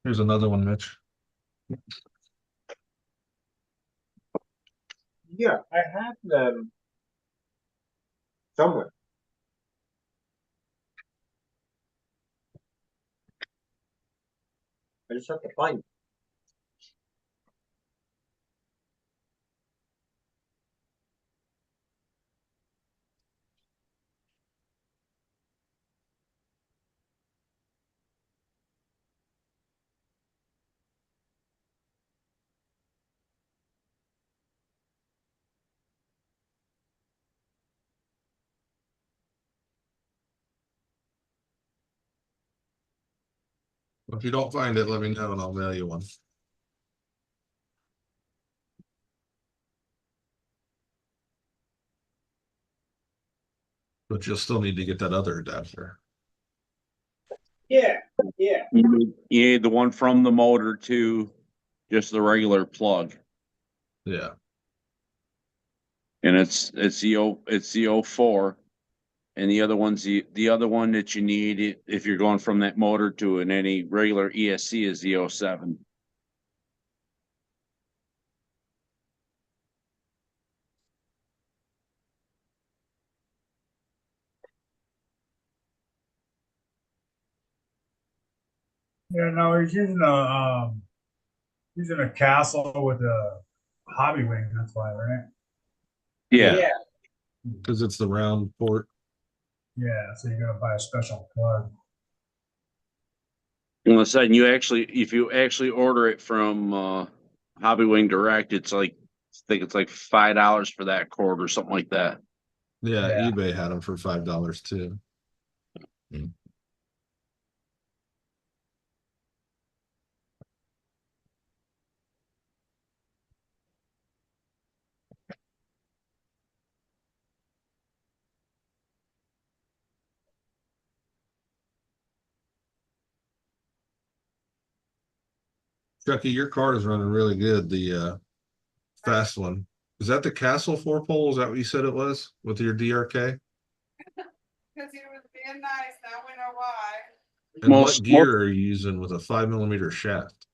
Here's another one, Mitch. Yeah, I have them somewhere. I just have to find them. If you don't find it, let me know and I'll mail you one. But you'll still need to get that other adapter. Yeah, yeah. You need the one from the motor to just the regular plug. Yeah. And it's the 04. And the other one's the other one that you need if you're going from that motor to any regular ESC is the 07. Yeah, no, he's using a Castle with a hobby wing. That's why, right? Yeah. Yeah. Because it's the round port. Yeah, so you're gonna buy a special plug. All of a sudden, if you actually order it from Hobby Wing Direct, it's like I think it's like $5 for that cord or something like that. Yeah, Yeah. eBay had them for $5 too. Chucky, your car is running really good. The fast one. Is that the Castle 4-pole? Is that what you said it was with your DRK? Cause he was being nice, now we know why. And Most- what gear are you using with a 5mm shaft?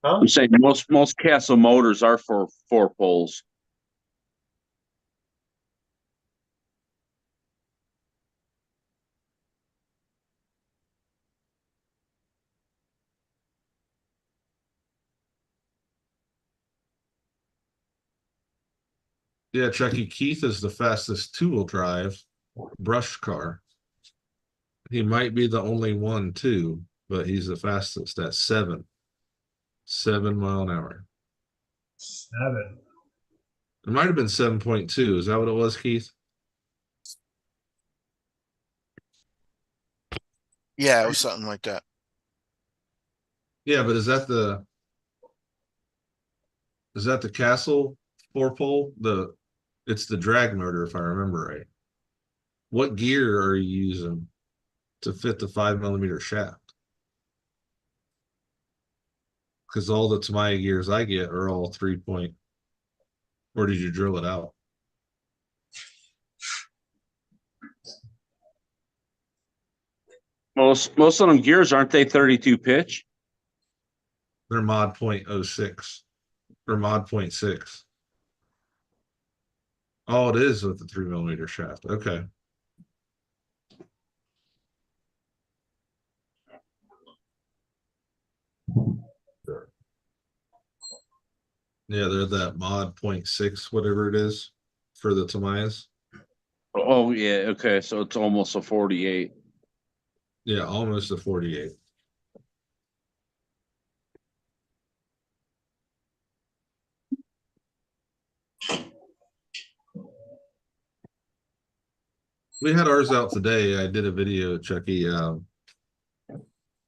Huh? I'm saying most Castle motors are for 4-poles. Yeah, Chucky, Keith is the fastest 2-wheel drive brush car. He might be the only one too, but he's the fastest at 7 mile an hour. 7. It might have been 7.2. Is that what it was, Keith? Yeah, it was something like that. Yeah, but is that the Castle 4-pole? It's the drag motor, if I remember right. What gear are you using to fit the 5mm shaft? Because all the Tamiya gears I get are all 3-point. Or did you drill it out? Most of them gears aren't they 32 pitch? They're mod .06 or mod .6. Oh, it is with the 3mm shaft. Okay. Yeah, they're that mod .6, whatever it is, for the Tamiyas. Oh yeah, okay, so it's almost a 48. Yeah, almost a 48. We had ours out today. I did a video, Chucky.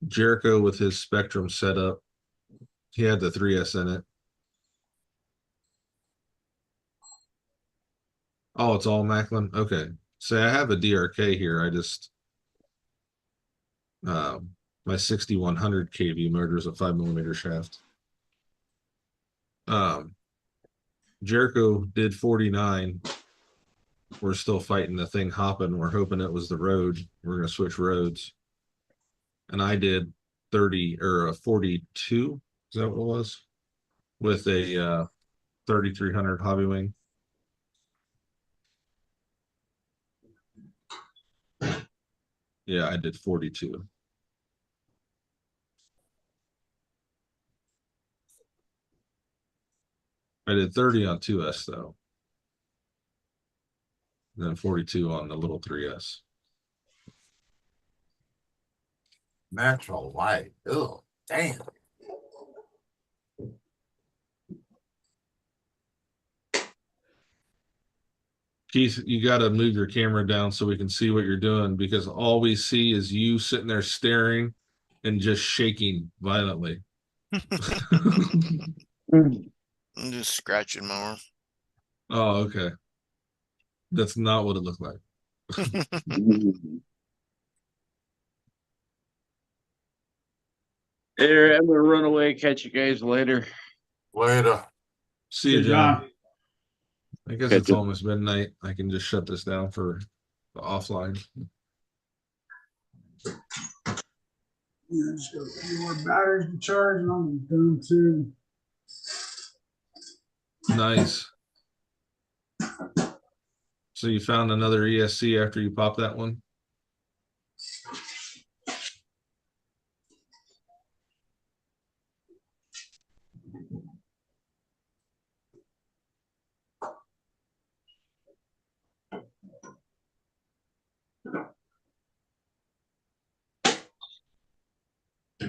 Jericho with his Spectrum setup. He had the 3S in it. Oh, it's all Macklin? Okay. Say I have a DRK here. I just my 6100 kV motor is a 5mm shaft. Jericho did 49. We're still fighting the thing hopping. We're hoping it was the road. We're gonna switch roads. And I did 30 or a 42. Is that what it was? With a 3300 hobby wing. Yeah, I did 42. I did 30 on 2S though. And then 42 on the little 3S. Natural light. Oh, damn. Keith, you got to move your camera down so we can see what you're doing because all we see is you sitting there staring and just shaking violently. I'm just scratching more. Oh, okay. That's not what it looked like. There, I'm gonna run away. Catch you guys later. Later. See you, Hey, John. I guess Catch it's you. almost midnight. I can just shut this down for the offline. Yeah, just got a few more batteries to charge and I'm done too. Nice. So you found another ESC after you popped that one?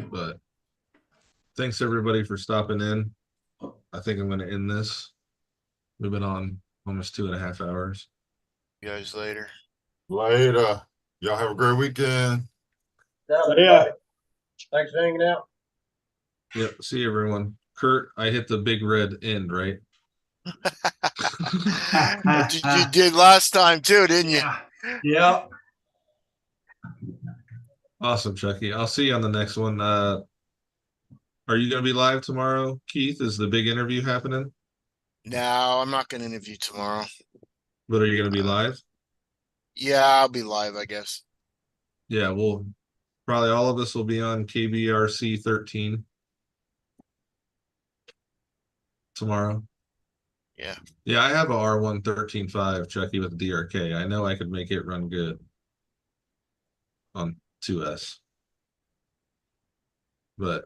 But thanks everybody for stopping in. I think I'm gonna end this. We've been on almost 2.5 hours. You guys later. Later. Y'all have a great weekend. Yeah. Thanks for hanging out. Yep. See everyone. Kurt, I hit the big red end, right? You did last time too, didn't you? Yeah. Yep. Awesome, Chucky. I'll see you on the next one. Are you gonna be live tomorrow, Keith? Is the big interview happening? No, I'm not gonna interview tomorrow. But are you gonna be live? Yeah, I'll be live, I guess. Yeah, well, probably all of us will be on KBRC 13 tomorrow. Yeah. Yeah, I have a R1 13.5 Chucky with DRK. I know I could make it run good on 2S. But